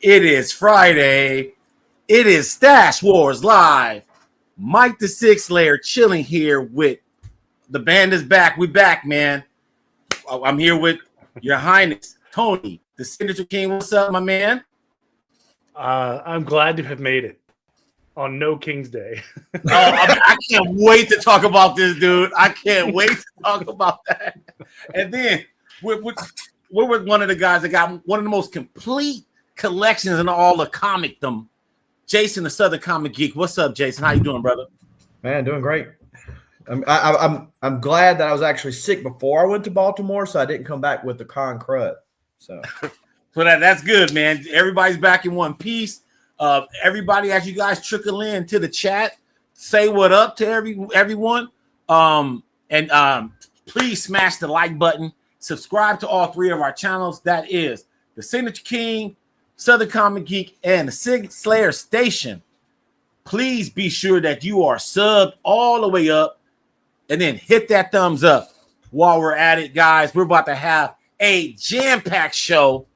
It is Friday. It is Stash Wars Live. Mike the Six Layer chilling here with the band is back. We back, man. I'm here with Your Highness, Tony, the Signature King. What's up, my man? I'm glad to have made it on No King's Day. I can't wait to talk about this, dude. I can't wait to talk about that. And then we're with one of the guys that got one of the most complete collections in all the comicdom. Jason, the Southern Comic Geek. What's up, Jason? How you doing, brother? Man, doing great. I'm glad that I was actually sick before I went to Baltimore, so I didn't come back with the con crud. So that's good, man. Everybody's back in one piece. Everybody, as you guys trickle in to the chat, say what up to everyone. Please smash the like button. Subscribe to all three of our channels. That is the Signature King, Southern Comic Geek, and the Sig Slayer Station. Please be sure that you are subbed all the way up, and then hit that thumbs up. While we're at it, guys, we're about to have a jam-packed show.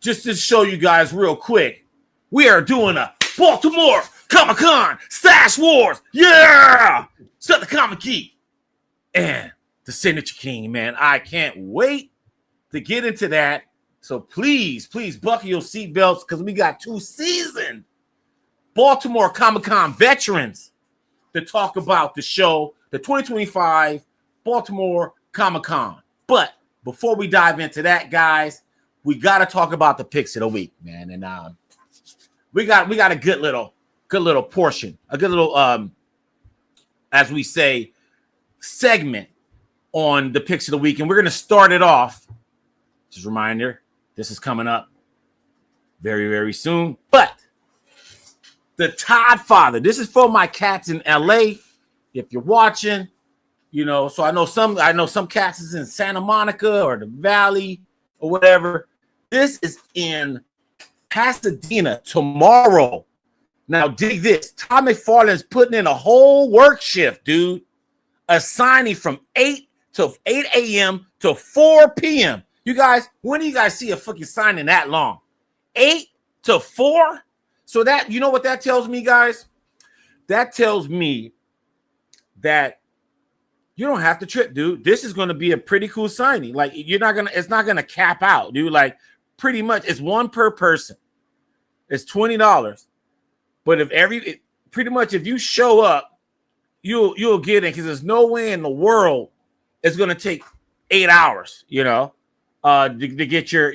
Just to show you guys real quick, we are doing a Baltimore COMIC Con Stash Wars. Yeah! Southern Comic Geek and the Signature King, man. I can't wait to get into that. So please buckle your seatbelts because we got two seasoned Baltimore Comic Con veterans to talk about the show, the 2025 Baltimore Comic Con. But before we dive into that, guys, we got to talk about the picks of the week, man. And we got a good little portion, a good little as we say, segment on the picks of the week, and we're going to start it off. Just a reminder, this is coming up very, very soon. But the Todd Father, this is for my cats in LA. If you're watching, so I know some cats is in Santa Monica or the Valley or whatever. This is in Pasadena tomorrow. Now dig this. Todd McFarlane's putting in a whole work shift, dude. A signing from 8 a.m. to 4 p.m. You guys, when do you guys see a fucking signing that long? 8 to 4? So that, you know what that tells me, guys? That tells me that you don't have to trip, dude. This is going to be a pretty cool signing. Like, it's not going to cap out, dude. Like, pretty much, it's one per person. It's $20. But if you show up, you'll get it, because there's no way in the world it's going to take 8 hours, to get your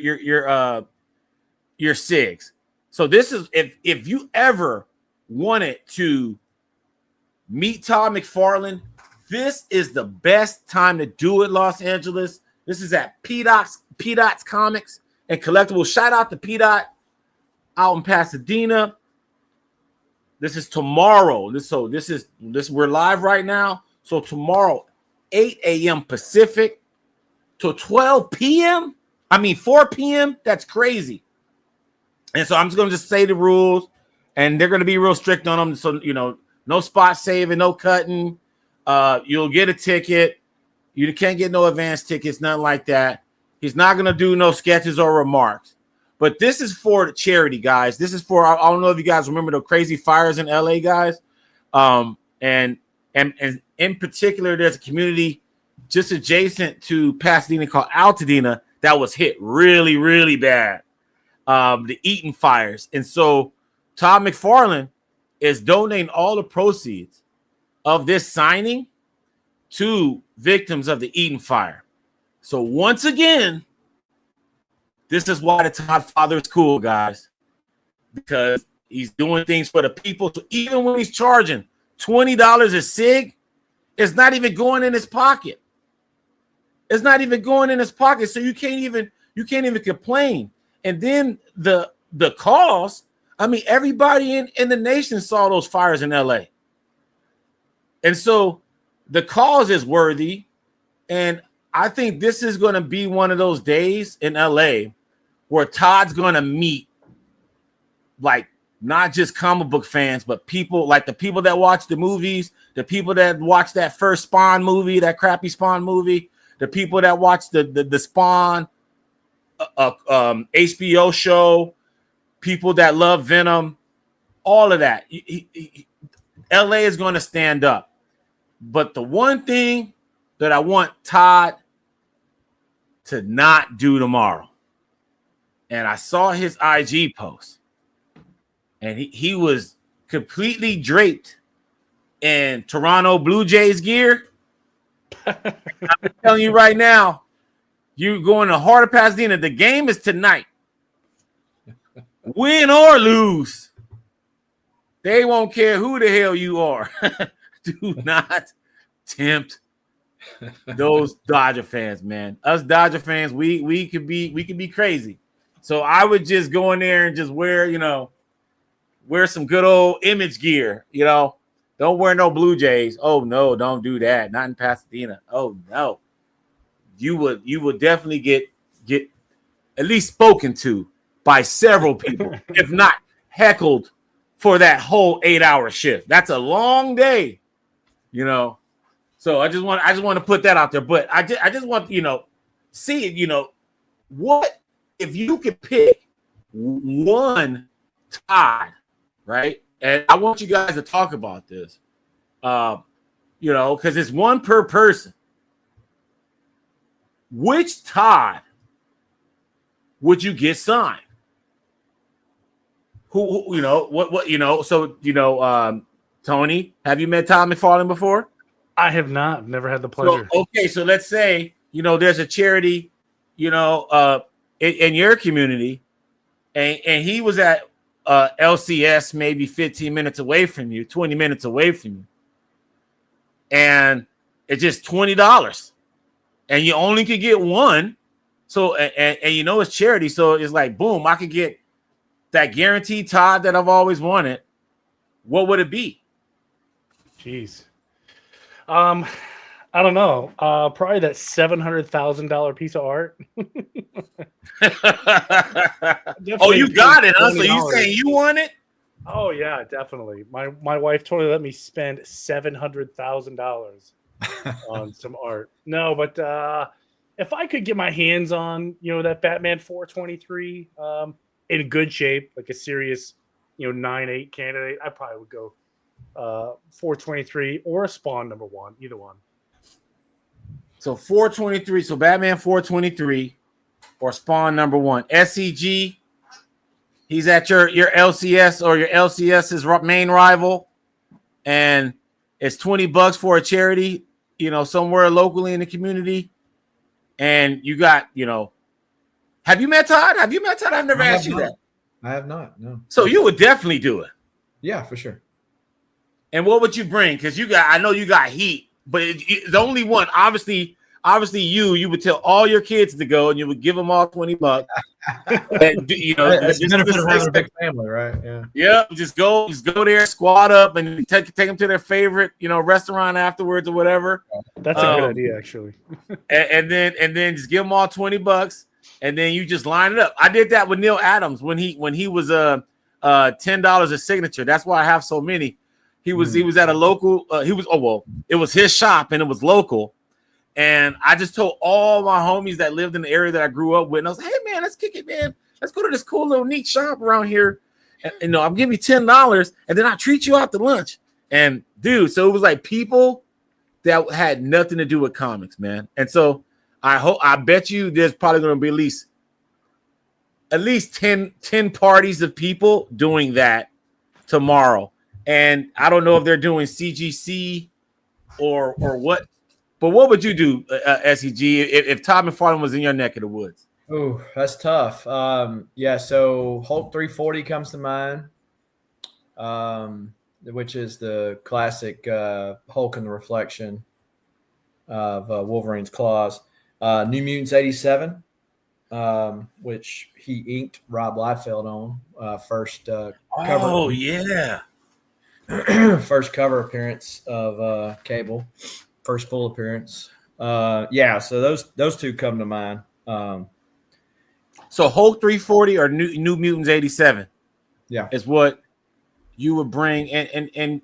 SIGs. So this is, if you ever wanted to meet Todd McFarlane, this is the best time to do it, Los Angeles. This is at P-Dot's Comics and Collectibles. Shout out to P-Dot out in Pasadena. This is tomorrow. We're live right now. So tomorrow, 8 a.m. Pacific to 12 p.m. 4 p.m. That's crazy. And so I'm just going to say the rules, and they're going to be real strict on them. So, no spot saving, no cutting. You'll get a ticket. You can't get no advance tickets, nothing like that. He's not going to do no sketches or remarks. But this is for the charity, guys. This is for, I don't know if you guys remember the crazy fires in LA, guys. And in particular, there's a community just adjacent to Pasadena called Altadena that was hit really, really bad. The Eaton fires. And so Todd McFarlane is donating all the proceeds of this signing to victims of the Eaton fire. So once again, this is why the Todd Father is cool, guys, because he's doing things for the people. So even when he's charging $20 a SIG, it's not even going in his pocket. It's not even going in his pocket. So you can't even complain. And then the cause, everybody in the nation saw those fires in LA. And so the cause is worthy. And I think this is going to be one of those days in LA where Todd's going to meet, like, not just comic book fans, but people, like the people that watch the movies, the people that watch that first Spawn movie, that crappy Spawn movie, the people that watch the Spawn HBO show, people that love Venom, all of that. LA is going to stand up. But the one thing that I want Todd to not do tomorrow, and I saw his IG post, and he was completely draped in Toronto Blue Jays gear. I'm telling you right now, you're going to Heart of Pasadena. The game is tonight. Win or lose, they won't care who the hell you are. Do not tempt those Dodger fans, man. Us Dodger fans, we could be crazy. So I would just go in there and just wear some good old Image gear. Don't wear no Blue Jays. Oh no, don't do that. Not in Pasadena. Oh no, you would definitely get at least spoken to by several people, if not heckled for that whole 8-hour shift. That's a long day, So I just want to put that out there. But I just want see it. What if you could pick one Todd, right? And I want you guys to talk about this, because it's one per person. Which Todd would you get signed? Who So Tony, have you met Todd McFarlane before? I have not. Never had the pleasure. So let's say there's a charity, in your community, and he was at LCS maybe 15 minutes away from you, 20 minutes away from you, and it's just $20, and you only could get one. So and it's charity, so it's like boom, I could get that guaranteed Todd that I've always wanted. What would it be? Jeez. I don't know. Probably that $700,000 piece of art. Oh, you got it, huh? So you saying you want it? Oh yeah, definitely. My wife totally let me spend $700,000 on some art. No, but if I could get my hands on that Batman 423 in good shape, like a serious 9/8 candidate, I probably would go 423 or a Spawn #1, either one. So 423. So Batman 423 or Spawn #1. SEG. He's at your LCS or your LCS's main rival, and it's $20 for a charity, somewhere locally in the community. And you got, have you met Todd? I've never asked you that. I have not. No. So you would definitely do it. Yeah, for sure. And what would you bring? Because I know you got heat, but the only one, obviously you would tell all your kids to go, and you would give them all $20. And it's the benefit of having a big family, right? Yeah. Yeah, just go there, squat up, and take them to their favorite, restaurant afterwards or whatever. That's a good idea, actually. and then just give them all $20, and then you just line it up. I did that with Neil Adams when he was $10 a signature. That's why I have so many. He was at a local. It was his shop and it was local. And I just told all my homies that lived in the area that I grew up with, and I was like, hey man, let's kick it, man. Let's go to this cool little neat shop around here. And I'll give you $10, and then I'll treat you out to lunch. And dude, so it was like people that had nothing to do with comics, man. And so I bet you there's probably going to be at least 10 parties of people doing that tomorrow. And I don't know if they're doing CGC or what. But what would you do, SEG, if Todd McFarlane was in your neck of the woods? Oh, that's tough. So Hulk 340 comes to mind, which is the classic Hulk and the reflection of Wolverine's claws. New Mutants 87, which he inked Rob Liefeld on first cover. Oh, yeah. First cover appearance of Cable. First full appearance. So those two come to mind. So Hulk 340 or New Mutants 87 is what you would bring. And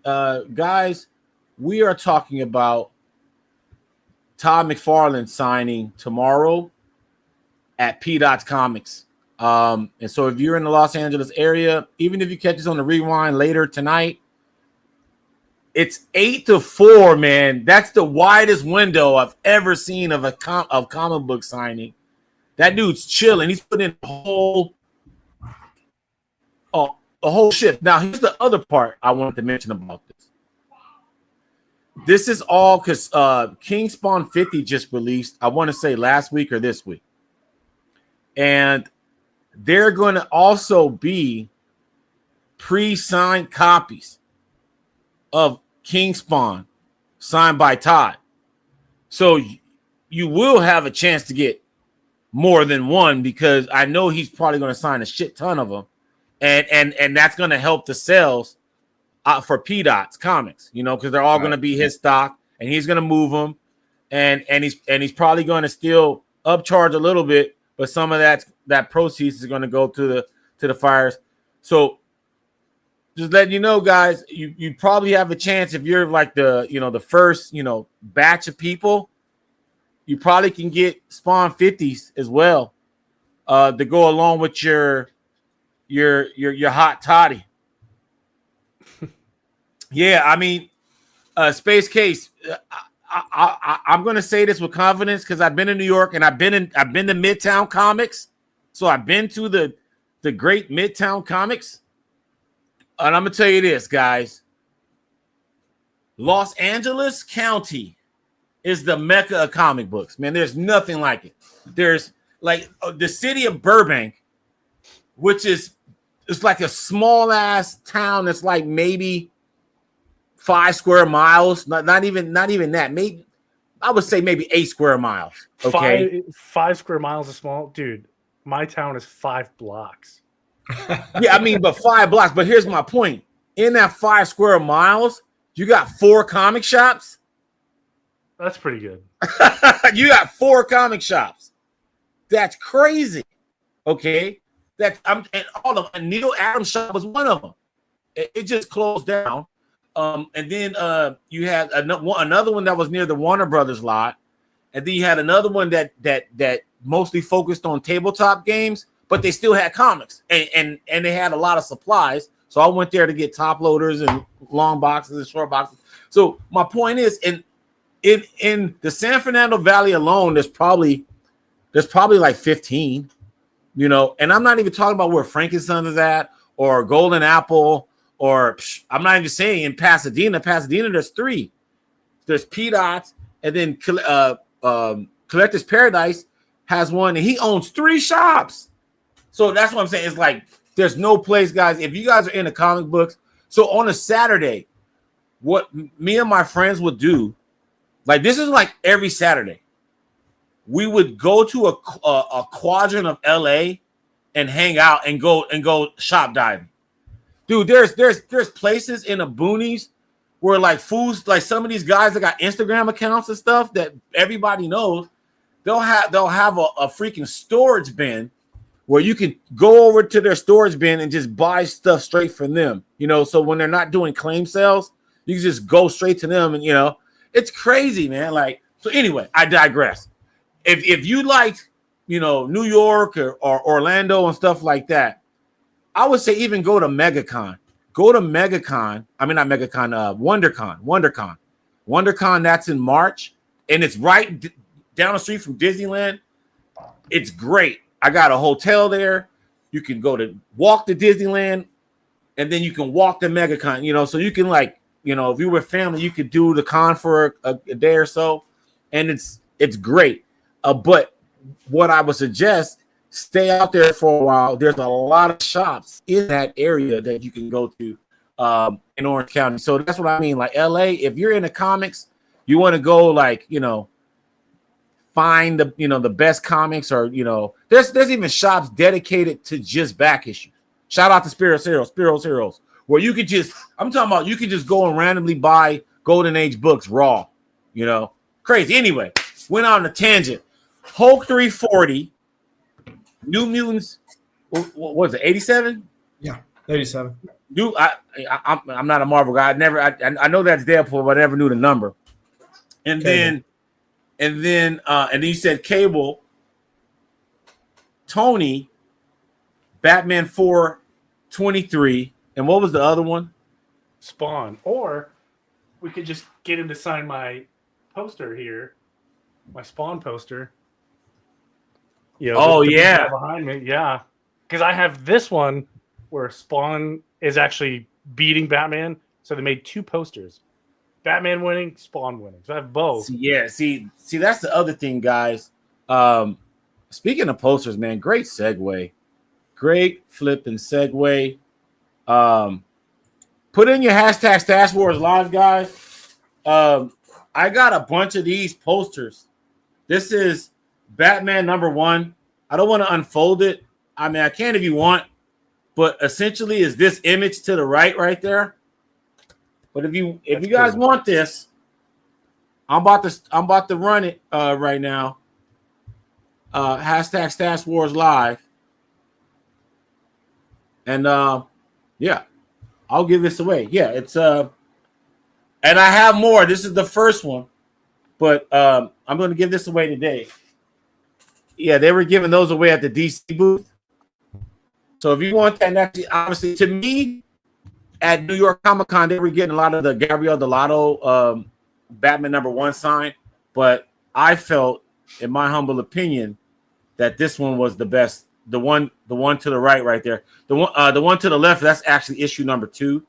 guys, we are talking about Todd McFarlane signing tomorrow at P. Comics. And so if you're in the Los Angeles area, even if you catch us on the rewind later tonight, it's 8 to 4, man. That's the widest window I've ever seen of of comic book signing. That dude's chilling. He's putting in a whole shift. Now, here's the other part I wanted to mention about this. This is all because King Spawn 50 just released, I want to say last week or this week. And they're going to also be pre-signed copies of King Spawn signed by Todd. So you will have a chance to get more than one, because I know he's probably going to sign a shit ton of them. And that's going to help the sales for P-Dot's comics, you know, because they're all going to be his stock, and he's going to move them, and he's probably going to still upcharge a little bit, but some of that proceeds is going to go to the fires. So just letting you know, guys, you probably have a chance if you're like the first batch of people. You probably can get Spawn 50s as well to go along with your hot toddy. Yeah, I mean, Space Case. I'm going to say this with confidence because I've been in New York and I've been to Midtown Comics, so I've been to the great Midtown Comics, and I'm going to tell you this, guys. Los Angeles County is the mecca of comic books, man. There's nothing like it. There's like the city of Burbank, which is it's like a small ass town that's like maybe 5 square miles, not even that. Maybe I would say maybe 8 square miles. Okay, 5 square miles is small, dude. My town is 5 blocks. Yeah, I mean, but 5 blocks. But here's my point: in that 5 square miles, you got 4 comic shops. That's pretty good. You got 4 comic shops. That's crazy. Okay, and all of them. Neil Adams shop was one of them. It just closed down. And then you had another one that was near the Warner Brothers lot, and then you had another one that mostly focused on tabletop games, but they still had comics, and they had a lot of supplies. So I went there to get top loaders and long boxes and short boxes. So my point is, in the San Fernando Valley alone, there's probably like 15, and I'm not even talking about where Frankenstein is at or Golden Apple. Or I'm not even saying in Pasadena. There's 3. There's P-Dots, and then Collector's Paradise has one, and he owns 3 shops. So that's what I'm saying. It's like there's no place, guys. If you guys are into comic books, so on a Saturday, what me and my friends would do, like this is like every Saturday, we would go to a quadrant of LA and hang out and go shop diving. Dude, there's places in the boonies where like foods, like some of these guys that got Instagram accounts and stuff that everybody knows, they'll have a freaking storage bin where you can go over to their storage bin and just buy stuff straight from them. So when they're not doing claim sales, you can just go straight to them, and it's crazy, man. Like, so anyway, I digress. If you like, New York or Orlando and stuff like that, I would say even go to MegaCon. I mean, not MegaCon, WonderCon. WonderCon, that's in March, and it's right down the street from Disneyland. It's great. I got a hotel there. You can walk to Disneyland, and then you can walk to MegaCon, so you can if you were family, you could do the con for a day or so, and it's great. But what I would suggest, stay out there for a while. There's a lot of shops in that area that you can go to in Orange County. So that's what I mean. Like LA, if you're into comics, you want to go find the best comics, or there's even shops dedicated to just back issues. Shout out to Spiro's Heroes, where you could just go and randomly buy Golden Age books raw. Crazy. Anyway, went on a tangent. Hulk 340. New Mutants, what was it, 87? Yeah, 87. I'm not a Marvel guy. I know that's Deadpool, but I never knew the number. And then you said Cable, Tony, Batman 423, and what was the other one? Spawn. Or we could just get him to sign my poster here, my Spawn poster. You know, Oh, the big yeah. guy behind me. Yeah. Because I have this one where Spawn is actually beating Batman. So they made 2 posters. Batman winning, Spawn winning. So I have both. See, that's the other thing, guys. Speaking of posters, man, great segue. Great flipping segue. Put in your hashtag Stash Wars Live, guys. I got a bunch of these posters. This is Batman #1. I don't want to unfold it. I mean, I can if you want, but essentially is this image to the right there. But if you guys want this, I'm about to run it right now. Hashtag Stash Wars Live. And yeah, I'll give this away. Yeah, it's and I have more. This is the first one, but I'm going to give this away today. Yeah, they were giving those away at the DC booth. So if you want that, and actually, obviously, to me, at New York Comic Con, they were getting a lot of the Gabriel Delato Batman #1 sign, but I felt, in my humble opinion, that this one was the best. The one to the right there. The one to the left, that's actually issue #2.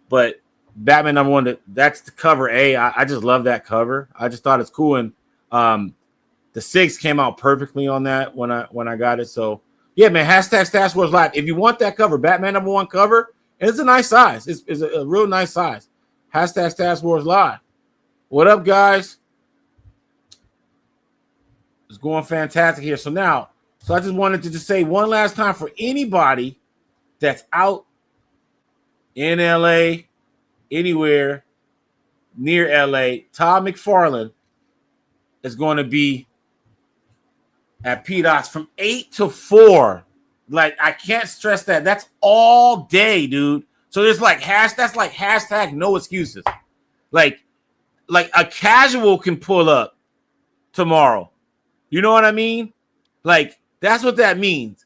But Batman #1, that's the cover A. I just love that cover. I just thought it's cool, and the 6 came out perfectly on that when I got it. So yeah, man, hashtag Stash Wars Live. If you want that cover, Batman #1 cover, and it's a nice size. It's a real nice size. Hashtag Stash Wars Live. What up, guys? It's going fantastic here. So I just wanted to just say one last time for anybody that's out in LA, anywhere near LA, Todd McFarlane is going to be at PDOTS from 8 to 4. Like, I can't stress that. That's all day, dude. So there's that's like hashtag no excuses. Like a casual can pull up tomorrow. You know what I mean? Like, that's what that means.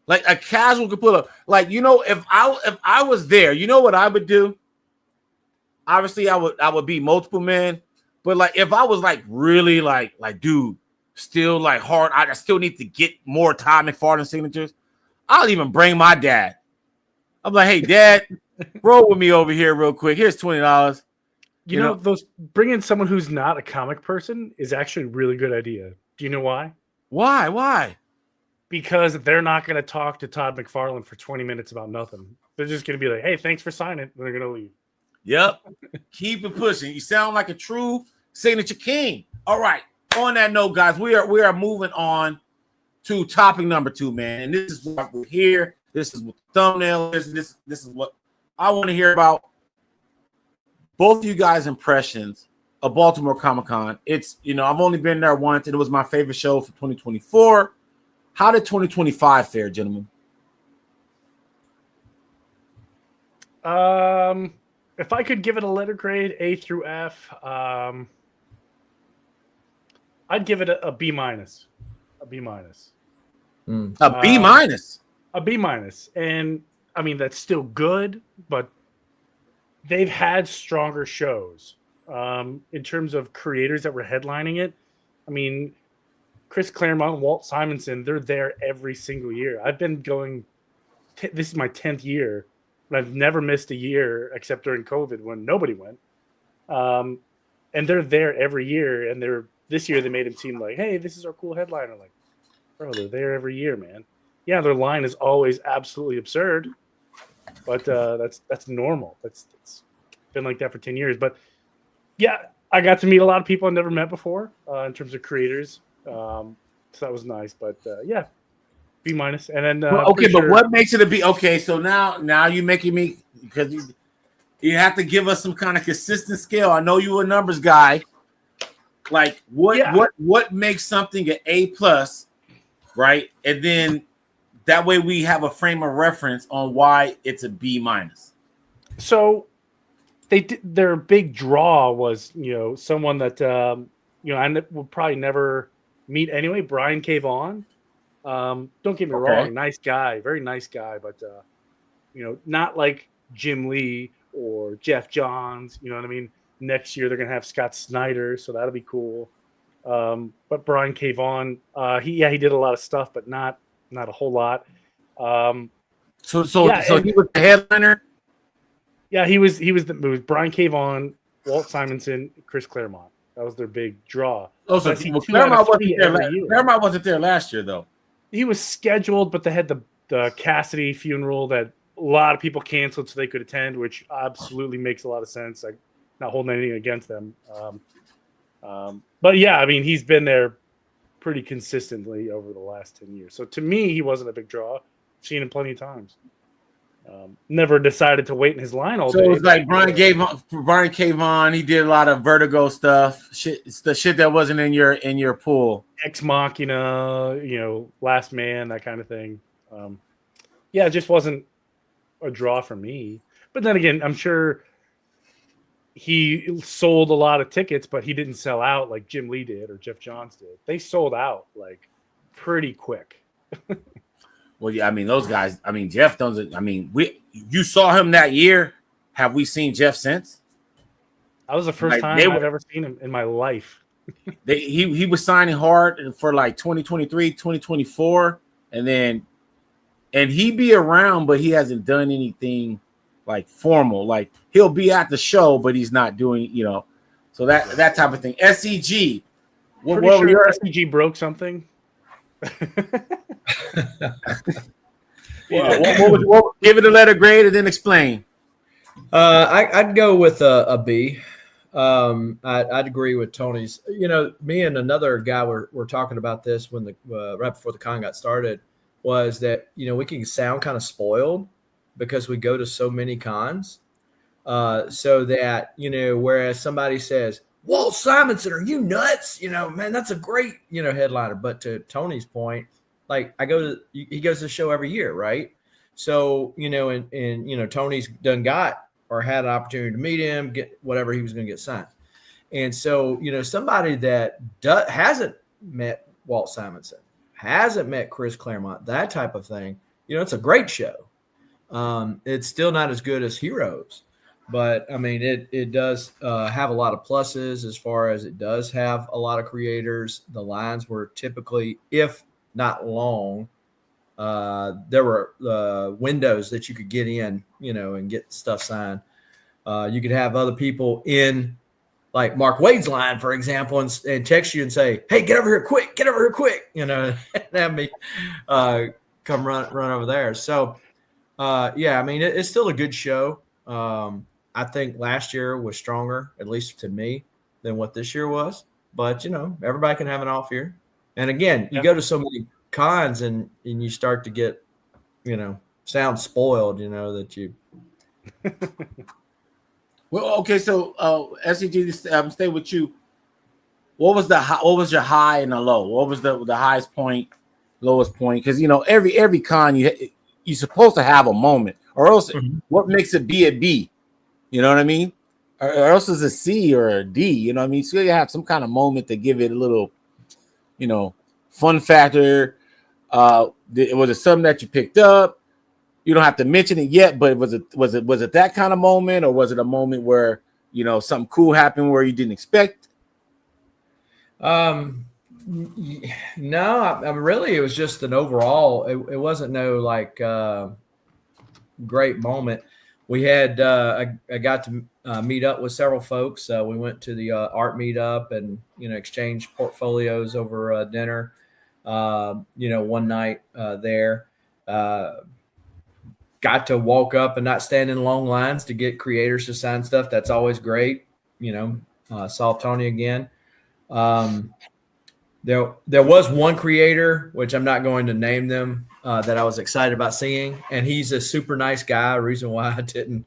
Like, a casual could pull up. Like, you know, if I was there, you know what I would do? Obviously, I would be multiple men. But like, if I was like really like dude, still like hard, I still need to get more Todd McFarlane signatures. I'll even bring my dad. I'm like, hey, Dad, roll with me over here real quick. Here's $20. You know, those bringing someone who's not a comic person is actually a really good idea. Do you know why? Why? Because they're not going to talk to Todd McFarlane for 20 minutes about nothing. They're just going to be like, hey, thanks for signing. And they're going to leave. Yep. Keep it pushing. You sound like a true signature king. All right. On that note, guys, we are moving on to topic #2, man. And this is what we're here. This is what the thumbnail is. This is what I want to hear about. Both of you guys' impressions of Baltimore Comic Con. It's, you know, I've only been there once, and it was my favorite show for 2024. How did 2025 fare, gentlemen? If I could give it a letter grade, A through F, I'd give it a B-. A B-. A B-. A B-. And I mean, that's still good, but they've had stronger shows. In terms of creators that were headlining it, I mean, Chris Claremont and Walt Simonson, they're there every single year. I've been going, this is my 10th year, but I've never missed a year except during COVID when nobody went. And they're there every year. And this year they made it seem like, hey, this is our cool headliner. Like, bro, they're there every year, man. Yeah, their line is always absolutely absurd, but that's normal. It's been like that for 10 years. But yeah, I got to meet a lot of people I've never met before in terms of creators. So that was nice. But yeah, B-. And then okay, but what makes it a B? Okay, so now you're making me, because you have to give us some kind of consistent scale. I know you're a numbers guy. Like what makes something an A+, right? And then that way we have a frame of reference on why it's a B-. So their big draw was, you know, someone that I would probably never meet anyway, Brian K. Vaughan. Don't get me Okay. wrong, nice guy, very nice guy, but not like Jim Lee or Jeff Johns. You know what I mean? Next year they're gonna have Scott Snyder, so that'll be cool. But Brian K. Vaughan, he did a lot of stuff, but not a whole lot. So and- he was the headliner. Yeah, it was Brian K. Vaughan, Walt Simonson, Chris Claremont. That was their big draw. Oh, so But I see 2 out of Claremont 3 every year. Claremont wasn't there last year though. He was scheduled, but they had the Cassidy funeral that a lot of people canceled so they could attend, which absolutely makes a lot of sense. Like, not holding anything against them. But yeah, I mean, he's been there pretty consistently over the last 10 years. So to me, he wasn't a big draw. Seen him plenty of times. Never decided to wait in his line all day. So it was like Brian K. Vaughan. He did a lot of Vertigo stuff. It's the shit that wasn't in your pool. Ex Machina, Last Man, that kind of thing. It just wasn't a draw for me. But then again, I'm sure he sold a lot of tickets, but he didn't sell out like Jim Lee did or Jeff Johns did. They sold out like pretty quick. Well, yeah, I mean, those guys. I mean, Jeff doesn't. I mean, you saw him that year. Have we seen Jeff since? That was the first time I've ever seen him in my life. He was signing hard for like 2023, 2024, and he'd be around, but he hasn't done anything like formal. Like, he'll be at the show, but he's not doing, so that type of thing. SEG. Pretty sure SEG broke something. Give it a letter grade and then explain. I'd go with a B. I'd agree with Tony's. Me and another guy were talking about this when right before the con got started, was that we can sound kind of spoiled because we go to so many cons, so that whereas somebody says, Walt Simonson, are you nuts? Man, that's a great headliner. But to Tony's point, like, he goes to the show every year, right? So and Tony's done got or had an opportunity to meet him, get whatever he was going to get signed. And so, somebody that hasn't met Walt Simonson, hasn't met Chris Claremont, that type of thing, it's a great show. It's still not as good as Heroes, but I mean, it does have a lot of pluses as far as it does have a lot of creators. The lines were typically, if not long, there were windows that you could get in, and get stuff signed. You could have other people in, like Mark Wade's line, for example, and text you and say, "Hey, get over here quick! Get over here quick!" And have me come run over there. So, I mean, it's still a good show. I think last year was stronger, at least to me, than what this year was. But everybody can have an off year. And again, you go to so many cons and you start to get, sound spoiled, that you. Well, okay, so SCG, stay with you. What was your high and the low? What was the highest point, lowest point? Because every con you're supposed to have a moment, or else what makes it be a B? You know what I mean? Or else it's a C or a D. You know what I mean? So you have some kind of moment to give it a little, fun factor. Was it something that you picked up? You don't have to mention it yet, but was it that kind of moment, or was it a moment where something cool happened where you didn't expect? No, I really, it was just an overall. It wasn't no like great moment. We had I got to meet up with several folks. We went to the art meetup and exchanged portfolios over dinner. One night there. Got to walk up and not stand in long lines to get creators to sign stuff. That's always great. Saw Tony again. There was one creator, which I'm not going to name them, that I was excited about seeing. And he's a super nice guy. Reason why I didn't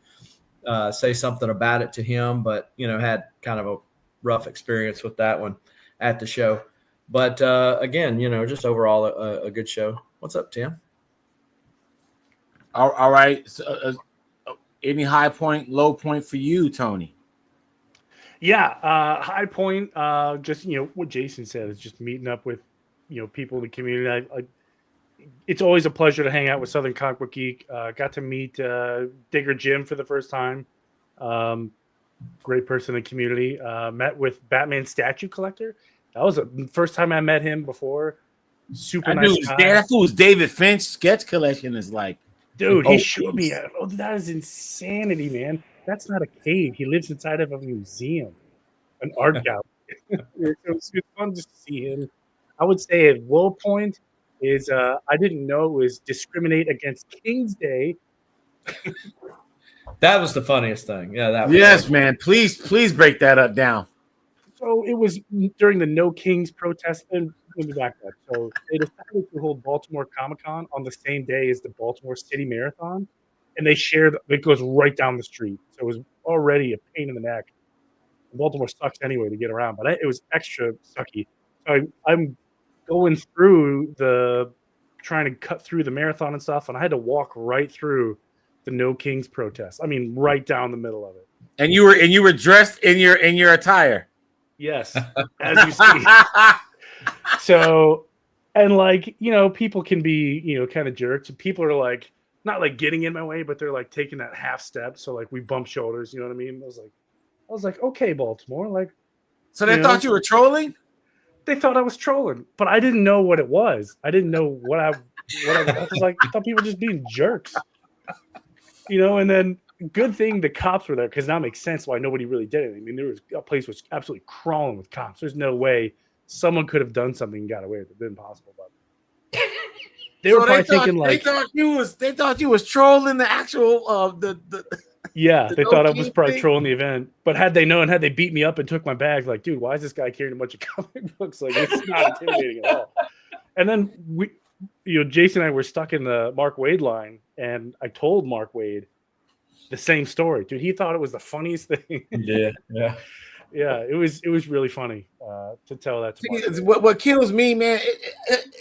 say something about it to him, but, had kind of a rough experience with that one at the show. But again, just overall a good show. What's up, Tim? All right. So, any high point, low point for you, Tony? Yeah, high point. Just what Jason said is just meeting up with people in the community. it's always a pleasure to hang out with Southern Comic Book Geek. Got to meet Digger Jim for the first time. Great person in the community. Met with Batman statue collector. That was the first time I met him before. Super nice guy. That fool's David Finch sketch collection is like, dude. He showed me. Oh, that is insanity, man. That's not a cave. He lives inside of a museum, an art gallery. It was fun to see him. I would say at low point is I didn't know it was discriminate against King's Day. That was the funniest thing. Yeah, that. Yes, man. Please break that down. So it was during the No Kings protest. And let me back up. So they decided to hold Baltimore COMIC Con on the same day as the Baltimore City Marathon, and they shared. It goes right down the street, so it was already a pain in the neck. Baltimore sucks anyway to get around, but it was extra sucky. So I'm going through trying to cut through the marathon and stuff, and I had to walk right through the No Kings protest. I mean, right down the middle of it. And you were dressed in your attire. Yes, as you see. So, and like, you know, people can be, you know, kind of jerks. And people are like, not like getting in my way, but they're like taking that half step. So like we bump shoulders, you know what I mean? I was like, okay, Baltimore. Like, so they thought you were trolling? They thought I was trolling, but I didn't know what it was. I didn't know what I was like. I thought people were just being jerks, you know. And then good thing the cops were there, because now it makes sense why nobody really did it. I mean, there was a place was absolutely crawling with cops. There's no way someone could have done something and got away with it. It's impossible. But they were probably thinking like they thought you was trolling the actual yeah, they thought I was probably trolling the event. But had they known, had they beat me up and took my bag, like, dude, why is this guy carrying a bunch of comic books? Like, it's not intimidating at all. And then Jason and I were stuck in the Mark Waid line, and I told Mark Waid the same story. Dude, he thought it was the funniest thing. Yeah, it was really funny to tell that to Mark. What kills me, man,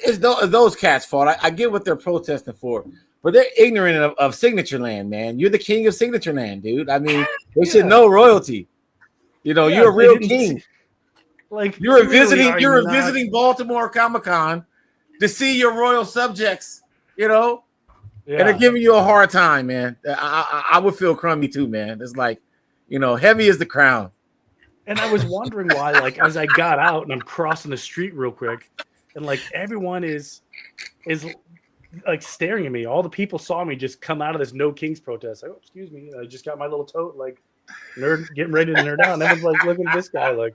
is those cats' fault. I get what they're protesting for. But they're ignorant of Signature Land, man. You're the king of Signature Land, dude. I mean, they should know royalty. You know, you're a real king. Like you're visiting Baltimore Comic Con to see your royal subjects, you know, and they're giving you a hard time, man. I would feel crummy too, man. It's like, you know, heavy is the crown. And I was wondering why, like, as I got out and I'm crossing the street real quick, and like everyone is like staring at me. All the people saw me just come out of this No Kings protest. Like, oh, excuse me. I just got my little tote, like, nerd, getting ready to nerd out. And everyone's like, look at this guy. Like,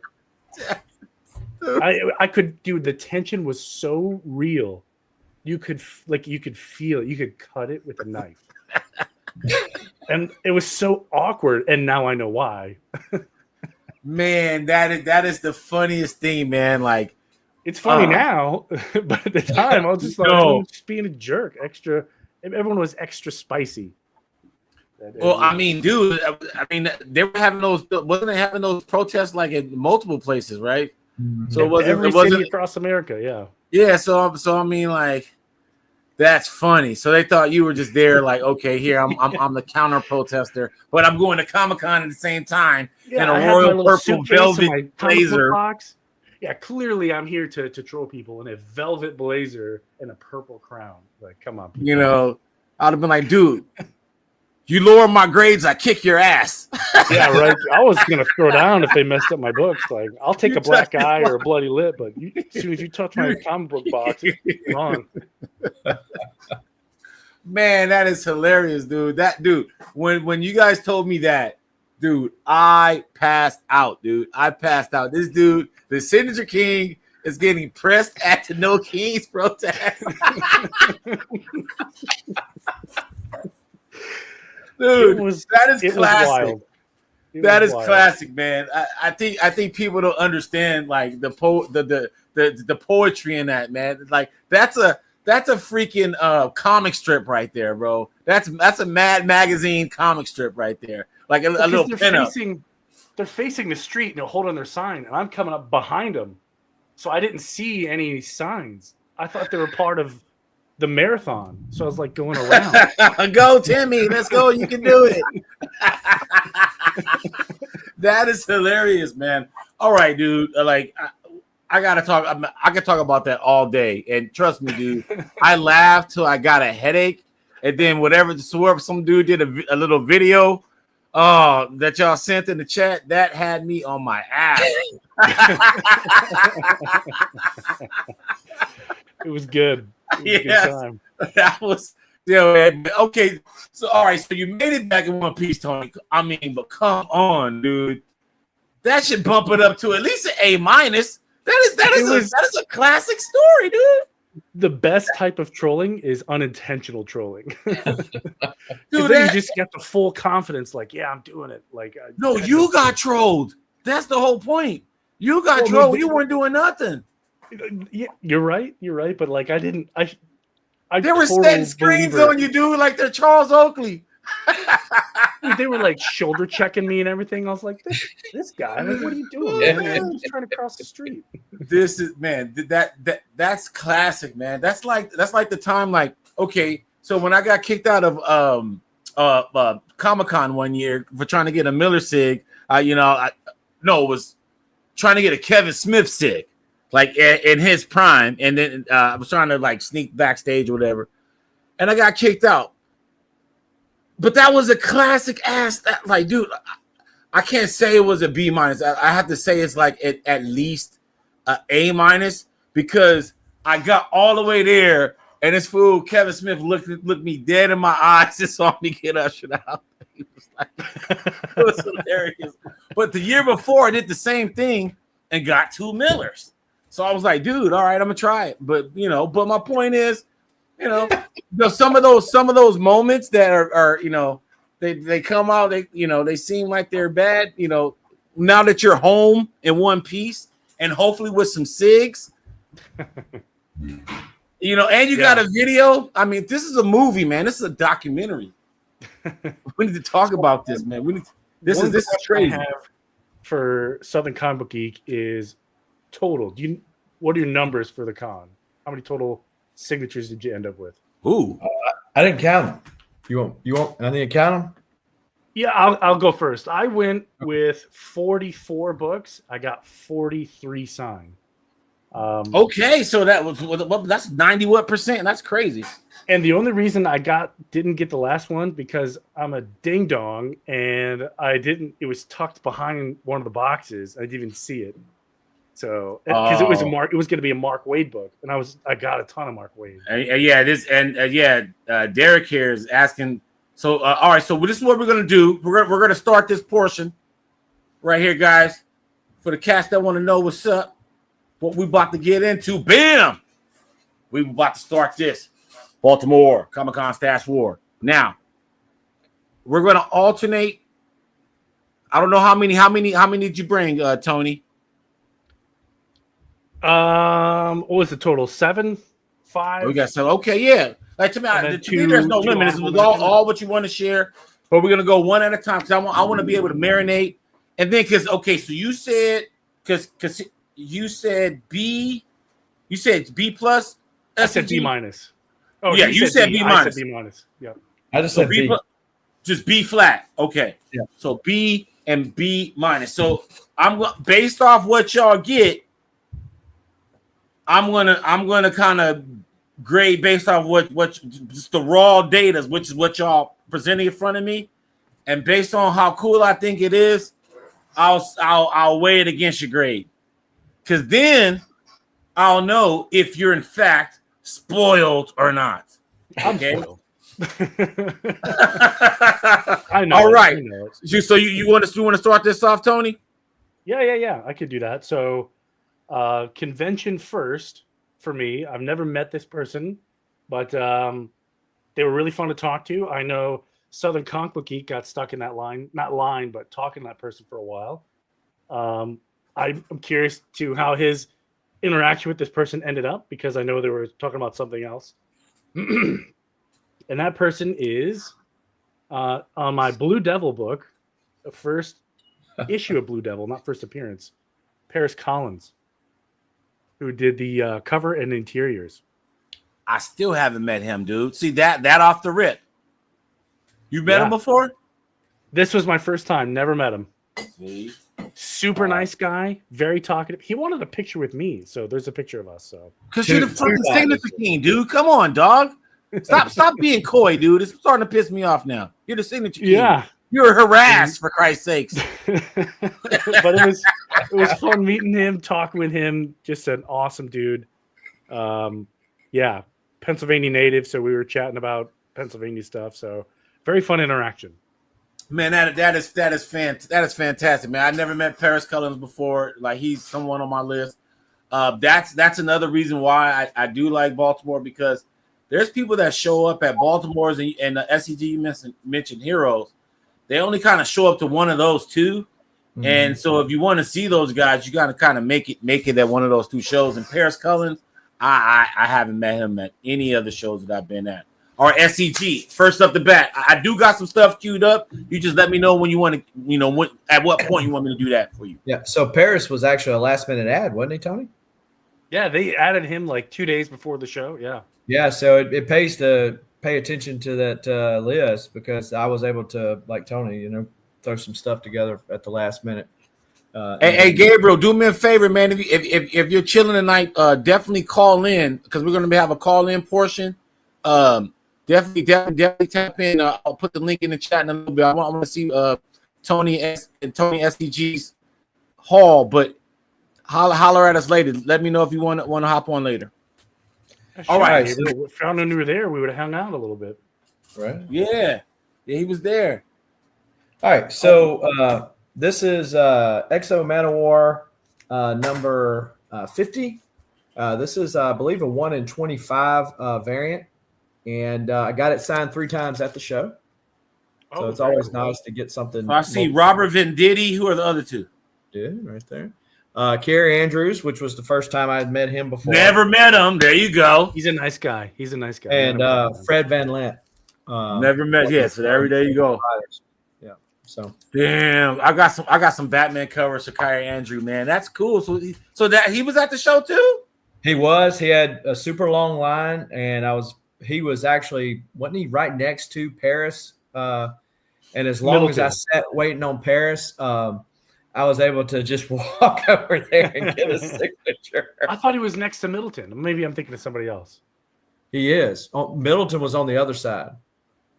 I could, dude, the tension was so real. You could feel it. You could cut it with a knife. And it was so awkward. And now I know why. Man, that is the funniest thing, man. Like, it's funny now, but at the time, I was just like, I was just being a jerk. Everyone was extra spicy. Well, I mean, dude, they were having wasn't they having those protests like in multiple places, right? Mm-hmm. So it wasn't city across America, yeah. Yeah, so I mean, like, that's funny. So they thought you were just there, like, okay, here I'm the counter protester, but I'm going to Comic-Con at the same time in a royal purple velvet blazer. Yeah, clearly I'm here to troll people in a velvet blazer and a purple crown. Like, come on, people. You know, I'd have been like, dude, you lower my grades, I kick your ass. Yeah, right. I was gonna throw down if they messed up my books. Like, I'll take a black eye or a bloody lip, but as soon as you touch my comic book box, it's wrong. Man, that is hilarious, dude. When you guys told me that, dude, I passed out, dude. This dude, the Signature King, is getting pressed at the No Kings protest. Dude, that is classic. That is classic, man. I think people don't understand like the poetry in that, man. Like that's a freaking comic strip right there, bro. That's a Mad Magazine comic strip right there. Like a little pinup. They're facing the street and they're holding their sign, and I'm coming up behind them, so I didn't see any signs. I thought they were part of the marathon, so I was like going around. Go, Timmy! Let's go! You can do it. That is hilarious, man. All right, dude. Like, I gotta talk. I could talk about that all day, and trust me, dude. I laughed till I got a headache, and then whatever some dude did a little video, that y'all sent in the chat, that had me on my ass. It was good. It was Yes. a good time. That was man. Okay, so all right, so you made it back in one piece, Tony. I mean, but come on, dude. That should bump it up to at least an A minus. That is a classic story, dude. The best type of trolling is unintentional trolling. Dude, then you just get the full confidence, like, yeah, I'm doing it. Like, no, you got trolled. That's the whole point. You got trolled. You weren't doing nothing. Yeah, you're right. You're right. But like, I didn't. They were setting screens on you, dude, like they're Charles Oakley. They were like shoulder checking me and everything. I was like, this guy, like, what are you doing, man? I'm just trying to cross the street. This is, man, that's classic, man. That's like the time, like, okay, so when I got kicked out of Comic Con one year for trying to get a Miller Sig, it was trying to get a Kevin Smith Sig, like in his prime, and then I was trying to like sneak backstage or whatever, and I got kicked out. But that was a classic ass. Like, dude, I can't say it was a B minus. I have to say it's like at least a A minus, because I got all the way there, and this fool Kevin Smith looked me dead in my eyes and saw me get ushered out. He was like, it was hilarious. But the year before, I did the same thing and got 2 Millers. So I was like, dude, all right, I'm gonna try it. But but my point is, some of those moments that are they come out, they seem like they're bad, now that you're home in one piece and hopefully with some SIGs, and you got a video. I mean, this is a movie, man. This is a documentary. We need to talk about this, man. This is crazy. I have for Southern Comic Book Geek is total. What are your numbers for the con? How many total signatures did you end up with? Ooh, I didn't count them. You want? I need to count them. Yeah, I'll go first. I went with 44 books. I got 43 signed. Okay, so that's 90 what percent? That's crazy. And the only reason I didn't get the last one because I'm a ding dong and it was tucked behind one of the boxes. I didn't even see it. So because it was it was going to be a Mark Waid book, and I got a ton of Mark Waid. Derek here is asking. So all right, so this is what we're going to do. We're going to start this portion right here, guys. For the cast that want to know what's up, what we about to get into. Bam! We about to start this Baltimore Comic Con Stash War. Now we're going to alternate. I don't know how many did you bring, Tony? What was the total? 7, 5. We got 7. Okay, yeah. Like to me, there's no limit. This was all what you want to share, but we're gonna go one at a time because I want to be able to marinate. And then so you said because you said B plus. I said B minus. Oh yeah, you said B minus. I said B minus. Yeah, I just said B. Just B flat. Okay. Yeah. So B and B minus. So I'm based off what y'all get. I'm gonna kind of grade based off what just the raw data, which is what y'all presenting in front of me, and based on how cool I think it is, I'll weigh it against your grade, because then I'll know if you're in fact spoiled or not. Okay. I know. All right. I know. So you want to start this off, Tony? Yeah. I could do that. So. Convention first for me. I've never met this person, but they were really fun to talk to. I know Southern Comic Book Geek got stuck in that but talking to that person for a while. I'm curious to how his interaction with this person ended up, because I know they were talking about something else. And that person is on my Blue Devil book, the first issue of Blue Devil, not first appearance, Paris Collins, who did the cover and interiors. I still haven't met him, dude. See that off the rip. You met him before? This was my first time. Never met him. See, Super nice guy, very talkative. He wanted a picture with me, so there's a picture of us. So because you're the fucking signature king, dude. Come on, dog. Stop being coy, dude. It's starting to piss me off now. You're the signature king. Yeah, you're harassed for Christ's sakes. But it was fun meeting him, talking with him. Just an awesome dude. Yeah, Pennsylvania native, so we were chatting about Pennsylvania stuff. So very fun interaction. Man, that is fantastic, man. I never met Paris Cullins before. Like, he's someone on my list. That's another reason why I do like Baltimore, because there's people that show up at Baltimore's and the SCG you mentioned Heroes. They only kind of show up to one of those two. Mm-hmm. And so if you want to see those guys, you got to kind of make it at one of those two shows. And Paris Cullins, I haven't met him at any of the shows that I've been at. Or SCG, first up the bat. I do got some stuff queued up. You just let me know when you want to, at what point you want me to do that for you. Yeah. So Paris was actually a last minute ad, wasn't he, Tony? Yeah, they added him like 2 days before the show. Yeah. Yeah. So it pays to pay attention to that list, because I was able to, like Tony, throw some stuff together at the last minute. Hey, Gabriel, do me a favor, man. If you're chilling tonight, definitely call in, because we're going to have a call in portion. Definitely tap in. I'll put the link in the chat in a little bit. I want to see Tony SCG's haul, but holler at us later. Let me know if you want to hop on later. All right. Found when we were there, we would have hung out a little bit. Right. Yeah, he was there. All right. So this is Exo Manowar number 50. This is, I believe, a 1 in 25 variant. And I got it signed 3 times at the show. So it's always nice to get something. I see Robert Venditti. Who are the other two? Yeah, right there. Kerry Andrews, which was the first time I had met him before. Never met him. There you go. He's a nice guy. And Fred Van Lent. Never met. Yeah, so there you go. Yeah. So damn, I got some Batman covers for Kerry Andrews, man. That's cool. So that he was at the show too? He was. He had a super long line, and he was actually, wasn't he right next to Paris? And as long as I sat waiting on Paris, I was able to just walk over there and get a signature. I thought he was next to Middleton. Maybe I'm thinking of somebody else. He is. Middleton was on the other side.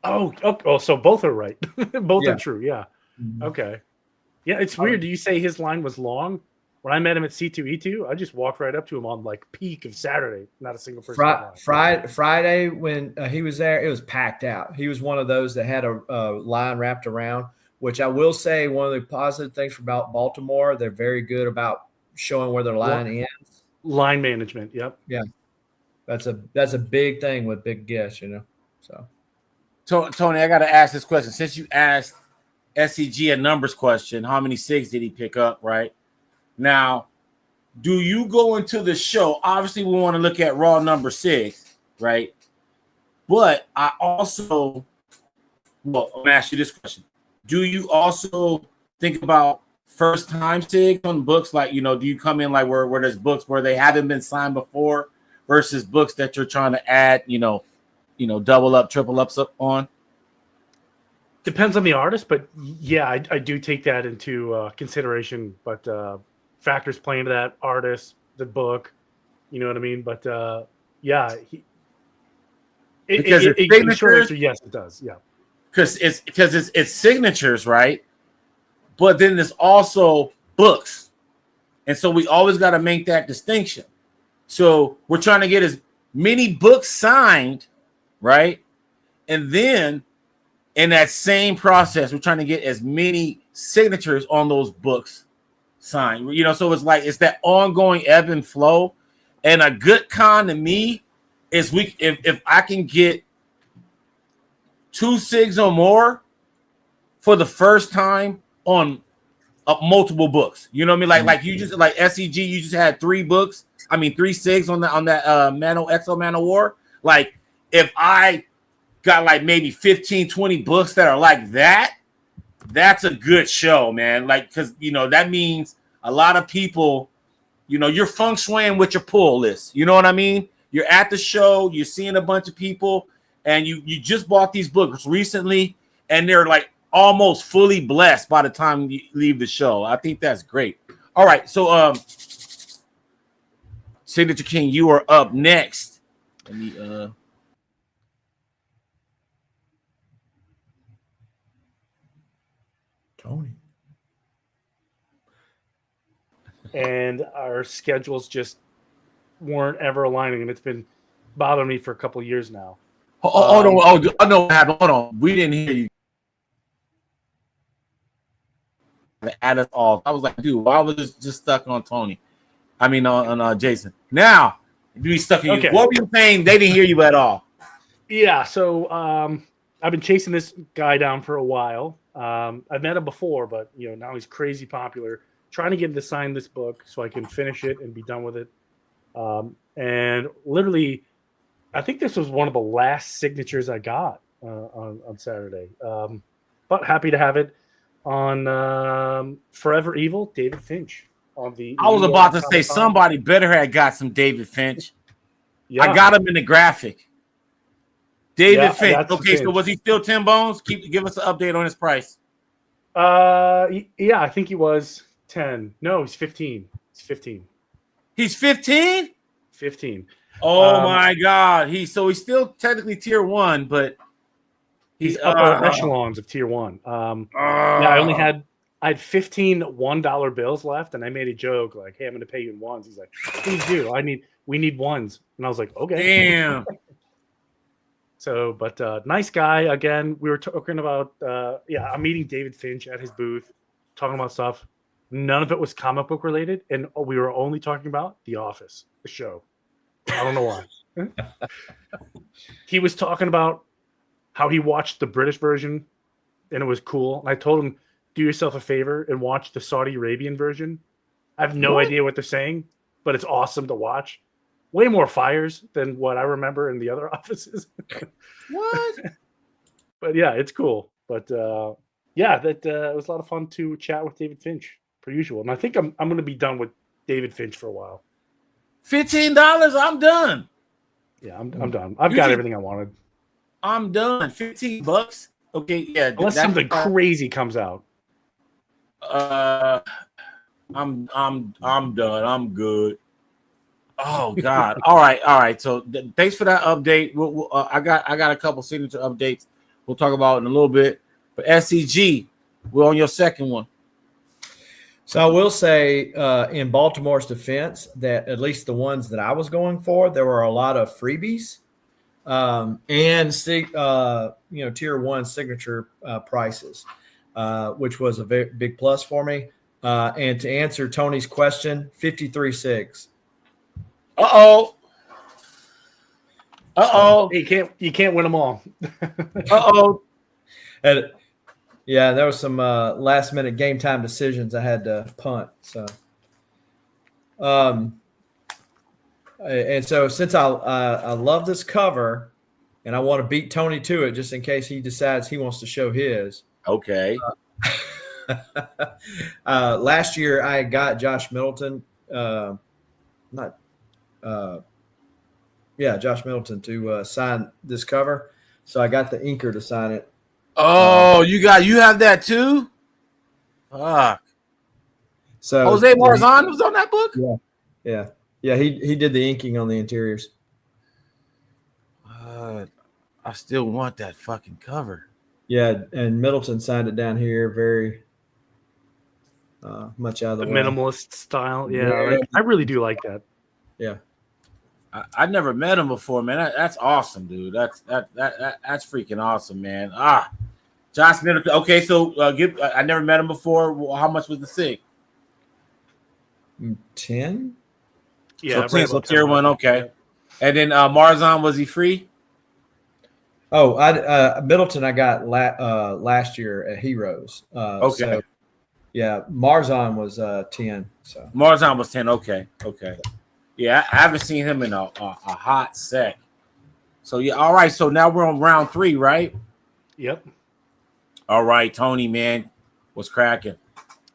Oh, so both are right. Both are true. Yeah. Mm-hmm. Okay. Yeah, it's weird. Do you say his line was long? When I met him at C2E2, I just walked right up to him on like peak of Saturday. Not a single person. Friday when he was there, it was packed out. He was one of those that had a line wrapped around, which I will say, one of the positive things about Baltimore, they're very good about showing where their line ends. Line management. Yep. Yeah. That's a big thing with big guests, So, Tony, I got to ask this question. Since you asked SCG a numbers question, how many SIGs did he pick up, right? Now, do you go into the show? Obviously, we want to look at raw number 6, right? But I also, I'm going to ask you this question. Do you also think about first-time SIGs on books? Like, do you come in like where there's books where they haven't been signed before versus books that you're trying to add, double up, triple ups up on? Depends on the artist, but yeah, I do take that into consideration. But factors play into that: artist, the book, you know what I mean. But yeah, because the short answer, yes, it does. Yeah, because it's signatures, right? But then there's also books, and so we always got to make that distinction. So we're trying to get as many books signed, right? And then in that same process, we're trying to get as many signatures on those books signed. So it's that ongoing ebb and flow. And a good con to me is if I can get 2 SIGs or more for the first time on multiple books. You know what I mean? Like you just like SCG, you just had 3 books. 3 SIGs on that Exo Manowar. Like if I got like maybe 15, 20 books that are like that, that's a good show, man. Like, because that means a lot of people, you're feng shuiing with your pull list. You know what I mean? You're at the show, you're seeing a bunch of people, and you just bought these books recently, and they're like almost fully blessed by the time you leave the show. I think that's great. All right, so Signature King, you are up next. Let me Tony. And our schedules just weren't ever aligning, and it's been bothering me for a couple of years now. hold on. Oh, I know what happened. Hold on. We didn't hear you. Add us all. I was like, dude, why was this just stuck on Tony? I mean, on Jason. Now, you stuck in you. What were you saying? They didn't hear you at all. Yeah, so I've been chasing this guy down for a while. I've met him before, but now he's crazy popular. Trying to get him to sign this book so I can finish it and be done with it. And literally, I think this was one of the last signatures I got on Saturday. But happy to have it on Forever Evil, David Finch. On the I was about to say somebody better have got some David Finch. Yeah. I got him in the graphic. David Finch. Okay, so was he still 10 bones? Give us an update on his price. Yeah, I think he was 10. No, he's 15. He's 15. He's 15? 15. Oh my God. He's still technically tier 1, but he's upper echelons of tier 1. Yeah, I had 15 $1 bills left, and I made a joke like, "Hey, I'm going to pay you in ones." He's like, "Please do. We need ones." And I was like, "Okay." Damn. So, but nice guy. Again, we were talking about I'm meeting David Finch at his booth, talking about stuff. None of it was comic book related, and we were only talking about The Office, the show. I don't know why. He was talking about how he watched the British version, and it was cool. And I told him, do yourself a favor and watch the Saudi Arabian version. I have no idea what they're saying, but it's awesome to watch. Way more fires than what I remember in the other offices. What? But yeah, it's cool. But it was a lot of fun to chat with David Finch, per usual. And I think I'm going to be done with David Finch for a while. $15? I'm done. Yeah, I'm done. I've got everything I wanted. I'm done. $15? Okay, yeah. Unless something crazy comes out. I'm done. I'm good. Oh God! All right. So thanks for that update. I got a couple signature updates. We'll talk about in a little bit. But SCG, we're on your second one. So I will say, in Baltimore's defense, that at least the ones that I was going for, there were a lot of freebies, and tier 1 signature prices, which was a very big plus for me. And to answer Tony's question, 53.6. Uh-oh. You can't win them all. Uh-oh. And there was some last minute game time decisions I had to punt. So, and so since I love this cover, and I want to beat Tony to it, just in case he decides he wants to show his. Okay. Last year I got Josh Middleton, Josh Middleton to sign this cover. So I got the inker to sign it. Oh, you have that too? Fuck. So Jose Marzan was on that book? Yeah. He did the inking on the interiors. I still want that fucking cover. Yeah, and Middleton signed it down here very much out of the way. Minimalist style. Yeah, I really do like that. Yeah. I never met him before, man. That's awesome, dude. That's freaking awesome, man. Josh Middleton. Okay, so I never met him before. How much was the SIG? 10. Yeah, so 10. So tier 1. Okay, yeah. And then Marzan, was he free? Oh, Middleton I got last year at Heroes. Okay. So, yeah, Marzan was 10. So Marzan was 10. Okay. Yeah, I haven't seen him in a hot sec. So yeah, all right. So now we're on round 3, right? Yep. All right, Tony, man, what's cracking?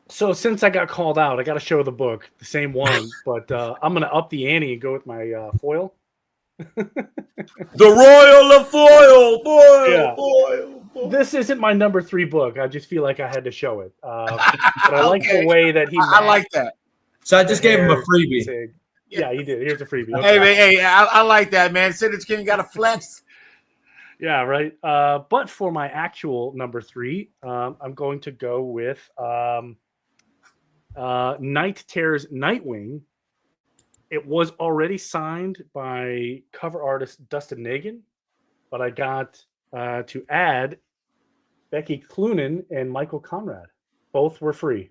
So since I got called out, I got to show the book, the same one, but I'm gonna up the ante and go with my foil. The Royal of Foil. This isn't my number 3 book. I just feel like I had to show it. But I like the way that he. I like that. So I just gave him a freebie. Yeah, you did. Here's a freebie. Okay. Hey, man, hey, I like that, man. Synergy King got a flex. Yeah, right. But for my actual number 3, I'm going to go with Night Terror's Nightwing. It was already signed by cover artist Dustin Nagan, but I got to add Becky Cloonan and Michael Conrad. Both were free.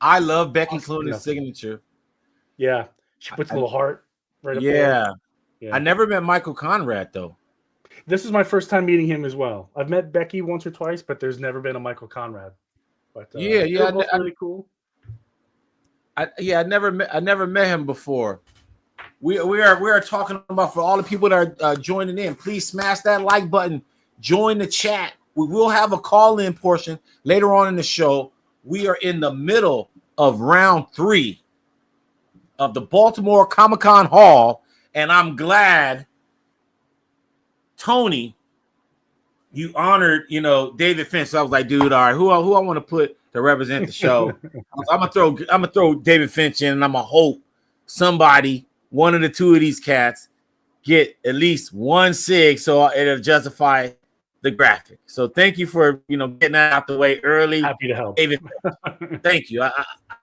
I love Becky Cloonan's signature. Yeah, she puts a little heart right up there. Yeah. I never met Michael Conrad, though. This is my first time meeting him as well. I've met Becky once or twice, but there's never been a Michael Conrad. But really cool. I never met him before. We are talking about, for all the people that are joining in, please smash that like button, join the chat. We will have a call-in portion later on in the show. We are in the middle of round 3 of the Baltimore COMIC Con Hall, and I'm glad, Tony, you honored, David Finch. So I was like, dude, all right, who I want to put to represent the show? I'm gonna throw David Finch in, and I'm gonna hope somebody, one of the 2 of these cats, get at least 1 sig, so it'll justify the graphic. So thank you for getting that out the way early. Happy to help, David. Thank you. I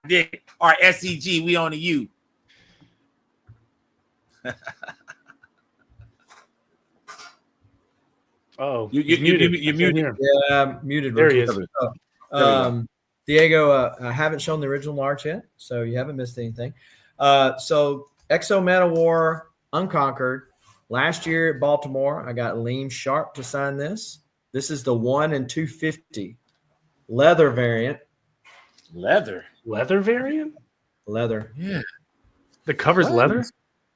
did. All right, SCG, we on to you. Oh, you're muted. You're muted. Yeah, muted. There he is. Diego, I haven't shown the original art yet, so you haven't missed anything. So Exo Man of War Unconquered. Last year at Baltimore, I got Liam Sharp to sign this. This is the 1 in 250 leather variant. Leather variant? Leather. Yeah. The cover's leather?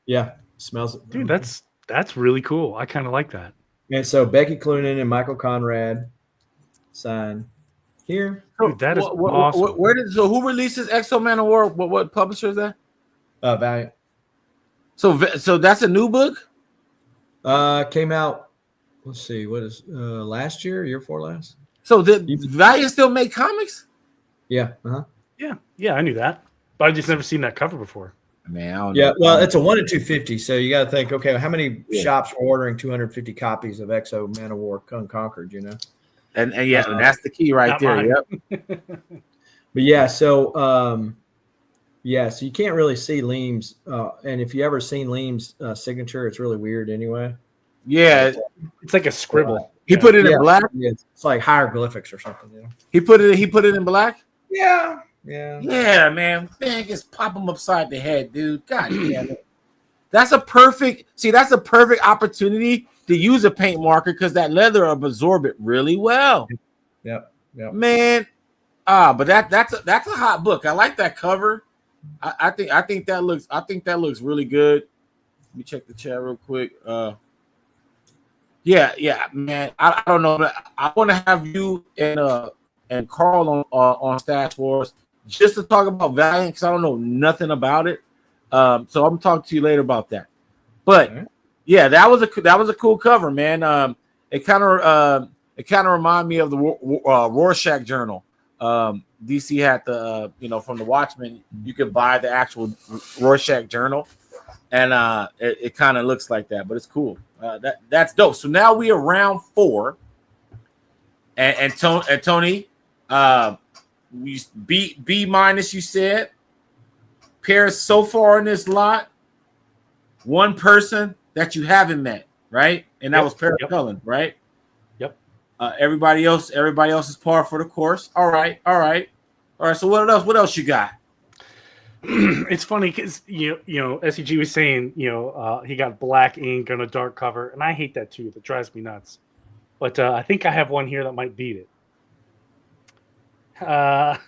Yeah. Smells it. Dude, that's really cool. I kind of like that. And so Becky Cloonan and Michael Conrad sign here. Dude, that is awesome. Who releases Exo Man of War? What publisher is that? Valiant. So that's a new book? Came out, let's see, what is last year before last? So did Valiant still make comics? Yeah. Yeah, I knew that. But I just never seen that cover before. Man, I don't yeah, know. Well, it's a 1 in 250, so you got to think, okay, how many shops are ordering 250 copies of Exo Man of War Unconquered, And that's the key right there. Mine. Yep. But yeah, so so you can't really see Liam's, and if you ever seen Liam's signature, it's really weird anyway. Yeah, it's like a scribble. He put it in black. It's like hieroglyphics or something. He put it in black. Yeah, man. Man, just pop him upside the head, dude. God damn it. That's a perfect opportunity to use a paint marker because that leather will absorb it really well. Yep. Man, but that's a hot book. I like that cover. I think that looks really good. Let me check the chat real quick. Yeah, man. I don't know, but I want to have you and Carl on Stash Wars just to talk about Valiant because I don't know nothing about it. So I'm talking to you later about that. But yeah, that was a cool cover, man. It kind of reminded me of the Rorschach Journal. DC had the from the Watchmen, you could buy the actual Rorschach Journal, and it kind of looks like that, but it's cool. That's dope. So now we are round 4, and Tony, we B minus. You said pairs so far in this lot. One person that you haven't met, right? And that was Paris Cullen, right? Yep. Everybody else is par for the course. All right. So what else you got? It's funny because SEG was saying he got black ink on a dark cover, and I hate that too. That drives me nuts. But I think I have one here that might beat it. And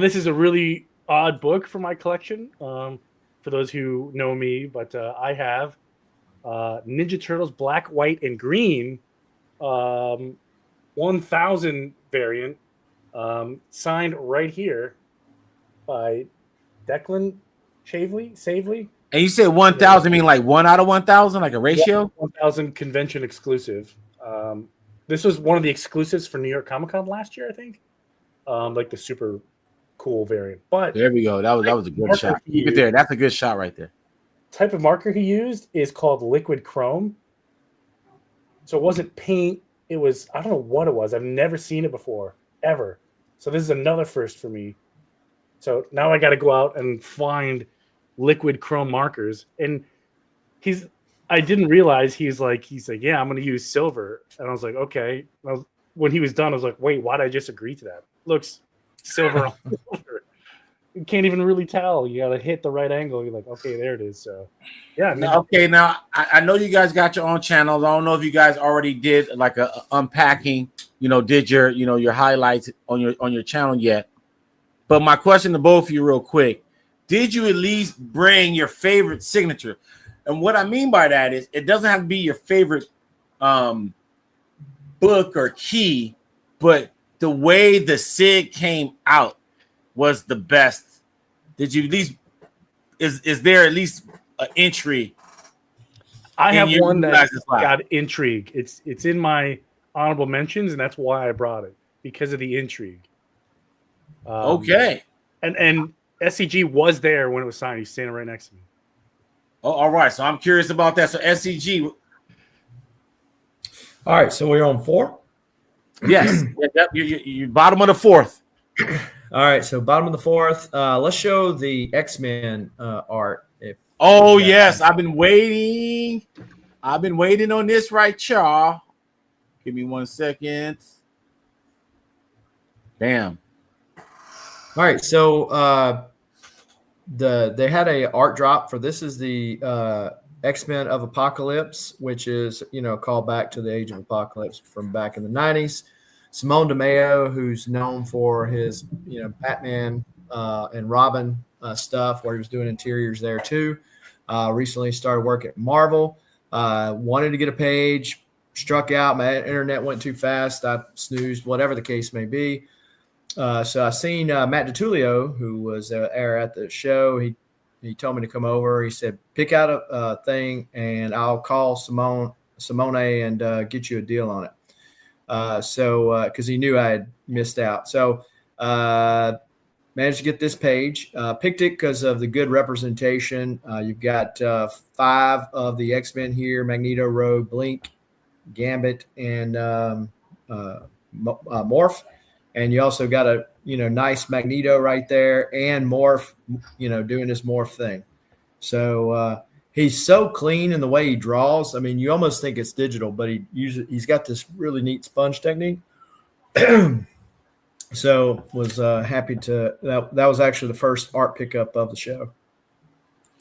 this is a really odd book for my collection. For those who know me, but I have Ninja Turtles Black, White, and Green 1000 variant signed right here by Declan Savely. And you said 1000 mean like 1 out of 1000, like a ratio? 1000 convention exclusive. This was one of the exclusives for New York Comic Con last year, I think. Like the super cool variant. But there we go. That was a good shot. Keep it there. That's a good shot right there. Type of marker he used is called liquid chrome. So it wasn't paint. It was, I don't know what it was. I've never seen it before, ever. So this is another first for me. So now I got to go out and find liquid chrome markers. And I didn't realize he's like, yeah, I'm going to use silver. And I was like, okay. When he was done, I was like, wait, why did I just agree to that? Looks silver on silver. You can't even really tell. You got to hit the right angle. You're like, okay, there it is. So, yeah. Okay, now I know you guys got your own channels. I don't know if you guys already did like a unpacking, did your highlights on your channel yet. But my question to both of you real quick, did you at least bring your favorite signature? And what I mean by that is it doesn't have to be your favorite book or key, but the way the SIG came out was the best. Did you at least is there at least an entry? I have one that got intrigue. It's in my honorable mentions, and that's why I brought it, because of the intrigue. Okay. And SCG was there when it was signed. He's standing right next to me. Oh, all right. So I'm curious about that. So SCG. All right. So we're on 4. Yes. You bottom of the 4th. All right. So bottom of the 4th. Let's show the X-Men art. Yes. I've been waiting on this right, y'all. Give me 1 second. Bam. All right. So they had a art drop for this is the X-Men of Apocalypse, which is, called back to the Age of Apocalypse from back in the 90s. Simone DeMeo, who's known for his, Batman and Robin stuff, where he was doing interiors there too. Recently started work at Marvel. Wanted to get a page, struck out. My internet went too fast. I snoozed, whatever the case may be. So I seen Matt DiTullio, who was there at the show. He told me to come over. He said, pick out a thing, and I'll call Simone and get you a deal on it. Because he knew I had missed out. So managed to get this page. Picked it because of the good representation. You've got 5 of the X-Men here: Magneto, Rogue, Blink, Gambit, and Morph. And you also got a nice Magneto right there, and Morph, doing his Morph thing. So he's so clean in the way he draws. I mean, you almost think it's digital, but he's got this really neat sponge technique. So was happy to that was actually the first art pickup of the show.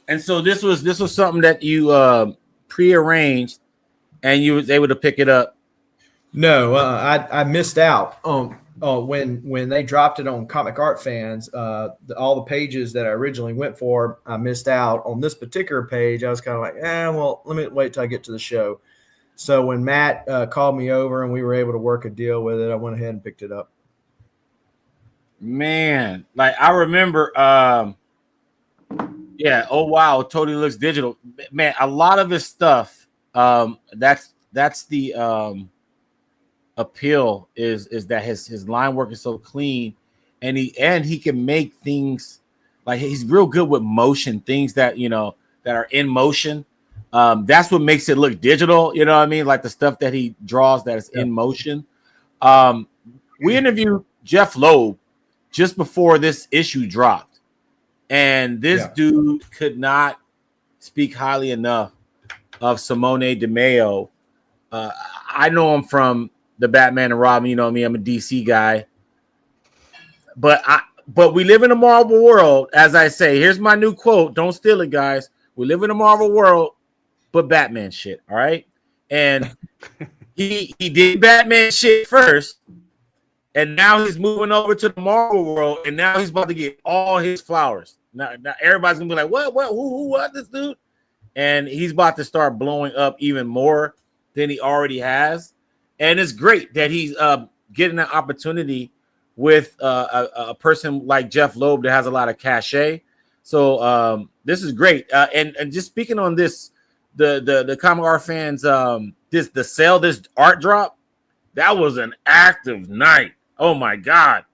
And so this was something that you prearranged, and you was able to pick it up. No, I missed out on when they dropped it on Comic Art Fans. All the pages that I originally went for, I missed out on this particular page. I was kind of like, well, let me wait till I get to the show. So when Matt called me over and we were able to work a deal with it, I went ahead and picked it up. Man, like I remember, yeah. Oh wow, it totally looks digital. Man, a lot of his stuff. That's the appeal is that his line work is so clean, and he can make things like he's real good with motion, things that that are in motion. That's what makes it look digital. You know what I mean? Like the stuff that he draws that is in motion. We interviewed Jeff Loeb just before this issue dropped, and this dude could not speak highly enough of Simone DeMeo. I know him from the Batman and Robin. You know me, I'm a DC guy, but we live in a Marvel world. As I say, here's my new quote. Don't steal it, guys. We live in a Marvel world, but Batman shit. All right, and he did Batman shit first. And now he's moving over to the Marvel world, and now he's about to get all his flowers. Now everybody's gonna be like, "What? Who? What? This dude?" And he's about to start blowing up even more than he already has. And it's great that he's getting an opportunity with a person like Jeff Loeb that has a lot of cachet. So this is great. And just speaking on this the comic art fans this art drop, that was an active night. Oh my god.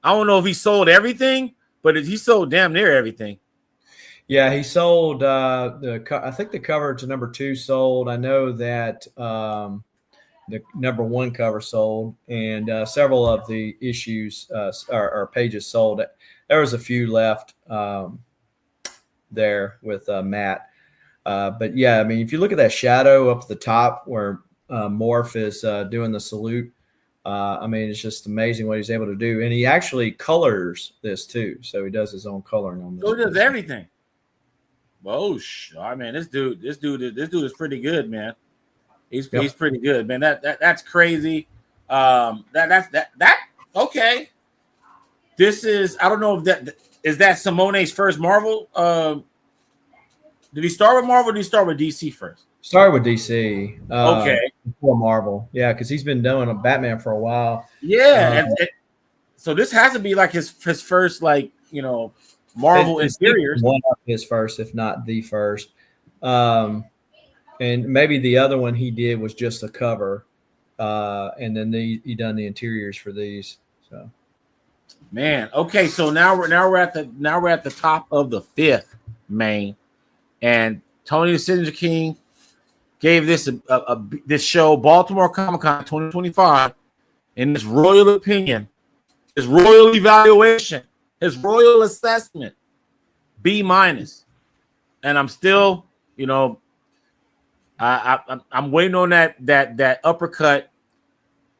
I don't know if he sold everything, but he sold damn near everything. Yeah, he sold I think the cover to number 2 sold. I know that the number 1 cover sold, and several of the issues or pages sold. There was a few left there with Matt. But yeah, I mean, if you look at that shadow up at the top where Morph is doing the salute, I mean, it's just amazing what he's able to do. And he actually colors this too. So he does his own coloring on this. So he does everything. Oh, I mean, this dude is pretty good, man. He's pretty good, man. That's crazy. That okay. This is, I don't know if that Simone's first Marvel. Did he start with Marvel or did he start with DC first? Started with DC. Okay. Before Marvel. Yeah, because he's been doing a Batman for a while. Yeah. So this has to be like his first, like, you know, Marvel interiors. One of his first, if not the first. And maybe the other one he did was just a cover. And then he done the interiors for these. So man, okay, so now we're at the top of the 5th main. And Tony the Signature King gave this this show, Baltimore COMIC Con 2025, in his royal opinion, his royal evaluation, his royal assessment, B-. And I'm still, you know, I'm waiting on that uppercut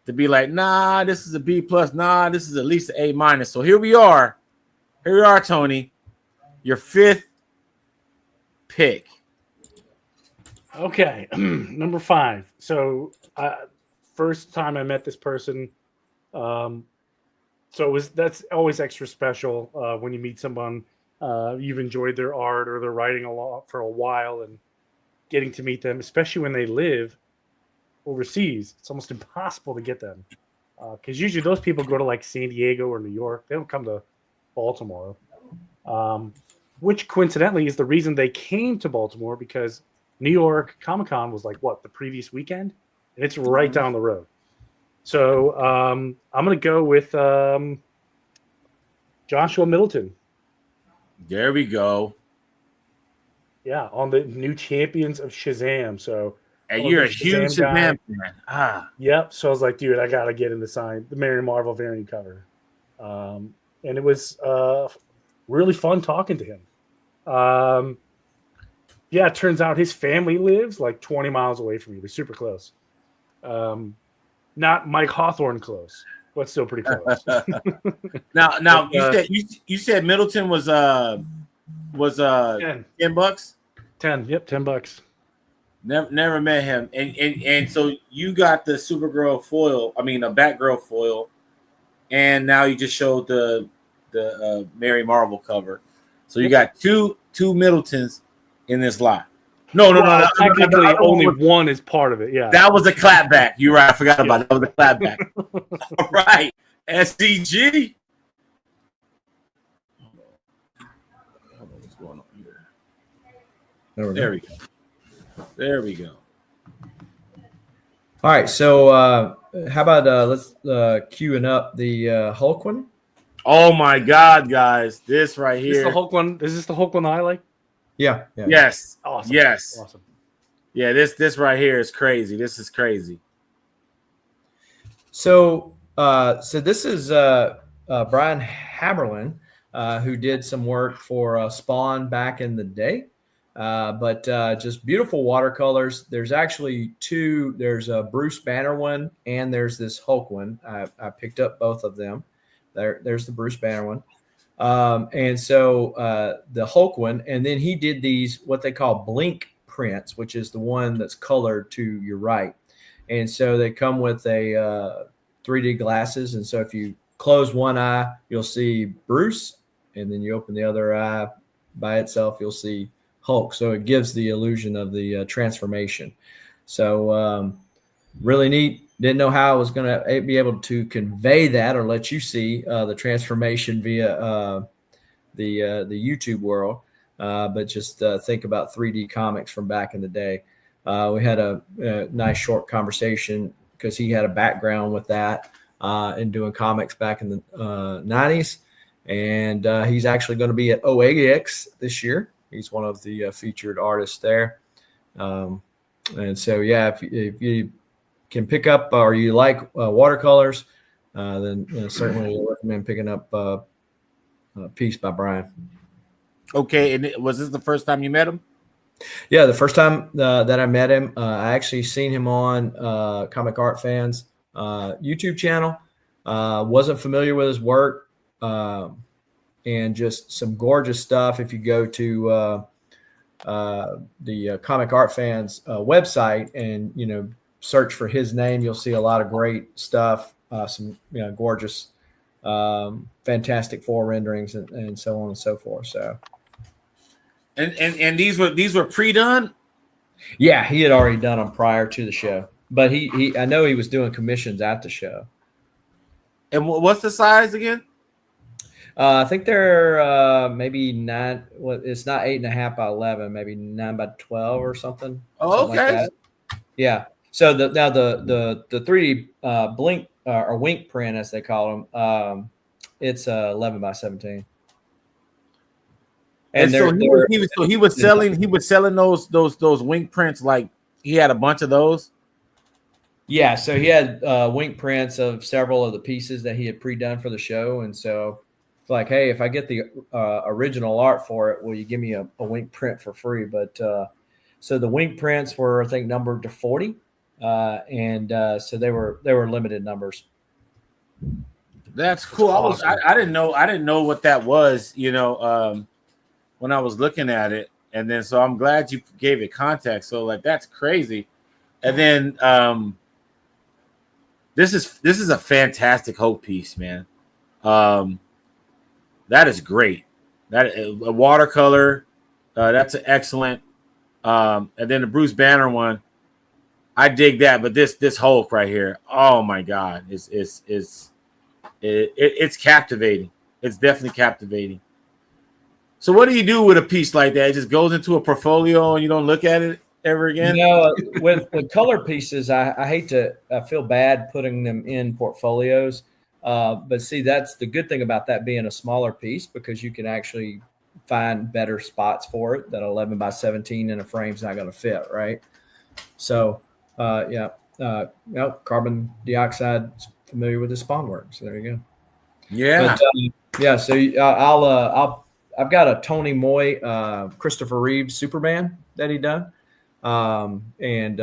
to be like, nah, this is a B+, nah, this is at least an A-. So here we are, Tony, your 5th pick. Okay, number 5. So first time I met this person, so that's always extra special when you meet someone you've enjoyed their art or they're writing a lot for a while, and getting to meet them, especially when they live overseas. It's almost impossible to get them because usually those people go to like San Diego or New York. They don't come to Baltimore, which coincidentally is the reason they came to Baltimore, because New York Comic Con was like the previous weekend, and it's right down the road. So I'm going to go with Joshua Middleton. There we go. Yeah, on the new Champions of Shazam. So, and you're a huge Shazam fan. Yep. So I was like, dude, I got to get him to sign the Mary Marvel variant cover. And it was really fun talking to him. Yeah, it turns out his family lives like 20 miles away from me. They're super close. Not Mike Hawthorne close, but still pretty close. Now you said Middleton was $10. $10. Yep, $10. Never met him, and so you got the Supergirl foil. I mean, a Batgirl foil, and now you just showed the Mary Marvel cover. So you got two Middletons in this lot. No. Technically, only one is part of it. Yeah, that was a clapback. You're right. I forgot about it. That was a clapback. All right, SDG. What's going on here? There we go. All right, so how about let's queuing up the Hulk one? Oh my God, guys! This right here. Is this the Hulk one? Is this the Hulk one that I like? Yeah. Yes. Awesome. Yes. Awesome. Yeah. This right here is crazy. This is crazy. So this is Brian Haberlin, who did some work for Spawn back in the day. But just beautiful watercolors. There's actually two. There's a Bruce Banner one, and there's this Hulk one. I picked up both of them. There's the Bruce Banner one. And so the Hulk one, and then he did these, what they call blink prints, which is the one that's colored to your right. And so they come with a 3D glasses. And so if you close one eye, you'll see Bruce, and then you open the other eye by itself, you'll see Hulk. So it gives the illusion of the transformation. So really neat. Didn't know how I was going to be able to convey that or let you see the transformation via the YouTube world. but just think about 3D comics from back in the day. We had a nice short conversation because he had a background with that and doing comics back in the 90s. And he's actually going to be at OAX this year. He's one of the featured artists there. And so, yeah, if you can pick up or you like watercolors, then certainly recommend picking up a piece by Brian. Okay, and was this the first time you met him? Yeah, the first time that I met him, I actually seen him on Comic Art Fans YouTube channel. Wasn't familiar with his work, and just some gorgeous stuff. If you go to the Comic Art Fans website and search for his name, you'll see a lot of great stuff. Some gorgeous, fantastic foil renderings and so on and so forth. So. And these were pre-done? Yeah, he had already done them prior to the show, but he I know he was doing commissions at the show. And what's the size again? I think they're maybe 9. Well, it's not 8.5 by 11, maybe 9 by 12 or something. Oh, something okay. Like that. Yeah. So the 3D blink or wink print, as they call them, it's 11 by 17. And so he was selling those wink prints, like he had a bunch of those. Yeah, so he had wink prints of several of the pieces that he had pre-done for the show, and so it's like, hey, if I get the original art for it, will you give me a wink print for free? But so the wink prints were, I think, numbered to 40, and so they were limited numbers. That's cool. Awesome. I didn't know what that was. When I was looking at it, and then so I'm glad you gave it context. So like that's crazy. And then this is a fantastic Hope piece, man. That is great. That a watercolor, that's an excellent. And then the Bruce Banner one, I dig that. But this Hulk right here, oh my God, it's captivating. It's definitely captivating. So what do you do with a piece like that? It just goes into a portfolio and you don't look at it ever again? With color pieces, I feel bad putting them in portfolios. But see, that's the good thing about that being a smaller piece, because you can actually find better spots for it. That 11 by 17 in a frame is not going to fit, right? So, carbon dioxide is familiar with the spawn work. So there you go. Yeah. But, so I've got a Tony Moy, Christopher Reeve Superman that he done. And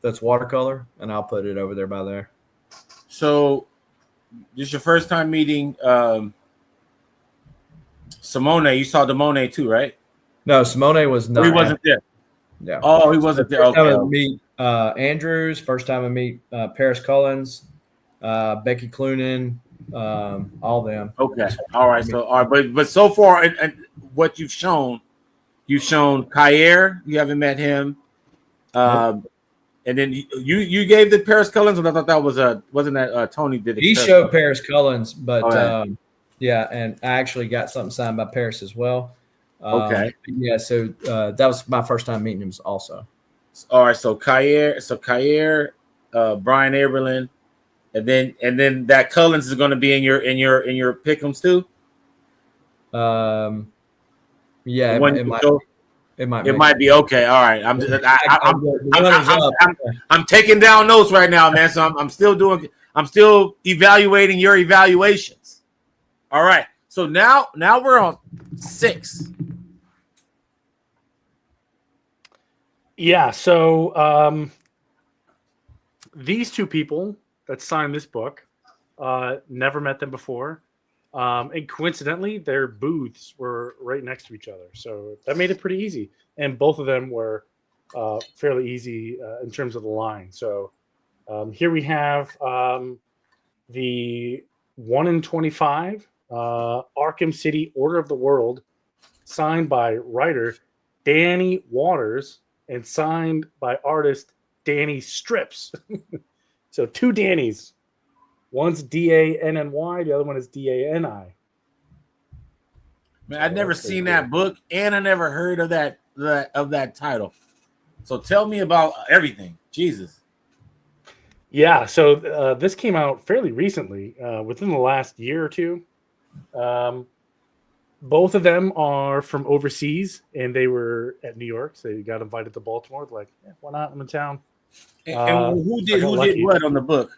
that's watercolor, and I'll put it over there by there. So this is your first time meeting Simone. You saw Demone too, right? No, Simone was not. He wasn't there. Yeah. Oh, he wasn't there. First time I Okay. meet Andrews. First time I meet Paris Cullens, Becky Cloonan, all them. Okay. All right. So but so far, and what you've shown Kyer. You haven't met him. Nope. And then you gave the Paris Cullens, and I thought that wasn't that Tony did it. He showed Paris Cullens, but right. And I actually got something signed by Paris as well. Okay. Yeah, so that was my first time meeting him also. All right, so Kyer, Brian Aberlin, and then that Cullens is going to be in your pick'ems too. Yeah, it might be okay. All right, I'm taking down notes right now, man. So I'm still evaluating your evaluations. All right, so now we're on 6. Yeah, so these two people that signed this book, never met them before. And coincidentally, their booths were right next to each other. So that made it pretty easy. And both of them were fairly easy in terms of the line. So here we have the 1 in 25 Arkham City Order of the World, signed by writer Danny Waters and signed by artist Danny Strips. So 2 Dannys. One's Danny, the other one is Dani. Man, I'd never that's pretty seen cool. that book, and I never heard of that title. So tell me about everything. Jesus. Yeah, so this came out fairly recently, within the last year or two. Both of them are from overseas, and they were at New York. So they got invited to Baltimore. They're like, why not? I'm in town. And who I got did lucky. what on the book?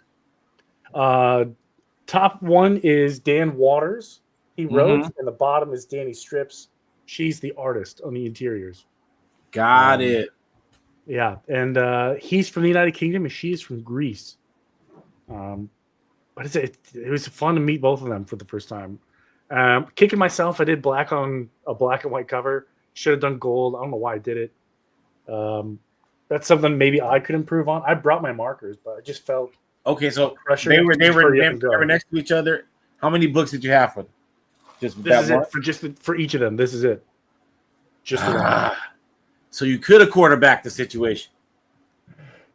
Top one is Dan Waters. He wrote, Mhm. and the bottom is Danny Strips. She's the artist on the interiors. Got it. Yeah, and he's from the United Kingdom, and she's from Greece. But it was fun to meet both of them for the first time. Kicking myself, I did black on a black and white cover. Should have done gold. I don't know why I did it. That's something maybe I could improve on. I brought my markers, but I just felt Okay, so pressure. they were Hurry up and go. next to each other. How many books did you have for them? Just This that is one? it for each of them. This is it. Just the one. So you could have quarterbacked the situation.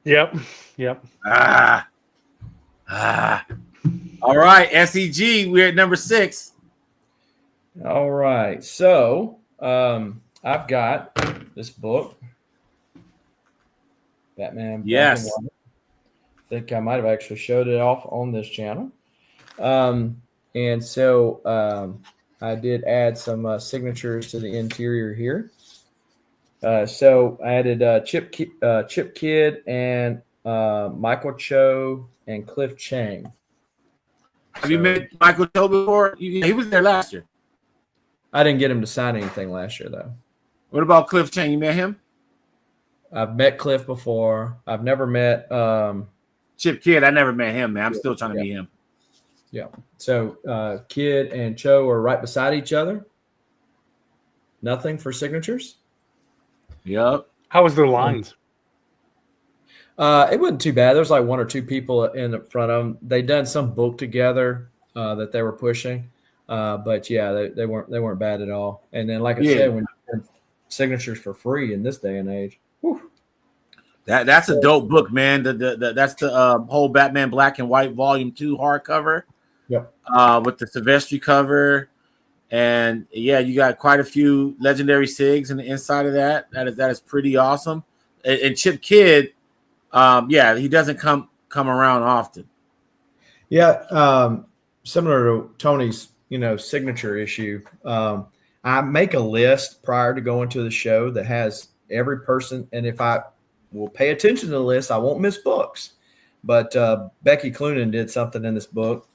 Yep. All right, SEG. We're at number 6. All right. So I've got this book, Batman. Yes. Black and White. I think I might have actually showed it off on this channel. And so I did add some signatures to the interior here. So I added Chip Kidd and Michael Cho and Cliff Chang. Have you met Michael Cho before? He was there last year. I didn't get him to sign anything last year, though. What about Cliff Chang? You met him? I've met Cliff before. I've never met Chip Kidd. I never met him, man. I'm still trying to meet him. Yeah. So Kidd and Cho are right beside each other. Nothing for signatures. Yep. How was their lines? It wasn't too bad. There's like one or two people in the front of them. They done some book together that they were pushing, but yeah, they weren't bad at all. And then, like I said, when you get signatures for free in this day and age, whew. That's a dope book, man. That's the whole Batman Black and White Volume 2 hardcover. Yep. With the Silvestri cover, and yeah, you got quite a few legendary SIGs in the inside of that. That is pretty awesome. And Chip Kidd, he doesn't come around often. Yeah, similar to Tony's, signature issue. I make a list prior to going to the show that has every person, and if I will pay attention to the list, I won't miss books. But Becky Cloonan did something in this book.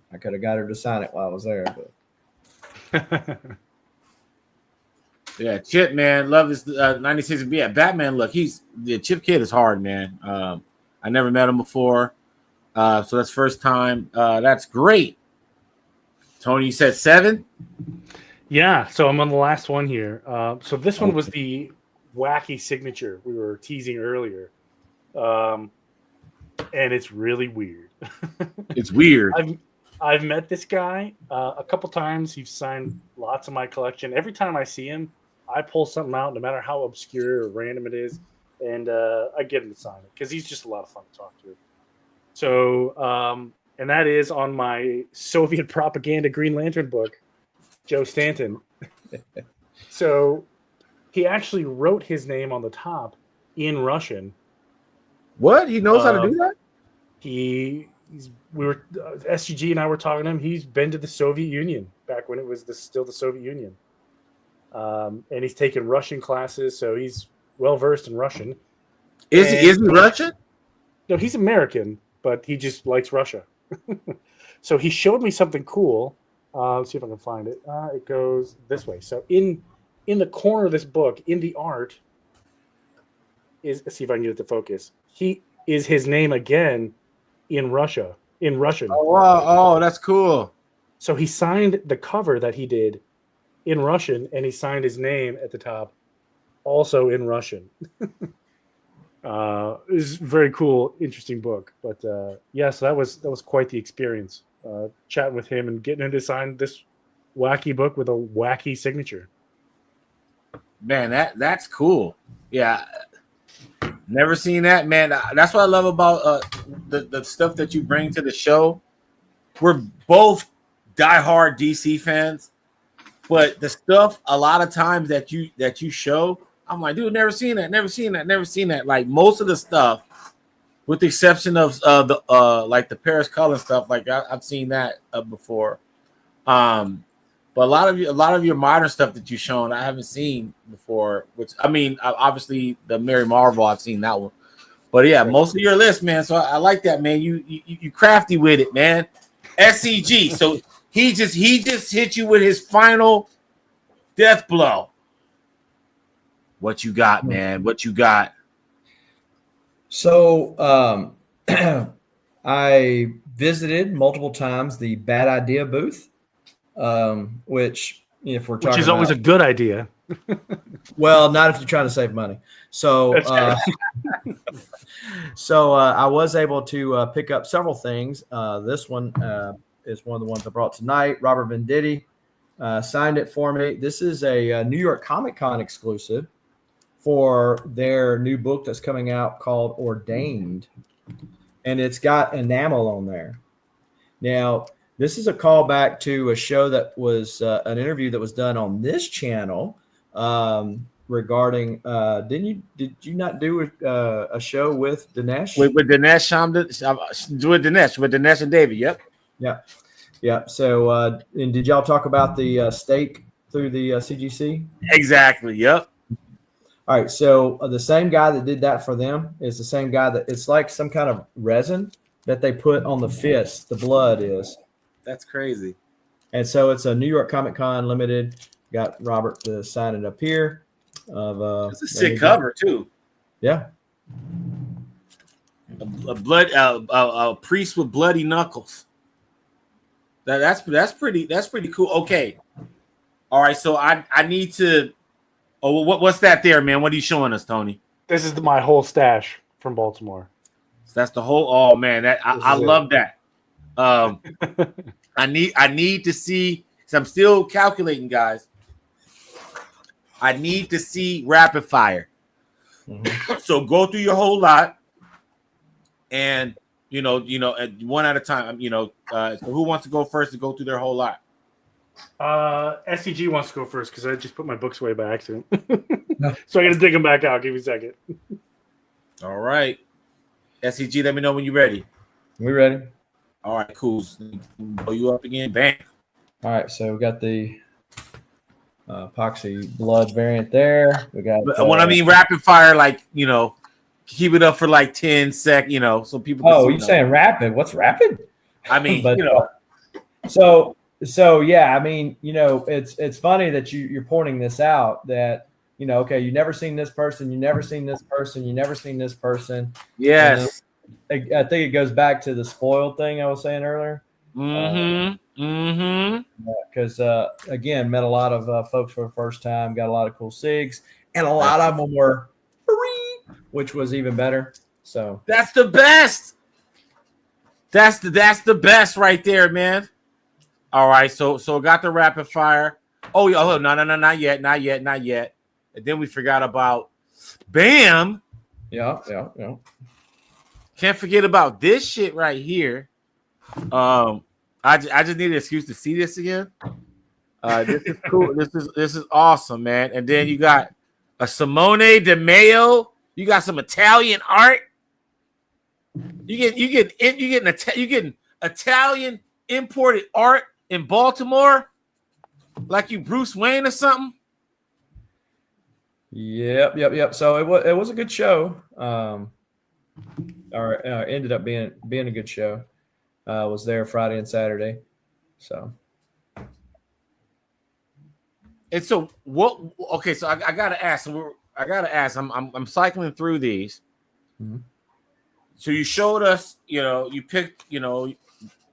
I could have got her to sign it while I was there, but yeah, Chip, man, love this 96. Yeah, Batman. Look, Chip Kidd is hard, man. I never met him before, so that's first time. That's great. Tony, you said 7. Yeah, so I'm on the last one here. So this one was the wacky signature we were teasing earlier, and it's really weird. It's weird. I've met this guy a couple times. He's signed lots of my collection. Every time I see him, I pull something out, no matter how obscure or random it is, and I get him to sign it because he's just a lot of fun to talk to. So, and that is on my Soviet propaganda Green Lantern book, Joe Stanton. So he actually wrote his name on the top in Russian. What? He knows how to do that? SGG and I were talking to him. He's been to the Soviet Union back when it was still the Soviet Union. And he's taken Russian classes, so he's well versed in Russian. Is he Russian? No, he's American, but he just likes Russia. So he showed me something cool. Let's see if I can find it. It goes this way. So in the corner of this book, in the art, let's see if I can get it to focus. His name again in Russian. Oh, wow. Oh, that's cool. So he signed the cover that he did in Russian, and he signed his name at the top also in Russian. It's a very cool, interesting book. But so that was quite the experience. Chatting with him and getting him to sign this wacky book with a wacky signature. Man, that's cool. Yeah. Never seen that, man. That's what I love about the stuff that you bring to the show. We're both diehard DC fans, But the stuff a lot of times that you show, I'm like, dude, never seen that, never seen that, never seen that. Like most of the stuff, with the exception of the like the Paris Cullen stuff, like I've seen that before. But a lot of your modern stuff that you've shown, I haven't seen before. Which I mean, obviously the Mary Marvel, I've seen that one. But yeah, most of your list, man. So I like that, man. You crafty with it, man. SCG. So he just hit you with his final death blow. What you got, man? What you got? So I visited multiple times the Bad Idea booth, which if we're talking, which is always a good idea. Well, not if you're trying to save money. So, I was able to pick up several things. This one is one of the ones I brought tonight. Robert Venditti signed it for me. This is a New York Comic Con exclusive for their new book that's coming out called Ordained, and it's got enamel on there. Now, this is a callback to a show that was an interview that was done on this channel regarding. Did you not do a show with Dinesh? With Dinesh, with Dinesh and David. Yep. Yeah. So, and did y'all talk about the stake through the CGC? Exactly. Yep. All right. So the same guy that did that for them is the same guy that it's like some kind of resin that they put on the fist. The blood is. That's crazy. And so it's a New York Comic Con limited. Got Robert to sign it up here. It's a sick cover too. Yeah. A priest with bloody knuckles. That's pretty cool. Okay. All right. So I need to. Oh, what's that there, man? What are you showing us, Tony? This is my whole stash from Baltimore. So that's the whole. Oh man, I love that. I need to see. Cause I'm still calculating, guys. I need to see rapid fire. Mm-hmm. So go through your whole lot, and one at a time. So who wants to go first to go through their whole lot? SCG wants to go first because I just put my books away by accident. So I got to dig them back out. Give me a second. All right, SCG. Let me know when you're ready. We ready? All right, cool. Blow you up again. Bam. All right, so we got the epoxy blood variant there. We got when I mean rapid fire, like keep it up for like 10 seconds. So people. Oh, you're saying rapid? What's rapid? I mean, but, So yeah, I mean, it's funny that you're pointing this out that okay, you never seen this person, you never seen this person, you never seen this person. Yes. I think it goes back to the spoiled thing I was saying earlier. Because again, met a lot of folks for the first time, got a lot of cool SIGs, and a lot of them were free, which was even better. So that's the best. That's the best right there, man. All right, so got the rapid fire. Oh no, not yet. And then we forgot about Bam. Yeah. Can't forget about this shit right here. I just need an excuse to see this again. This is cool. This is awesome, man. And then you got a Simone De Mayo. You got some Italian art. You getting Italian imported art in Baltimore, like you Bruce Wayne or something. Yep. So it was a good show. Or ended up being a good show. Was there Friday and Saturday. So. And so what? Okay, so I gotta ask. I'm cycling through these. Mm-hmm. So you showed us, you picked,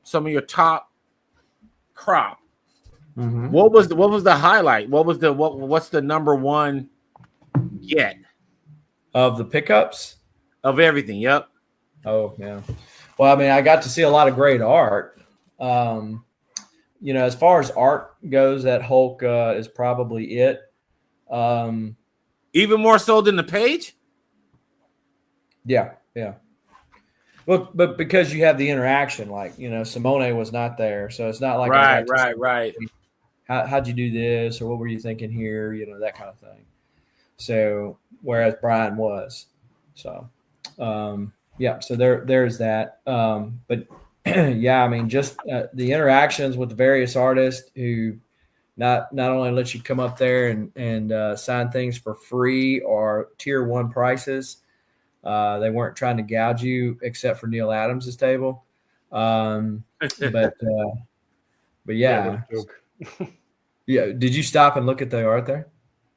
some of your top crop. Mm-hmm. What was the highlight? What's the number one get of the pickups of everything? Yep. Oh yeah. Well, I mean, I got to see a lot of great art. As far as art goes, that Hulk is probably it. Even more so than the page. Yeah. Well, but because you have the interaction, like Simone was not there, so it's not like right. how'd you do this, or what were you thinking here, that kind of thing. So whereas Brian was, so so there's that. But yeah, I mean, just the interactions with the various artists who not only let you come up there and sign things for free or tier 1 prices. They weren't trying to gouge you, except for Neil Adams's table. But yeah. Yeah. Did you stop and look at the art there?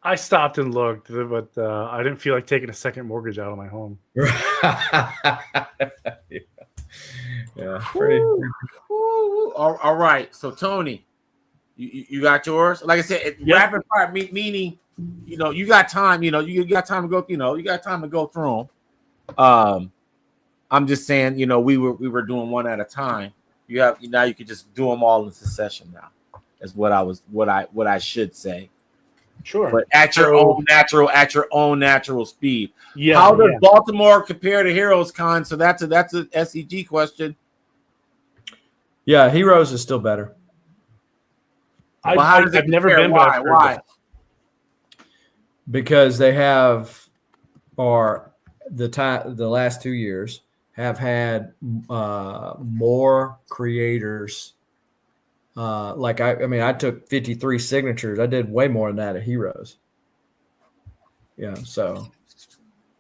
I stopped and looked, but I didn't feel like taking a second mortgage out of my home. Yeah. Pretty. All right. So Tony, you got yours. Like I said, rapid fire meaning, you got time. You got time to go. You got time to go through them. I'm just saying, we were doing one at a time. Now you can just do them all in succession. Now, is what I should say. Sure, but at your own natural speed. Yeah. How does Baltimore compare to Heroes Con? So that's a SEG question. Yeah, Heroes is still better. I've never been. Why? Because they have, or the last 2 years have had more creators. I took 53 signatures. I did way more than that at Heroes. Yeah, so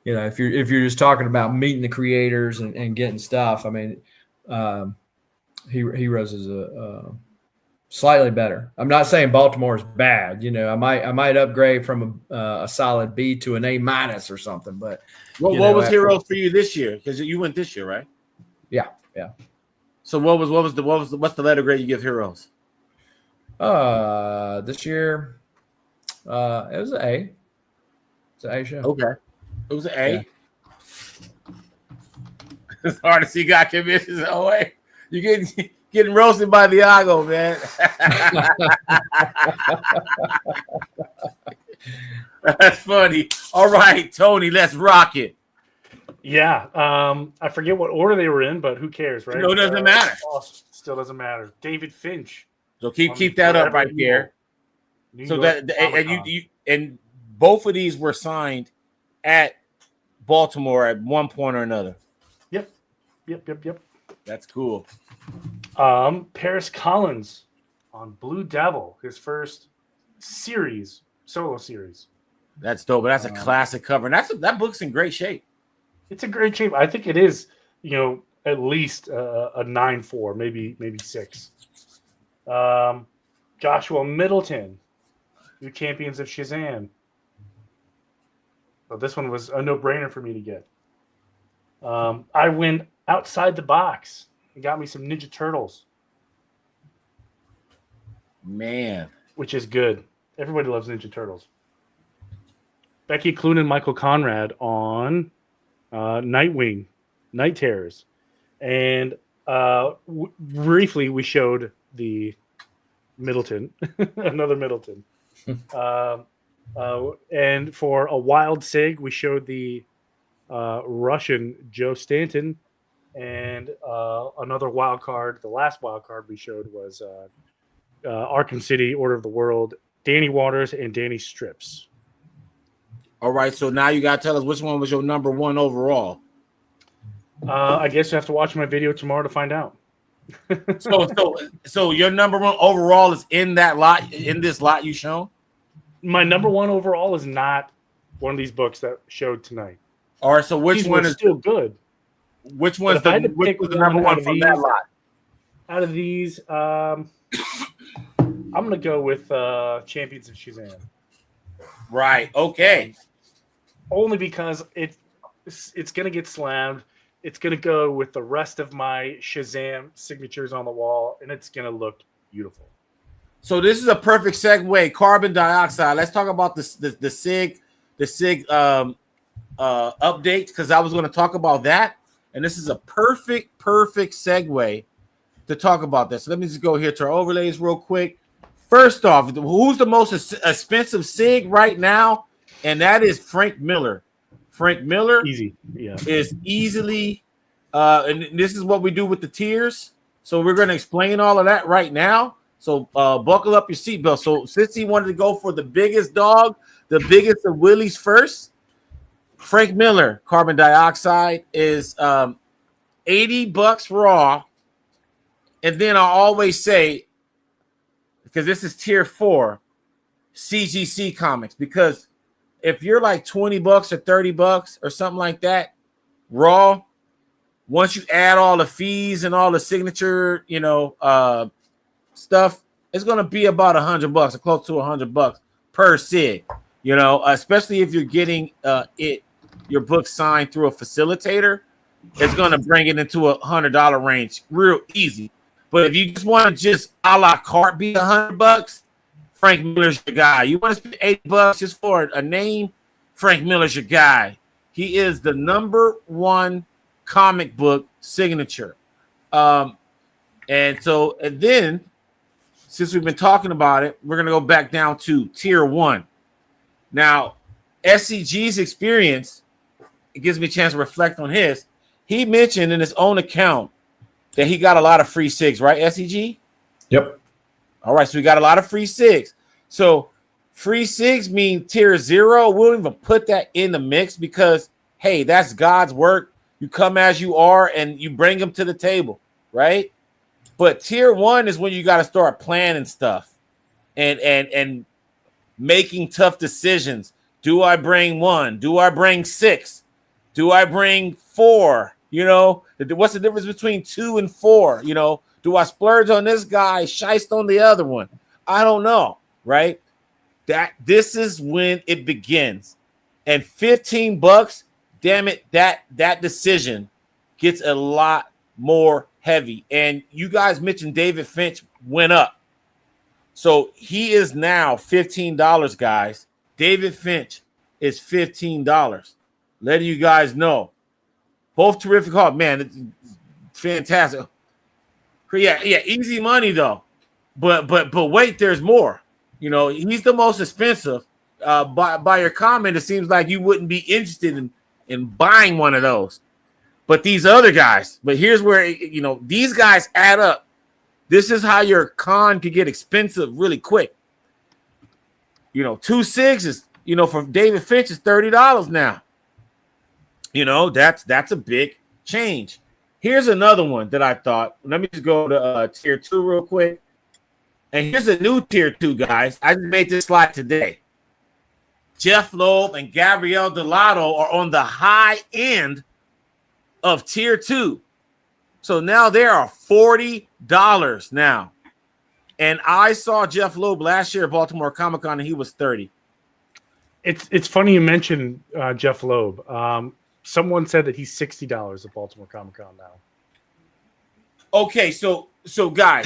if you're just talking about meeting the creators and getting stuff, I mean, Heroes is a slightly better. I'm not saying Baltimore is bad. I might upgrade from a solid B to an A- or something. But what was Heroes for you this year? Because you went this year, right? Yeah. So what's the letter grade you give Heroes? This year, it was an A. It's an A show. Okay, it was an A. Yeah. It's hard to see guy commissions. Oh wait, you getting roasted by Viago, man. That's funny. All right, Tony, let's rock it. Yeah, I forget what order they were in, but who cares, right? No, it doesn't matter. Still doesn't matter. David Finch. So keep that up right there. So that and both of these were signed at Baltimore at one point or another. Yep. That's cool. Paris Collins on Blue Devil, his first solo series. That's dope. But that's a classic cover. And that book's in great shape. It's a great shape. I think it is, at least a 9.4, maybe 6. Joshua Middleton, new champions of Shazam. So this one was a no-brainer for me to get. I went outside the box and got me some Ninja Turtles. Man. Which is good. Everybody loves Ninja Turtles. Becky Cloonan and Michael Conrad on Nightwing, Night Terrors. And briefly, we showed the Middleton, another Middleton. And for a wild sig, we showed the Russian Joe Stanton. And another wild card, the last wild card we showed was Arkham City, Order of the World, Danny Waters and Danny Strips. All right, so now you got to tell us which one was your number one overall. I guess you have to watch my video tomorrow to find out. So your number one overall is in this lot you shown? My number one overall is not one of these books that showed tonight. All right, so which one is still good? Which was the number one from that lot? Out of these, I'm going to go with Champions of Shazam. Right. Okay. Only because it's going to get slammed. It's going to go with the rest of my Shazam signatures on the wall, and it's going to look beautiful. So this is a perfect segue. Carbon dioxide. Let's talk about the SIG update, because I was going to talk about that, and this is a perfect segue to talk about this. So let me just go here to our overlays real quick. First off, who's the most expensive SIG right now? And that is Frank Miller. Frank Miller is easily, and this is what we do with the tiers. So we're going to explain all of that right now. So buckle up your seatbelt. So since he wanted to go for the biggest dog, the biggest of Willie's first, Frank Miller carbon dioxide is $80 raw. And then I always say, because this is tier 4, CGC Comics, because if you're like $20 or $30 or something like that raw, once you add all the fees and all the signature, stuff, it's going to be about $100 or close to $100 per sig, especially if you're getting your book signed through a facilitator. It's going to bring it into $100 range real easy. But if you just want to just a la carte be $100, Frank Miller's your guy. You want to spend $80 just for a name? Frank Miller's your guy. He is the #1 comic book signature. And then, since we've been talking about it, we're going to go back down to tier 1. Now, SCG's experience, it gives me a chance to reflect on his. He mentioned in his own account that he got a lot of free SIGs, right, SCG? Yep. All right, so we got a lot of free SIGs. So free SIGs mean tier 0. We don't even put that in the mix because, hey, that's God's work. You come as you are and you bring them to the table, right? But tier 1 is when you got to start planning stuff and making tough decisions. Do I bring 1? Do I bring 6? Do I bring 4? What's the difference between 2 and 4? Do I splurge on this guy, shiest on the other one? I don't know, right? This is when it begins. And $15, damn it, that decision gets a lot more heavy. And you guys mentioned David Finch went up. So he is now $15, guys. David Finch is $15. Letting you guys know. Both terrific hard, man. It's fantastic. Yeah, easy money though. But wait, there's more. He's the most expensive. By your comment, it seems like you wouldn't be interested in buying one of those. But these other guys, but here's where these guys add up. This is how your con could get expensive really quick. 2 SIGs is, for David Finch is $30 now. That's a big change. Here's another one that I thought. Let me just go to tier 2 real quick. And here's a new tier 2, guys. I just made this slide today. Jeff Loeb and Gabrielle Delato are on the high end of tier 2. So now they are $40 now. And I saw Jeff Loeb last year at Baltimore COMIC Con, and he was $30. It's funny you mentioned Jeff Loeb. Someone said that he's $60 at Baltimore COMIC Con now. Okay, so guys,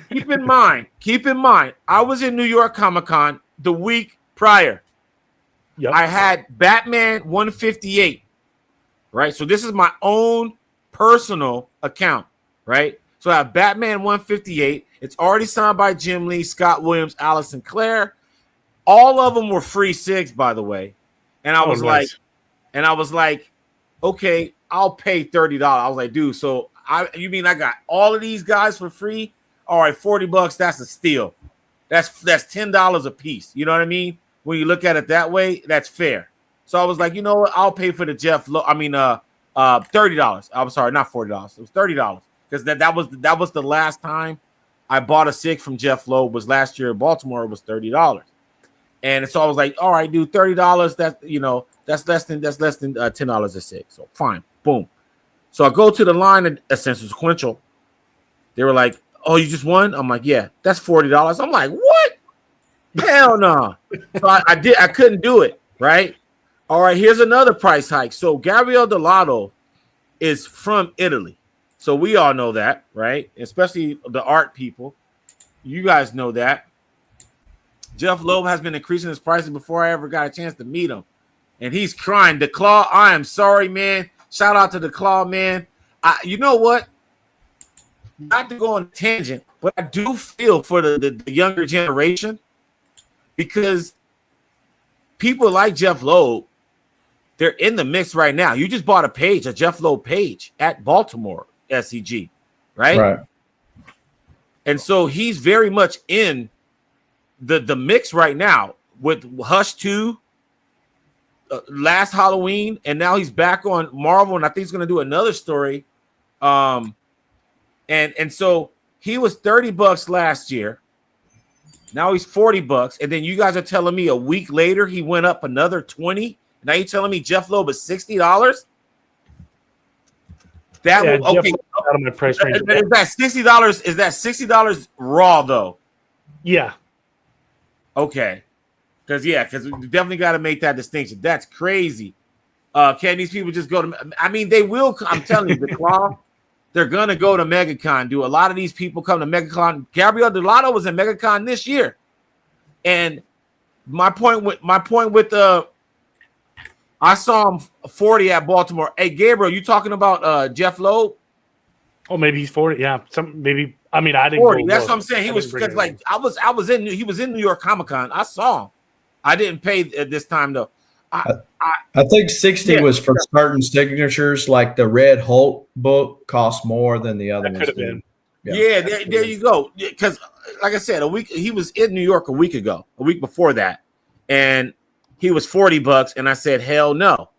keep in mind, I was in New York Comic Con the week prior. Yep. I had Batman 158, right? So this is my own personal account, right? So I have Batman 158. It's already signed by Jim Lee, Scott Williams, Allison Clare. All of them were free SIGs, by the way. And I was like, okay, I'll pay $30. I was like, dude, so you mean I got all of these guys for free? All right, $40, that's a steal. That's $10 a piece. You know what I mean? When you look at it that way, that's fair. So I was like, you know what? I'll pay for the $30. I'm sorry, not $40. It was $30 because that was the last time I bought a SIG from Jeff Loeb. Was last year in Baltimore. It was $30, and so I was like, all right, dude, $30. That's less than $10 a SIG. So fine, boom. So I go to the line at Essential Sequential. They were like, oh, you just won? I'm like, yeah, that's $40. I'm like, what? Hell no. So I couldn't do it, right? All right, here's another price hike. So Gabrielle Delato is from Italy. So we all know that, right? Especially the art people. You guys know that. Jeff Loeb has been increasing his prices before I ever got a chance to meet him. And he's crying. The Claw, I am sorry, man. Shout out to the Claw, man. You know what? Not to go on a tangent, but I do feel for the younger generation because people like Jeff Loeb, they're in the mix right now. You just bought a Jeff Loeb page at Baltimore SCG, right? Right. And so he's very much in the mix right now with Hush 2, last Halloween, and now he's back on Marvel, and I think he's going to do another story. And so he was $30 last year. Now he's $40, and then you guys are telling me a week later he went up another 20. Now you're telling me Jeff Loeb is $60? That Yeah, will, okay. Out of my price range. Is that $60? Is that $60 raw though? Yeah. Okay. Because we definitely got to make that distinction. That's crazy. Can these people just go to? I mean, they will. I'm telling you, the Claw. They're gonna go to MegaCon. Do a lot of these people come to MegaCon? Gabriel Delato was in MegaCon this year, and my point with I saw him 40 at Baltimore. Hey, Gabriel, you talking about Jeff Loeb? Oh, maybe he's 40. Yeah, maybe. I mean, I didn't. 40. That's what I'm saying. He was like he was in New York Comic Con. I saw him. I didn't pay this time though. I think 60 was for certain signatures, like the Red Hulk book cost more than the other ones did. Yeah, there you go. Because, like I said, he was in New York a week before that, and he was $40, and I said hell no,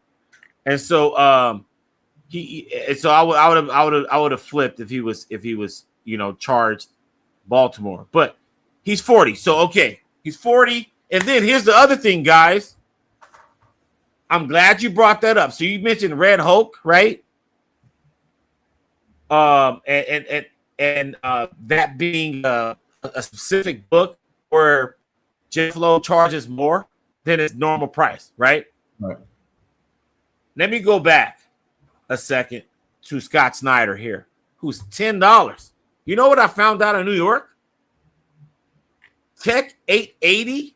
and so I would have flipped if he was charged Baltimore, but he's 40, so okay, he's 40, and then here's the other thing, guys. I'm glad you brought that up. So you mentioned Red Hulk, right? And that being a specific book where Jeff Loeb charges more than its normal price, right? Right. Let me go back a second to Scott Snyder here, who's $10. You know what I found out in New York? Tech 880,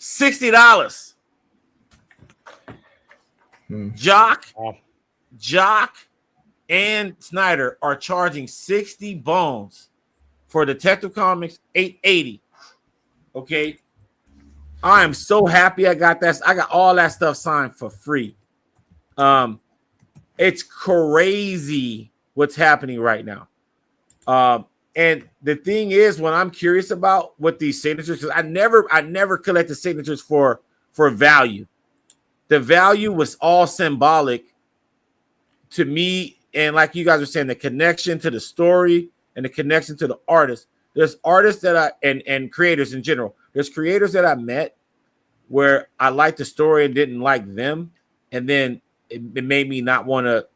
$60. Jock and Snyder are charging 60 bones for Detective Comics 880. Okay. I am so happy I got that. I got all that stuff signed for free. It's crazy what's happening right now. And the thing is, when I'm curious about what these signatures, because I never collected signatures for value. The value was all symbolic to me. And like you guys were saying, the connection to the story and the connection to the artist. There's artists that and creators in general. There's creators that I met where I liked the story and didn't like them. And then it made me not want to,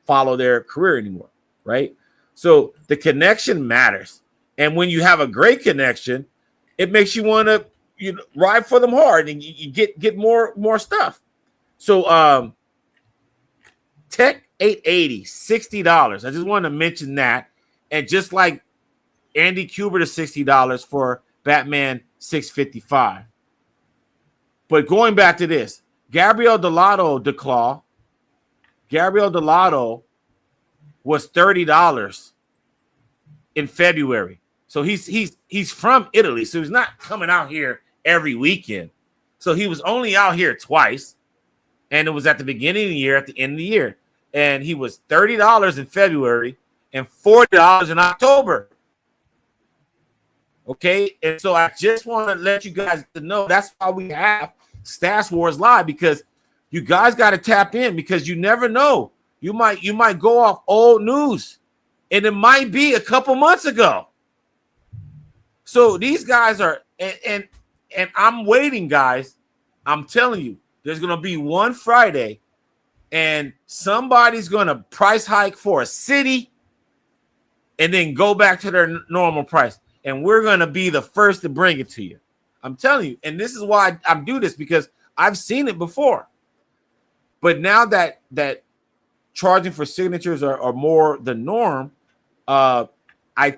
follow their career anymore. Right. So the connection matters. And when you have a great connection, it makes you want to, ride for them hard, and you get more stuff. So Tech 880, $60. I just wanted to mention that. And just like Andy Kubert is $60 for Batman 655. But going back to this, Gabriel Delato was $30 in February. So he's from Italy. So he's not coming out here every weekend. So he was only out here twice. And it was at the beginning of the year, at the end of the year. And he was $30 in February and $40 in October. Okay. And so I just want to let you guys know that's why we have Stash Wars Live, because you guys got to tap in, because you never know. You might go off old news, and it might be a couple months ago. So these guys are, and I'm waiting, guys. I'm telling you, there's going to be one Friday, and somebody's going to price hike for a city and then go back to their normal price. And we're going to be the first to bring it to you. I'm telling you. And this is why I'm doing this, because I've seen it before. But now that charging for signatures are more the norm, I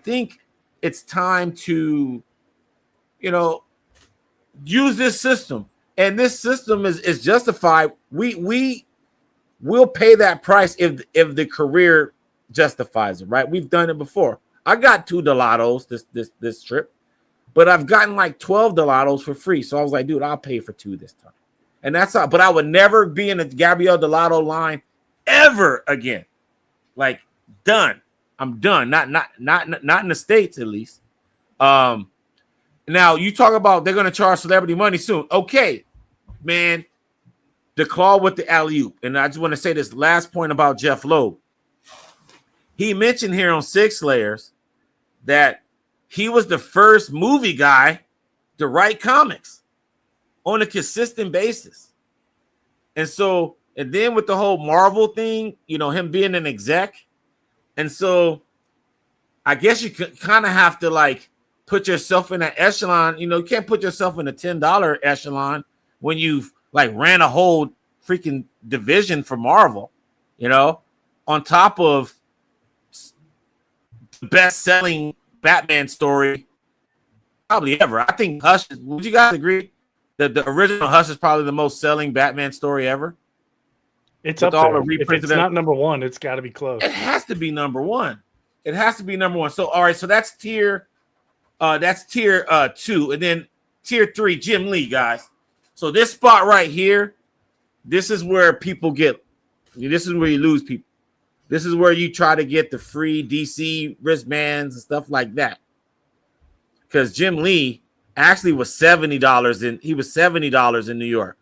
think it's time to, use this system. And this system is justified. We'll pay that price if the career justifies it, right? We've done it before. I got 2 Delatos this trip, but I've gotten like 12 Delatos for free. So I was like, dude, I'll pay for 2 this time. And that's all. But I would never be in a Gabriel Delato line ever again. Like, done. I'm done. Not in the States, at least. Now you talk about they're gonna charge celebrity money soon. Okay, man. The claw with the alley-oop. And I just want to say this last point about Jeff Loeb. He mentioned here on Six Layers that he was the first movie guy to write comics on a consistent basis. And so, and then with the whole Marvel thing, you know, him being an exec. And so I guess you kind of have to like put yourself in that echelon. You know, you can't put yourself in a $10 echelon when you've like ran a whole freaking division for Marvel, you know, on top of the best-selling Batman story probably ever. I think Hush, would you guys agree that the original Hush is probably the most selling Batman story ever? It's With up all there. the If it's not number one, it's got to be close. It has to be number one. It has to be number one. So, all right, so that's tier 2. And then tier 3, Jim Lee, guys. So this spot right here, this is where people get, this is where you lose people. This is where you try to get the free DC wristbands and stuff like that. Because Jim Lee actually was $70 he was $70 in New York.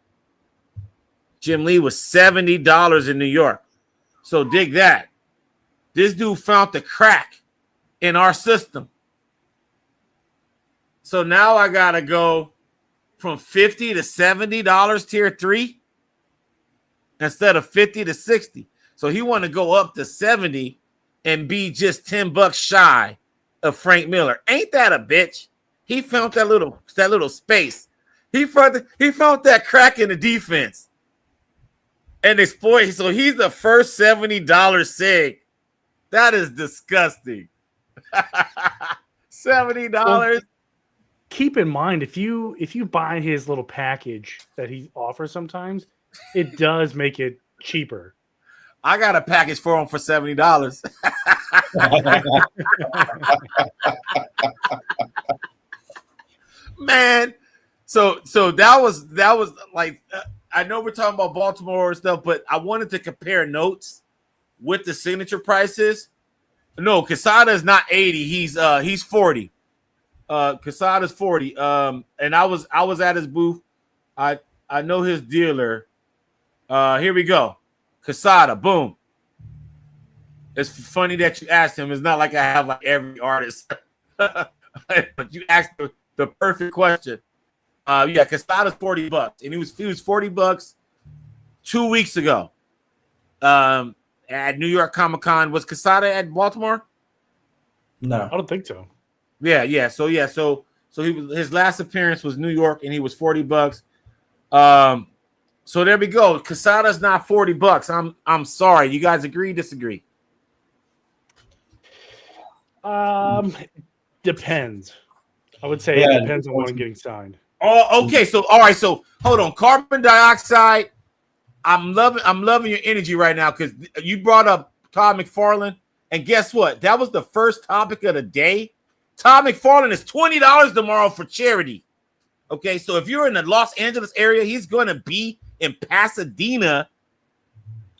Jim Lee was $70 in New York. So dig that. This dude found the crack in our system. So now I gotta go from $50 to $70 tier 3 instead of $50 to $60. So he want to go up to 70 and be just $10 shy of Frank Miller. Ain't that a bitch? He found that little space. He found that crack in the defense and exploit. So he's the first $70 sig. That is disgusting. $70. Well, keep in mind, if you buy his little package that he offers sometimes, it does make it cheaper. I got a package for him for $70. Man, so that was like I know we're talking about Baltimore and stuff, but I wanted to compare notes with the signature prices. No, Quesada is not 80. He's 40. Quesada's 40. And I was at his booth. I know his dealer. Here we go. Quesada, boom. It's funny that you asked him. It's not like I have like every artist, but you asked the perfect question. Yeah, Quesada's $40, and he was $40 2 weeks ago. At New York Comic Con. Was Quesada at Baltimore? No, I don't think so. Yeah. So his last appearance was New York, and he was $40. So there we go. Quesada's not $40. I'm sorry. You guys agree? Disagree? Depends. I would say it depends on when getting signed. Oh, okay. So all right. So hold on. Carbon dioxide. I'm loving your energy right now because you brought up Todd McFarlane, and guess what? That was the first topic of the day. Todd McFarlane is $20 tomorrow for charity. Okay, so if you're in the Los Angeles area, he's going to be in Pasadena.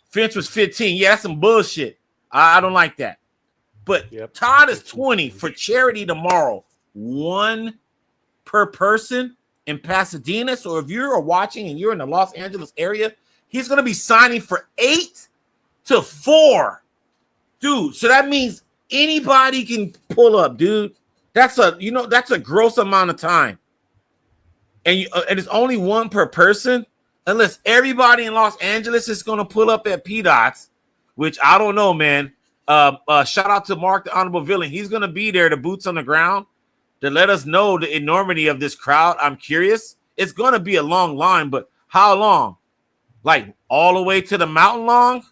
Finch was 15. Yeah, that's some bullshit. I don't like that. But yep. Todd is 20 for charity tomorrow. 1 per person in Pasadena. So if you're watching and you're in the Los Angeles area, he's going to be signing for 8 to 4. Dude, so that means anybody can pull up, dude. That's a gross amount of time. And it's only 1 per person, unless everybody in Los Angeles is going to pull up at P-Dots, which I don't know, man. Shout out to Mark, the Honorable Villain. He's going to be there, the boots on the ground, to let us know the enormity of this crowd. I'm curious. It's going to be a long line, but how long? Like all the way to the mountain long?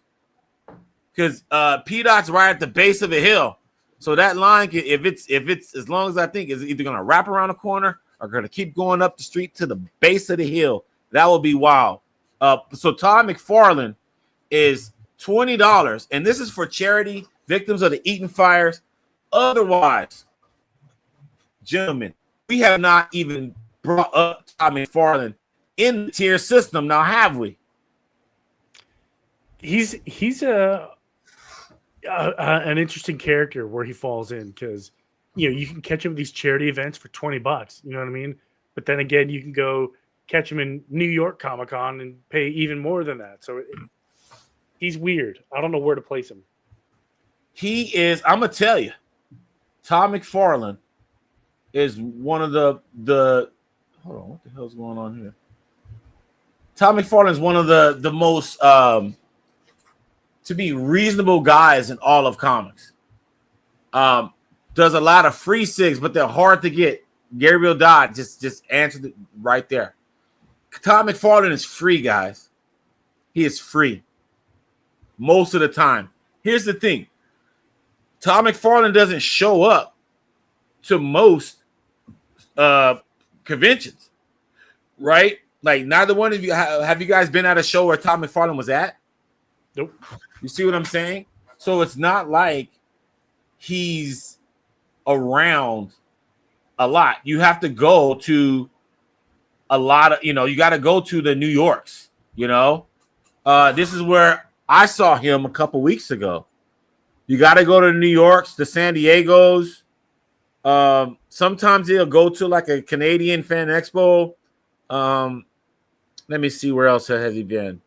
Because P-Dot's right at the base of a hill. So that line, if it's as long as I think, is either going to wrap around the corner or going to keep going up the street to the base of the hill. That will be wild. So Todd McFarlane is $20, and this is for charity, victims of the Eaton fires. Otherwise, gentlemen, we have not even brought up Todd McFarlane in the tier system now, have we? He's a an interesting character where he falls in, because you can catch him at these charity events for $20. You know what I mean? But then again, you can go catch him in New York Comic Con and pay even more than that. So he's weird. I don't know where to place him. He is. I'm gonna tell you, Todd McFarlane is one of the. Hold on, what the hell's going on here? Todd McFarlane is one of the most to be reasonable guys in all of comics. Does a lot of free SIGs, but they're hard to get. Gabriel Dodd just answered it right there. Todd McFarlane is free, guys. He is free most of the time. Here's the thing. Todd McFarlane doesn't show up to most conventions, right? Like, neither one of you have you guys been at a show where Todd McFarlane was at? Nope. You see what I'm saying? So it's not like he's around a lot. You have to go to a lot of, you got to go to the New Yorks, This is where I saw him a couple weeks ago. You got to go to New York's, the San Diego's. Sometimes he'll go to like a Canadian Fan Expo. Let me see, where else has he been?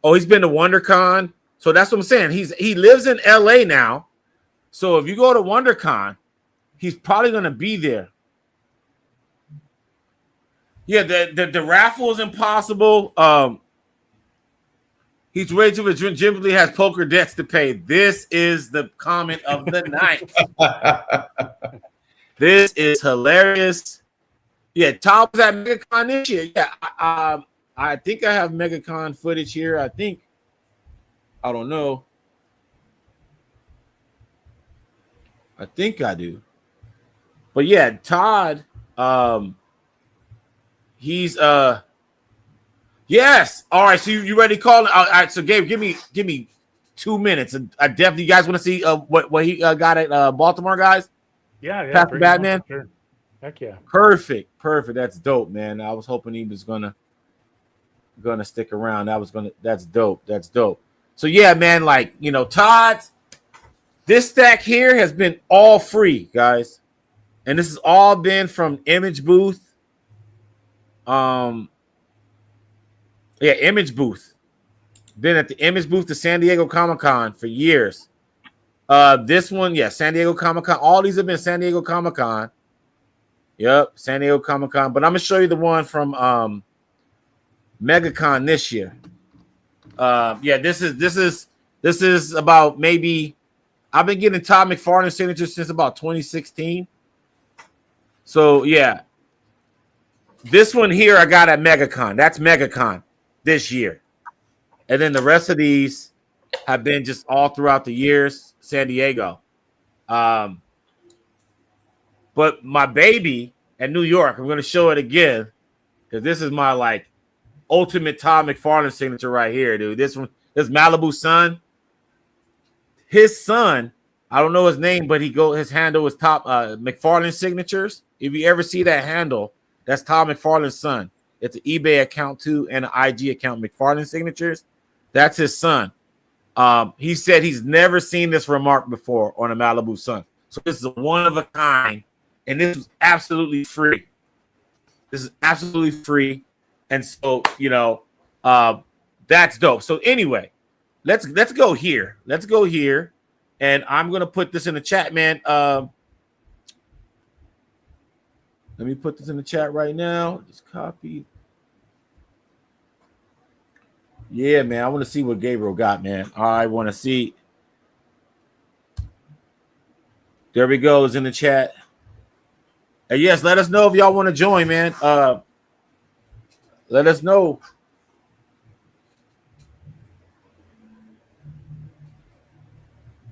Oh, he's been to WonderCon. So that's what I'm saying. He lives in LA now. So if you go to WonderCon, he's probably going to be there. Yeah, the raffle is impossible. He's way too much. Jim Lee has poker debts to pay. This is the comment of the night. This is hilarious. Yeah, Todd was at MegaCon this year. Yeah, I think I have MegaCon footage here. I don't know. I think I do. But yeah, Todd, he's yes. All right, so you ready to call? All right, so Gabe, give me 2 minutes. And I definitely, you guys want to see what he got at Baltimore, guys? Yeah. Pastor Batman. Sure. Heck yeah. Perfect. That's dope, man. I was hoping he was gonna stick around. That's dope. So yeah, man, like, Todd, this stack here has been all free, guys. And this has all been from Image Booth. Image Booth. Been at the Image Booth to San Diego Comic Con for years. This one, San Diego Comic Con. All these have been San Diego Comic Con. Yep, San Diego Comic Con. But I'm gonna show you the one from MegaCon this year. This is about, maybe, I've been getting Todd McFarlane signatures since about 2016. So yeah, this one here I got at MegaCon. That's MegaCon this year, and then the rest of these have been just all throughout the years, San Diego. But my baby at New York, I'm going to show it again because this is my ultimate Todd McFarlane signature right here, dude. This Malibu Sun. His son, I don't know his name, but his handle is Top McFarlane Signatures. If you ever see that handle, that's Todd McFarlane's son. It's an eBay account too and an IG account, McFarlane Signatures. That's his son. He said he's never seen this remark before on a Malibu Sun. So this is a one of a kind, and this is absolutely free. And so, that's dope. So anyway, let's go here. And I'm gonna put this in the chat, man. Let me put this in the chat right now. Just copy. Yeah, man. I want to see what Gabriel got, man. I want to see. There we go. It's in the chat. And yes, let us know if y'all want to join, man. Let us know.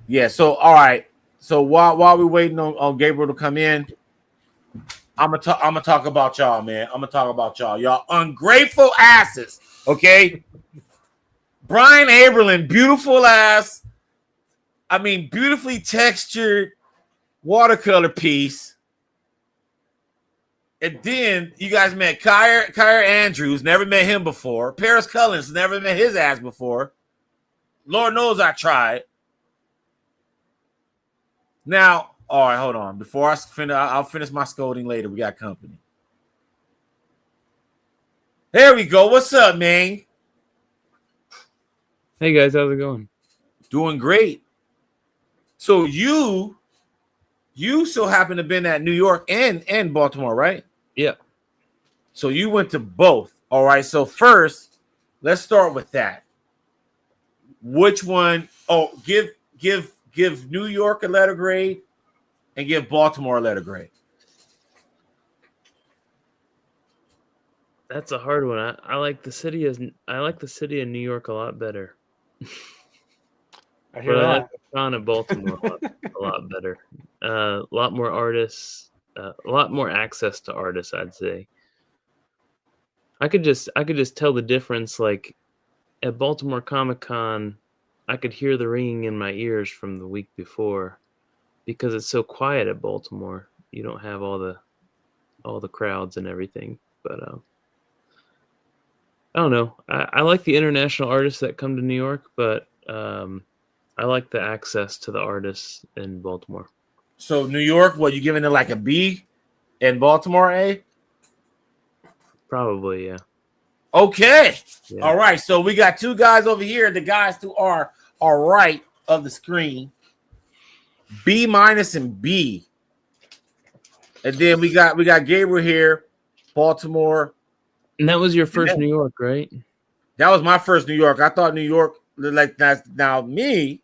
Yeah. So all right. So while we're waiting on Gabriel to come in, I'm gonna talk about y'all, man. Y'all ungrateful asses. Okay. Brian Aberlin, beautiful ass. I mean, beautifully textured watercolor piece. And then you guys met Kyra Andrews, never met him before. Paris Cullins, never met his ass before. Lord knows I tried. Now, all right, hold on. Before I finish, I'll finish my scolding later. We got company. There we go. What's up, man? Hey guys, how's it going? Doing great. So you so happen to have been at New York and Baltimore, right? Yeah. So you went to both. All right. So first, let's start with that. Which one? Oh, give New York a letter grade and give Baltimore a letter grade. That's a hard one. I like the city of New York a lot better. I hear But I that. like the town of Baltimore a lot better. A lot more artists, a lot more access to artists, I'd say. I could just tell the difference. Like at Baltimore COMIC Con, I could hear the ringing in my ears from the week before because it's so quiet at Baltimore. You don't have all the crowds and everything. But I don't know. I like the international artists that come to New York, but I like the access to the artists in Baltimore. So New York, what you giving it like a B, and Baltimore A? Probably, yeah. Okay. Yeah. All right. So we got two guys over here. The guys to our right of the screen, B- and B. And then we got Gabriel here, Baltimore. And that was your first New York, right? That was my first New York. I thought New York, like that's now me.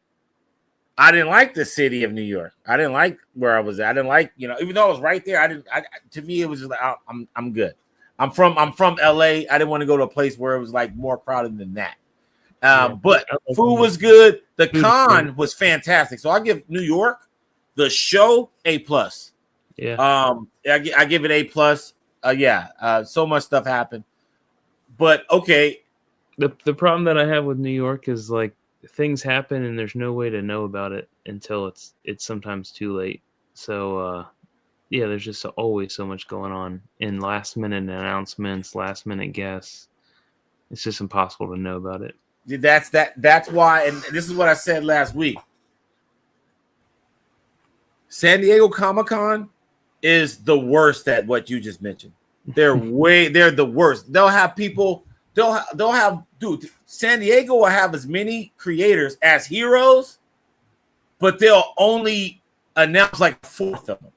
I didn't like the city of New York. I didn't like where I was at. I didn't like, even though I was right there. To me, it was just like I'm good. I'm from LA. I didn't want to go to a place where it was like more crowded than that. But food was good. The con was fantastic. So I give New York, the show, A+. Yeah. I give it A+. So much stuff happened. But okay. The problem that I have with New York is like things happen and there's no way to know about it until it's sometimes too late. So yeah, there's just always so much going on in last minute announcements, last minute guests. It's just impossible to know about it. That's why, and this is what I said last week. San Diego Comic-Con is the worst at what you just mentioned. They're the worst. They'll have people, dude, San Diego will have as many creators as heroes, but they'll only announce like a fourth of them.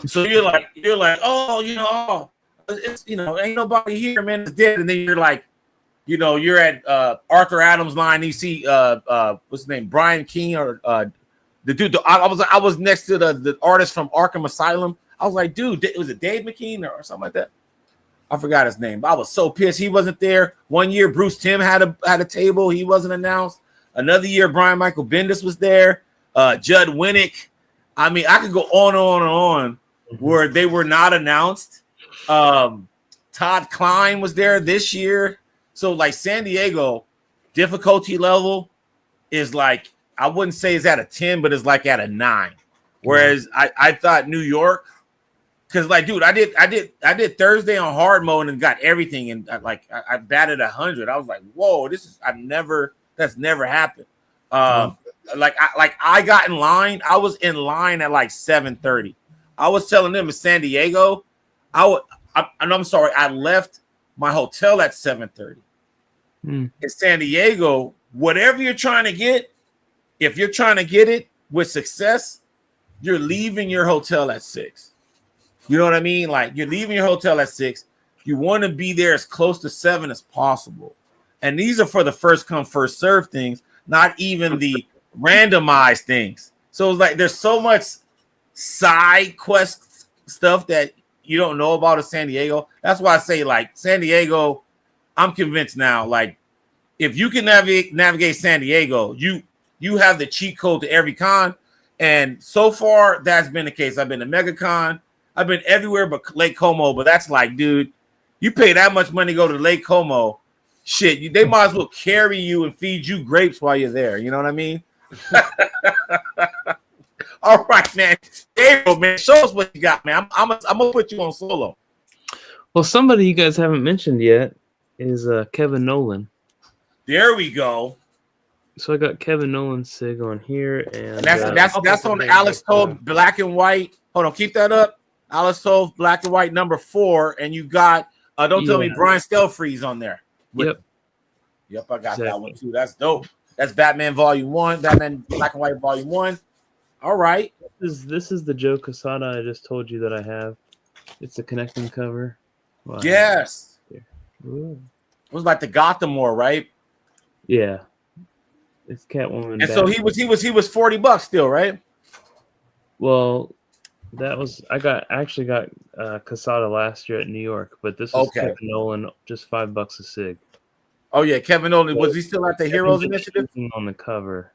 So you're like, it's ain't nobody here, man, it's dead. And then you're like, you're at Arthur Adams' line, and you see what's his name, Brian King, or the dude. I was next to the artist from Arkham Asylum. I was like, dude, was it Dave McKean or something like that? I forgot his name, but I was so pissed he wasn't there. One year, Bruce Timm had a table. He wasn't announced. Another year, Brian Michael Bendis was there. Judd Winnick. I mean, I could go on and on and on where they were not announced. Todd Klein was there this year. So, like, San Diego, difficulty level is like, I wouldn't say it's at a 10, but it's like at a 9. Whereas I thought New York, because like, dude, I did Thursday on hard mode and got everything, and I batted 100. I was like, whoa, that's never happened. I got in line. I was in line at like 7:30. I was telling them in San Diego, I'm sorry, I left my hotel at 7:30. In San Diego, whatever you're trying to get, if you're trying to get it with success, you're leaving your hotel at 6. You know what I mean? Like, you're leaving your hotel at 6. You want to be there as close to 7 as possible. And these are for the first come, first serve things, not even the randomized things. So it's like there's so much side quest stuff that you don't know about in San Diego. That's why I say, like, San Diego, I'm convinced now, like, if you can navigate San Diego, you have the cheat code to every con. And so far, that's been the case. I've been to MegaCon. I've been everywhere but Lake Como. But that's like, dude, you pay that much money to go to Lake Como. Shit, they might as well carry you and feed you grapes while you're there. You know what I mean? All right, man. Gabriel, man, show us what you got, man. I'm gonna put you on solo. Well, somebody you guys haven't mentioned yet is Kevin Nolan. There we go. So I got Kevin Nolan's Sig on here, and That's on Alex Toth black and white. Hold on, keep that up. Alex Toth black and white number 4, and you got don't tell me Brian Stelfreeze on there. Yep, I got that one too. That's dope. That's Batman Volume 1, Batman Black and White Volume 1. All right. This is the Joe Quesada I just told you that I have. It's a connecting cover. Wow. Yes. Ooh. It was like the Gotham War, right? Yeah. It's Catwoman. And so he was $40 still, right? Well, that was I actually got Quesada last year at New York, but this was Kevin Nolan, just $5 a sig. Oh yeah, Kevin Nolan. Was he still at the Heroes Initiative? On the cover.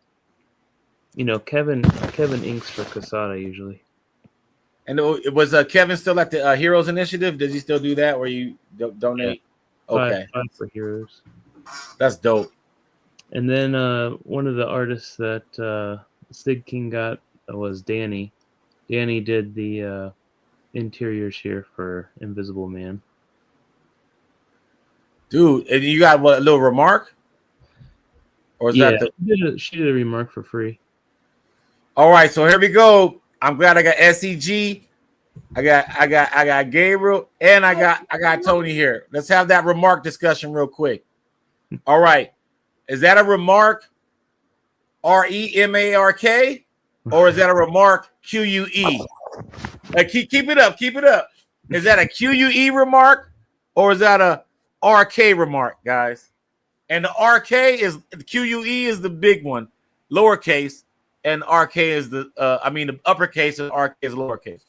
You know, Kevin inks for Quesada usually. And it was Kevin still at the Heroes Initiative? Does he still do that where you donate? Yeah. Okay. Five for Heroes. That's dope. And then one of the artists that Sig King got was Danny. Danny did the interiors here for Invisible Man. Dude, and you got what, a little remark? Or is that she did a remark for free. All right, so here we go. I'm glad I got SEG. I got Gabriel, and I got Tony here. Let's have that remark discussion real quick. All right. Is that a remark REMARK? Or is that a remark QUE? Like keep it up, keep it up. Is that a QUE remark or is that a RK remark, guys? And the RK is the QUE is the big one, lowercase, and RK is the the uppercase and RK is lowercase.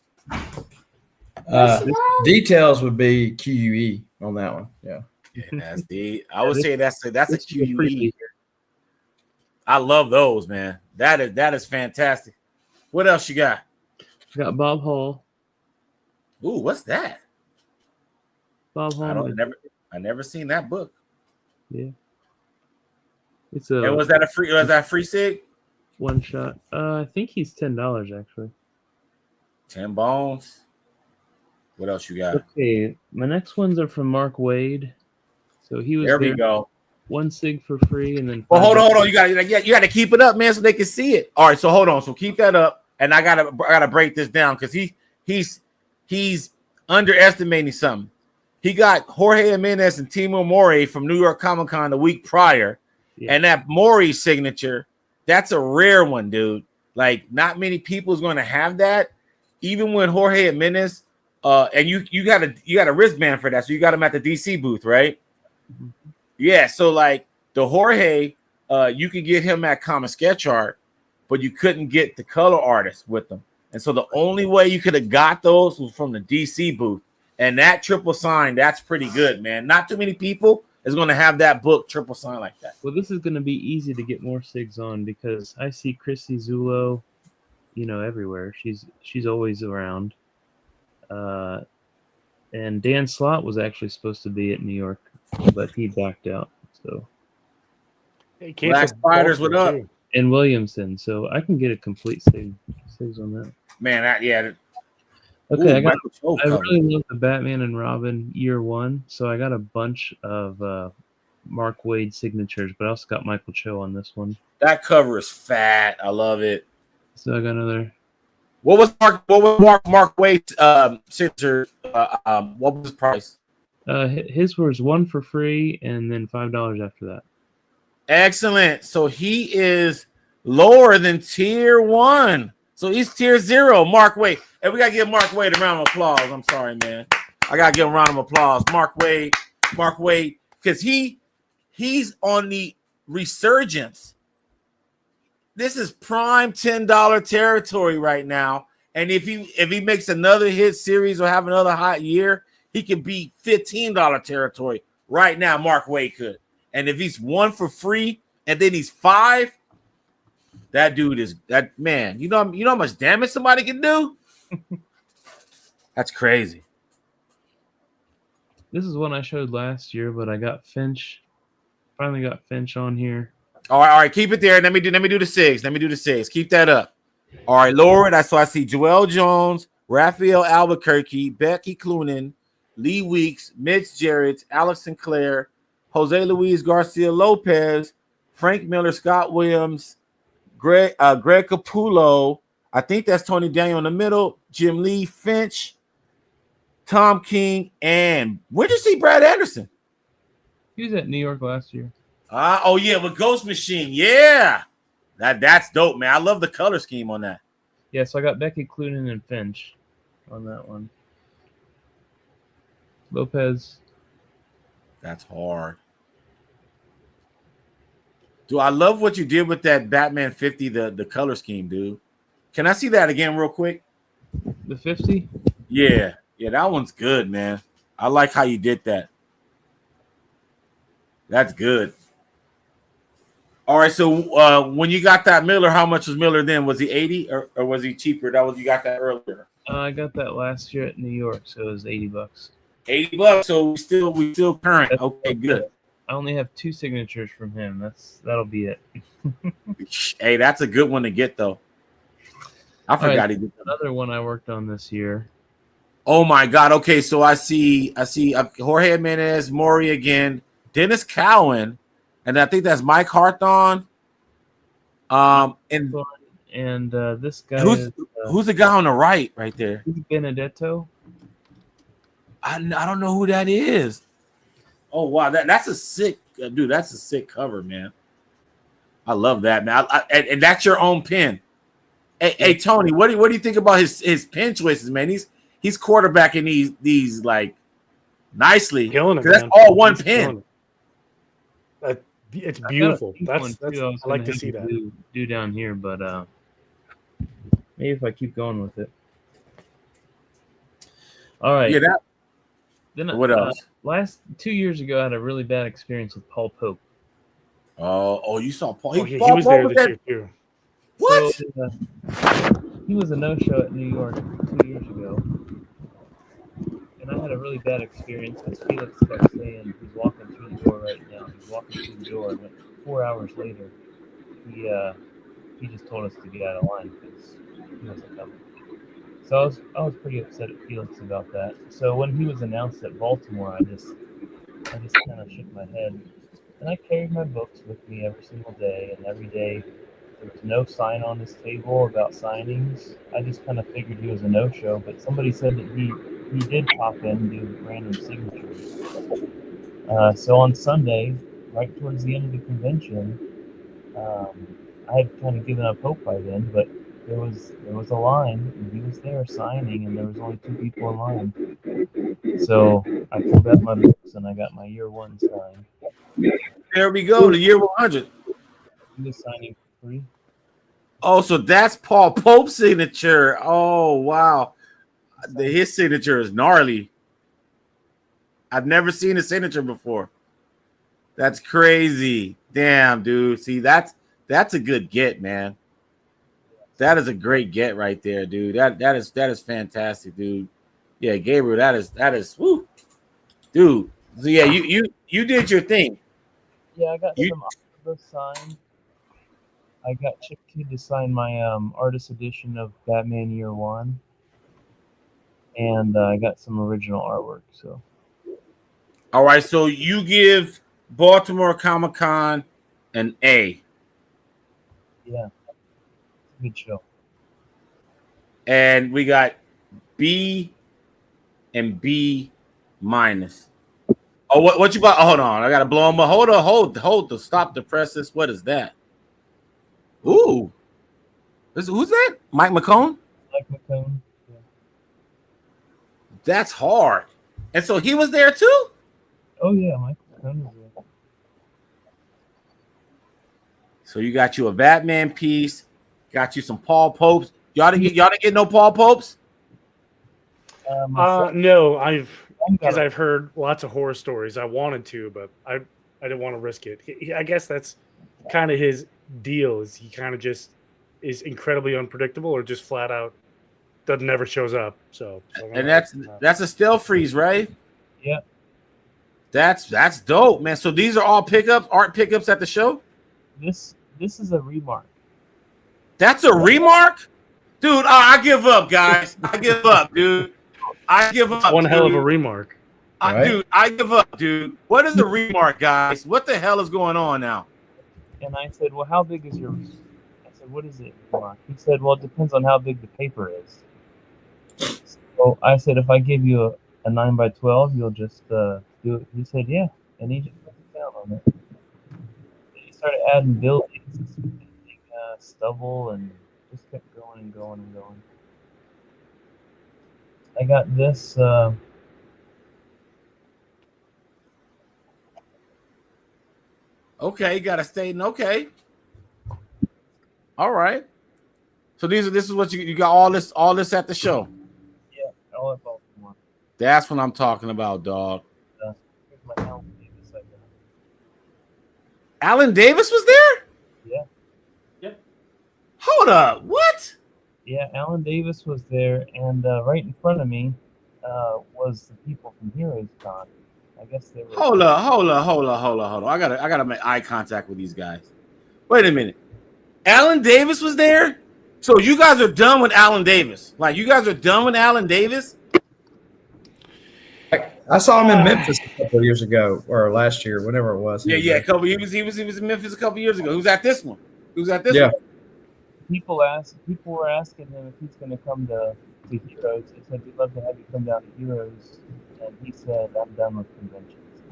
Details would be QUE on that one. Yeah. That's I would say that's a QUE. I love those, man. That is fantastic. What else you got? Got Bob Hall. Ooh, what's that? Bob Hall. I never seen that book. Yeah. And was that free sig? One shot. I think he's $10 actually. 10 bones. What else you got? Okay, my next ones are from Mark Wade. So he was there. We go. One sig for free, and then. Well, hold on. You got to keep it up, man, so they can see it. All right, so hold on. So keep that up, and I gotta break this down because he's underestimating something. He got Jorge Jimenez and Timo Mori from New York Comic Con the week prior, and that Mori signature, that's a rare one, dude. Like, not many people is going to have that. Even when Jorge Jimenez, and you got a wristband for that, so you got him at the DC booth, right? Mm-hmm. Yeah, so like the Jorge, you could get him at Comic Sketch Art, but you couldn't get the color artist with them. And so the only way you could have got those was from the DC booth. And that triple sign, that's pretty good, man. Not too many people is going to have that book triple sign like that. Well, this is going to be easy to get more SIGs on because I see Chrissy Zulo, everywhere. She's always around. And Dan Slott was actually supposed to be at New York, but he backed out. So Black Spiders, what up? And Williamson, so I can get a complete SIGs on that. Man, okay, ooh, I really love the Batman and Robin year one, so I got a bunch of Mark Wade signatures, but I also got Michael Cho on this one. That cover is fat. I love it. So I got another. What was Mark Wade's signature? What was his price? His was one for free and then $5 after that. Excellent. So he is lower than tier 1. So he's tier 0, Mark Wade. And we got to give Mark Wade a round of applause. I'm sorry, man. I got to give him a round of applause. Mark Wade, because he's on the resurgence. This is prime $10 territory right now. And if he makes another hit series or have another hot year, he could be $15 territory right now. Mark Wade could. And if he's 1 for free and then he's 5, that dude is that man. You know how much damage somebody can do? That's crazy. This is one I showed last year, but I got Finch. Finally got Finch on here. All right. Keep it there. Let me do the SIGs. Keep that up. All right, lower it. So I see Joel Jones, Raphael Albuquerque, Becky Cloonan, Lee Weeks, Mitch Jarrett, Alex Sinclair, Jose Luis Garcia Lopez, Frank Miller, Scott Williams, Greg Capullo. I think that's Tony Daniel in the middle. Jim Lee, Finch, Tom King, and where'd you see Brad Anderson? He was at New York last year. Oh yeah, with Ghost Machine. Yeah, that's dope, man. I love the color scheme on that. Yeah, so I got Becky Cloonan and Finch on that one. Lopez. That's hard. Dude, I love what you did with that Batman 50, the color scheme, dude. Can I see that again real quick? The 50? Yeah, that one's good, man. I like how you did that. That's good. All right, so when you got that Miller, how much was Miller then? Was he 80 or was he cheaper? That was you got that earlier. I got that last year at New York, so it was $80. $80. So we still current. Okay, good. I only have 2 signatures from him. That'll be it. Hey, that's a good one to get though. I forgot he did that. Another one I worked on this year. Oh my God. Okay, so I see Jorge Jimenez, Maury again, Dennis Cowan, and I think that's Mike Harthon. And this guy who's the guy on the right there? Benedetto. I don't know who that is. Oh wow, that's a sick dude. That's a sick cover, man. I love that, man. And that's your own pen. Hey Tony, what do you think about his pen choices, man? He's quarterbacking these like nicely. Killing it, That's man. all one pen. It's beautiful. That's I like to see that. Do down here, but maybe if I keep going with it. All right. Yeah. Then what else? Last 2 years ago, I had a really bad experience with Paul Pope. Oh, you saw Paul. He was there this year too. What? So, he was a no-show at New York 2 years ago, and I had a really bad experience because Felix kept saying he's walking through the door right now. He's walking through the door, but 4 hours later, he just told us to get out of line because he wasn't coming. So I was pretty upset at Felix about that. So when he was announced at Baltimore, I just kind of shook my head, and I carried my books with me every single day, and every day. There was no sign on his table about signings. I just kind of figured he was a no-show, but somebody said that he did pop in and do random signatures. So on Sunday, right towards the end of the convention, I had kind of given up hope by then, but there was a line, and he was there signing, and there was only 2 people in line. So I pulled out my books, and I got my year 1 signed. There we go, the year 100. He was signing for free. Oh, so that's Paul Pope's signature. Oh, wow. His signature is gnarly. I've never seen a signature before. That's crazy. Damn, dude. See, that's a good get, man. That is a great get right there, dude. That is fantastic, dude. Yeah, Gabriel, that is woo. Dude. So yeah, you did your thing. Yeah, I got some omnibus signed. I got Chip Kidd to sign my artist edition of Batman Year 1. And I got some original artwork. So, all right, so you give Baltimore Comic Con an A. Yeah. Good show. And we got B and B minus. Oh, what you bought? Oh, hold on. I got to blow them up. Hold. Stop the presses. What is that? Ooh. Who's that? Mike McCone? Mike McCone. Yeah. That's hard. And so he was there too? Oh, yeah. Mike McCone was there. So you got you a Batman piece. Got you some Paul Popes. Y'all didn't get no Paul Popes? No, I've heard lots of horror stories. I wanted to, but I didn't want to risk it. I guess that's kind of his deal. Is he kind of just is incredibly unpredictable, or just flat out never shows up. So and that's a still freeze, right? Yeah. That's dope, man. So these are all art pickups at the show. This is a remark. That's a remark? Dude, I give up, guys. I give up, dude. I give up. One hell of a remark. Dude, I give up, dude. What is the remark, guys? What the hell is going on now? And I said, well, how big is yours? I said, what is it, Mark? He said, well, it depends on how big the paper is. So I said, if I give you a 9 by 12, you'll just do it. He said, yeah. And he just put it down on it. Then he started adding buildings, stubble, and just kept going and going and going. I got this. Okay, you got to stay in. Okay. All right. So this is what you got all this at the show. Yeah, all at Baltimore. That's what I'm talking about, dog. Here's my Alan Davis I got. Alan Davis was there? Yeah. Yep. Hold up. What? Yeah, Alan Davis was there, and right in front of me was the people from Heroes Con. I guess they were. Hold up. I gotta make eye contact with these guys. Wait a minute. Alan Davis was there? So you guys are done with Alan Davis? Like, you guys are done with Alan Davis? I saw him in Memphis a couple of years ago, or last year, whenever it was. Yeah. He was in Memphis a couple years ago. Who's at this one? Yeah. People were asking him if he's going to come to Heroes. They said, we'd love to have you come down to Heroes. And he said, I'm done with conventions.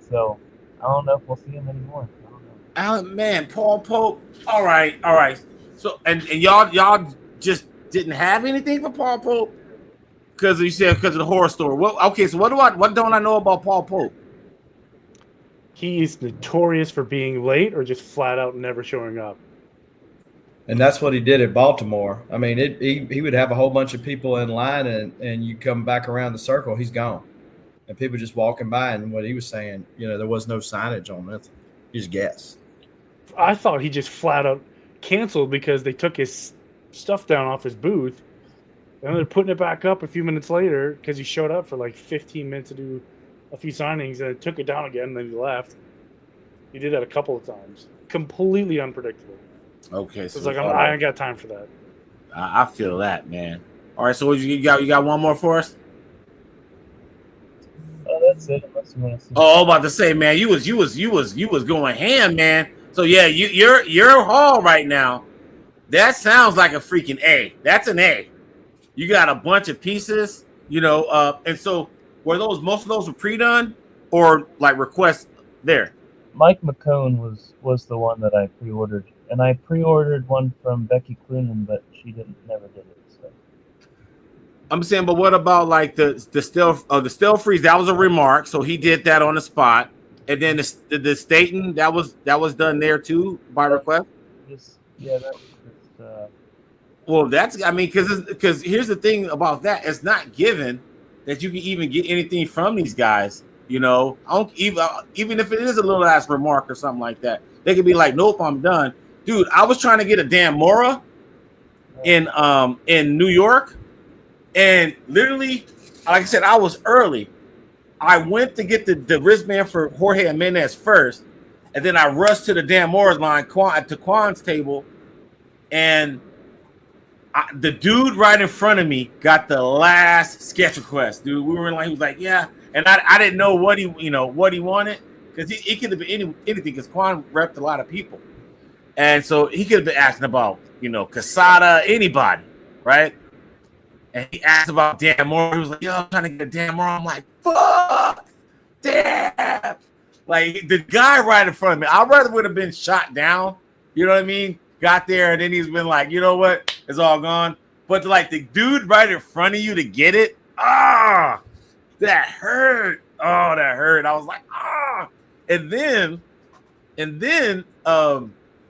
So I don't know if we'll see him anymore. I don't know. Alan, man, Paul Pope. All right. So and y'all just didn't have anything for Paul Pope because you said because of the horror story. Well, okay. So what don't I know about Paul Pope? He's notorious for being late or just flat out never showing up. And that's what he did at Baltimore. I mean, he would have a whole bunch of people in line, and you come back around the circle, he's gone. And people just walking by, and what he was saying, there was no signage on nothing. You just guess. I thought he just flat out canceled because they took his stuff down off his booth. And they're putting it back up a few minutes later because he showed up for like 15 minutes to do a few signings and took it down again, and then he left. He did that a couple of times. Completely unpredictable. Okay, So it's like I ain't got time for that. I feel that, man. All right, so what you got? You got one more for us? Oh, that's it. Unless you want to see. Oh, about to say, man, you was going ham, man. So yeah, your haul right now. That sounds like a freaking A. That's an A. You got a bunch of pieces, and so most of those were pre-done or like requests there? Mike McCone was the one that I pre-ordered, and I pre-ordered one from Becky Cloonan, but she never did it. So. I'm saying, but what about like the still freeze? That was a remark, so he did that on the spot, and then the Staten that was done there too by request. That was just. Well, because here's the thing about that: it's not given that you can even get anything from these guys. I don't even if it is a little ass remark or something like that, they could be like, "Nope, I'm done." Dude, I was trying to get a damn Mora in New York, and literally, like I said, I was early. I went to get the wristband for Jorge Jimenez first, and then I rushed to the damn Mora's line to Quan's table, and the dude right in front of me got the last sketch request. Dude, he was like, yeah. And I didn't know what he wanted because he could have been anything because Quan repped a lot of people, and so he could have been asking about Casada, anybody, right? And he asked about Dan Moore. He was like, "Yo, I'm trying to get a Dan Moore." I'm like, "Fuck, damn!" Like the guy right in front of me, I'd rather would have been shot down. You know what I mean? Got there and then he's been like, "You know what? It's all gone." But like the dude right in front of you to get it, that hurt. Oh, that hurt. I was like, and then,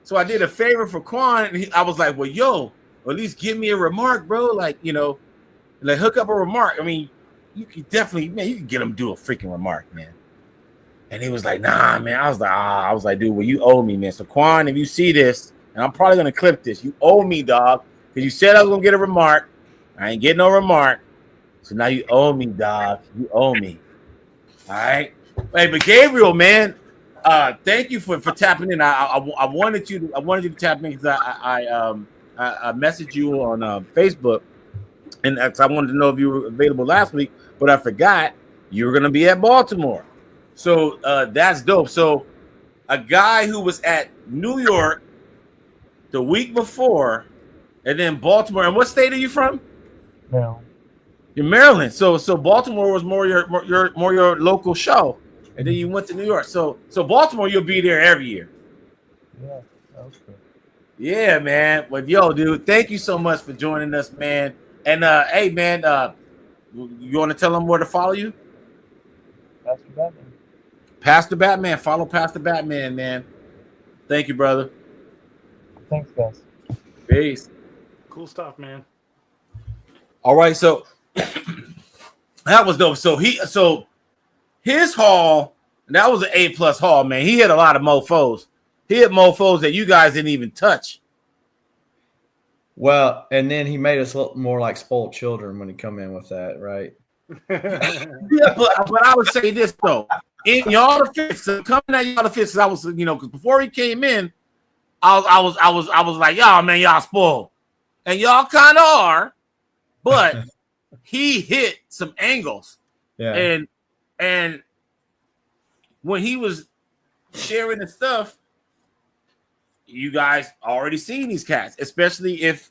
so I did a favor for Quan, and I was like, well, yo, at least give me a remark, bro. Like, like hook up a remark. I mean, you could definitely, man, you can get him to do a freaking remark, man. And he was like, nah, man. I was like, dude, well, you owe me, man. So Quan, if you see this, and I'm probably gonna clip this, you owe me, dog, because you said I was gonna get a remark. I ain't getting no remark. So now you owe me, dog. You owe me. All right. Hey, but Gabriel, man, thank you for tapping in. I wanted you to tap in because I messaged you on Facebook, and I wanted to know if you were available last week, but I forgot you were gonna be at Baltimore. So that's dope. So a guy who was at New York the week before, and then Baltimore. And what state are you from? No. You're Maryland. So Baltimore was more your local show, and then you went to New York. So Baltimore, you'll be there every year. Yeah. Okay. Yeah, man. But yo, dude, thank you so much for joining us, man. And hey, man, you want to tell them where to follow you? Pastor Batman. Pastor Batman. Follow Pastor Batman, man. Thank you, brother. Thanks, guys. Peace. Cool stuff, man. All right, so that was dope. So his haul, that was an A+ haul, man. He had a lot of mofos. He had mofos that you guys didn't even touch. Well, and then he made us look more like spoiled children when he come in with that, right? Yeah, but I would say this though, in y'all defense, coming at y'all defense, I was, because before he came in, I was like, y'all, man, y'all spoiled, and y'all kind of are, but he hit some angles, Yeah. and when he was sharing the stuff, you guys already seen these cats, especially if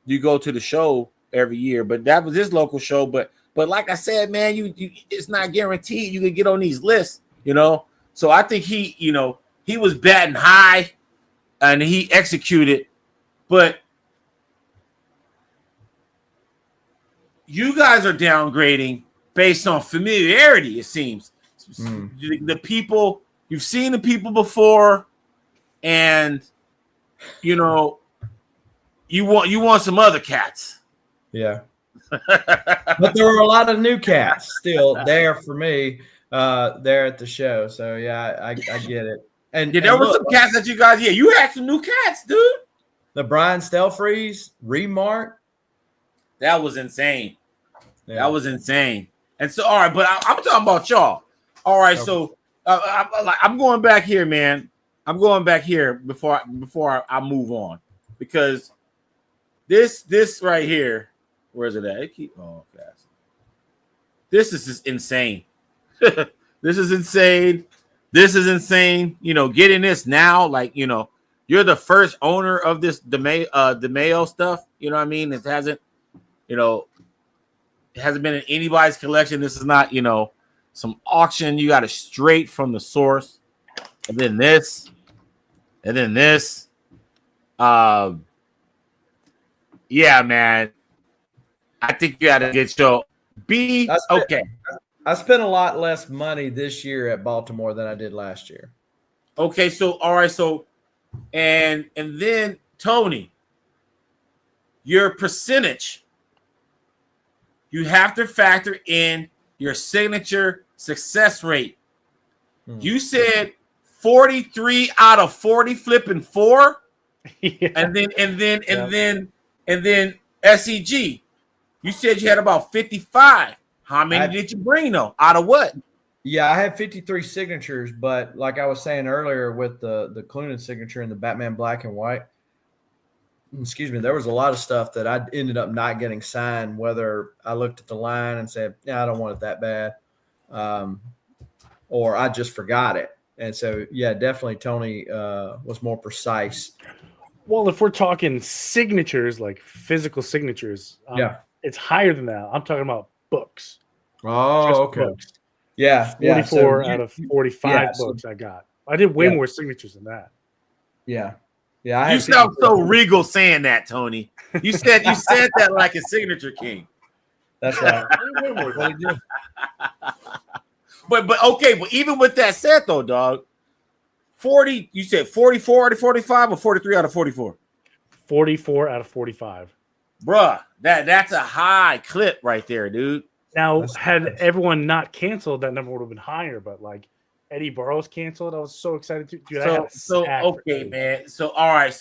you go to the show every year. But that was his local show. But like I said, man, you it's not guaranteed you can get on these lists, So I think he was batting high and he executed. But you guys are downgrading based on familiarity, it seems. The people, you've seen the people before, and you want some other cats. Yeah. But there were a lot of new cats still there for me there at the show. So yeah, I get it. And there were some cats that you guys, you had some new cats, dude. The Brian Stelfreeze, Remark. That was insane. Yeah. That was insane. And so, all right, but I'm talking about y'all. All right, okay. So I'm going back here, man. I'm going back here before I move on, because this right here, where is it at? It keep going fast. This is just insane. This is insane. This is insane. Getting this now, like you're the first owner of this DeMayo stuff. You know what I mean? It hasn't, it hasn't been in anybody's collection. This is not, some auction. You got it straight from the source. And then this. And then this. Yeah, man. I think you had a good show. Okay. I spent a lot less money this year at Baltimore than I did last year. Okay, so all right, so and then Tony, your percentage, you have to factor in your signature success rate. You said 43 out of 40 flipping 4, yeah. and then SEG. You said you had about 55. How many did you bring though? Out of what? Yeah, I had 53 signatures, but like I was saying earlier with the Clunan signature and the Batman Black and White, there was a lot of stuff that I ended up not getting signed, whether I looked at the line and said, I don't want it that bad, or I just forgot it. And so, yeah, definitely Tony was more precise. Well, if we're talking signatures, like physical signatures, it's higher than that. I'm talking about books. Oh, okay. Books. Yeah. 44 out of 45 books I got. I did way more signatures than that. Yeah. Yeah. You sound so regal saying that, Tony. You said that like a signature king. That's right. But okay, but even with that said though, dog, 40, you said 44 out of 45 or 43 out of 44? 44 out of 45. Bruh, that's a high clip right there, dude. Now, had everyone not canceled, that number would have been higher, but like Eddie Burroughs canceled. I was so excited to do that. So okay, man. So all right.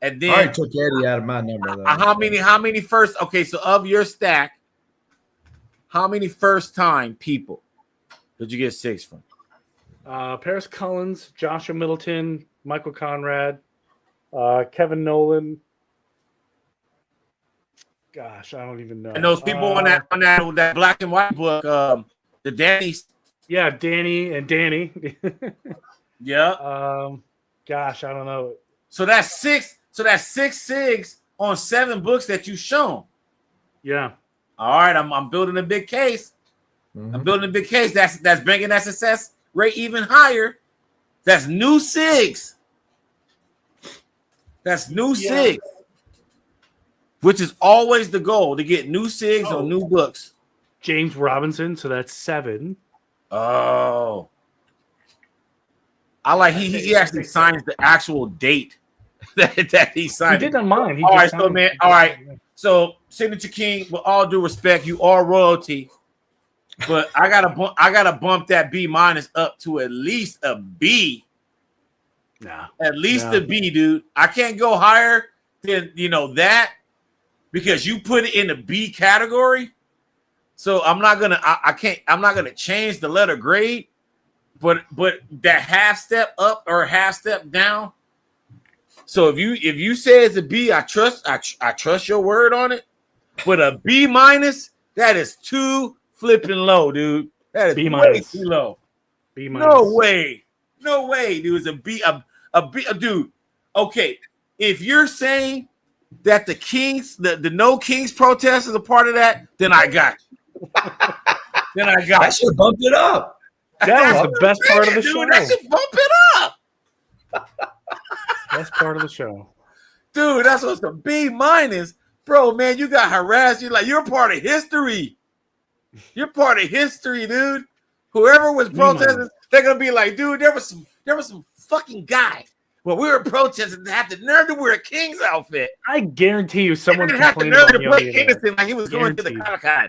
And then I took Eddie out of my number though. How many first? Okay, so of your stack, how many first time people did you get 6 from? Paris Cullins, Joshua Middleton, Michael Conrad, Kevin Nolan. Gosh, I don't even know. And those people on that black and white book, the Danny Yeah, Danny and Danny. Yeah. Gosh, I don't know. So that's six. So that's 6 SIGs on 7 books that you've shown. Yeah. All right, I'm building a big case. I'm building a big case. That's bringing that success rate even higher. That's new SIGs. That's new SIGs, which is always the goal, to get new SIGs on new books. James Robinson, so that's 7. Oh, I like he actually signs the actual date that he signed. He did on mine. All right, so man. All right, so Signature King. With all due respect, you are royalty, but I gotta bump that B- up to at least a B. Nah, at least a B, dude. I can't go higher than that, because you put it in the B category. So I'm not gonna change the letter grade, but that half step up or half step down. So if you say it's a B, I trust your word on it. But a B-, that is too flipping low, dude. That is B-. way too low. B-. No way, dude. It's a B, dude. Okay, if you're saying that the Kings, the No Kings protest is a part of that, then I got you. I should have bumped it up. That was the best part of the show. Dude, that should bump it up. Best part of the show. Dude, that's what's a B-. Bro, man, you got harassed. You're part of history. You're part of history, dude. Whoever was protesting, they're gonna be like, dude, there was some fucking guy. Well, we were protesting to have the nerve to wear a King's outfit. I guarantee you someone didn't have the complained nerve about to play Yogi there. innocent like he was going to the Comic-Con.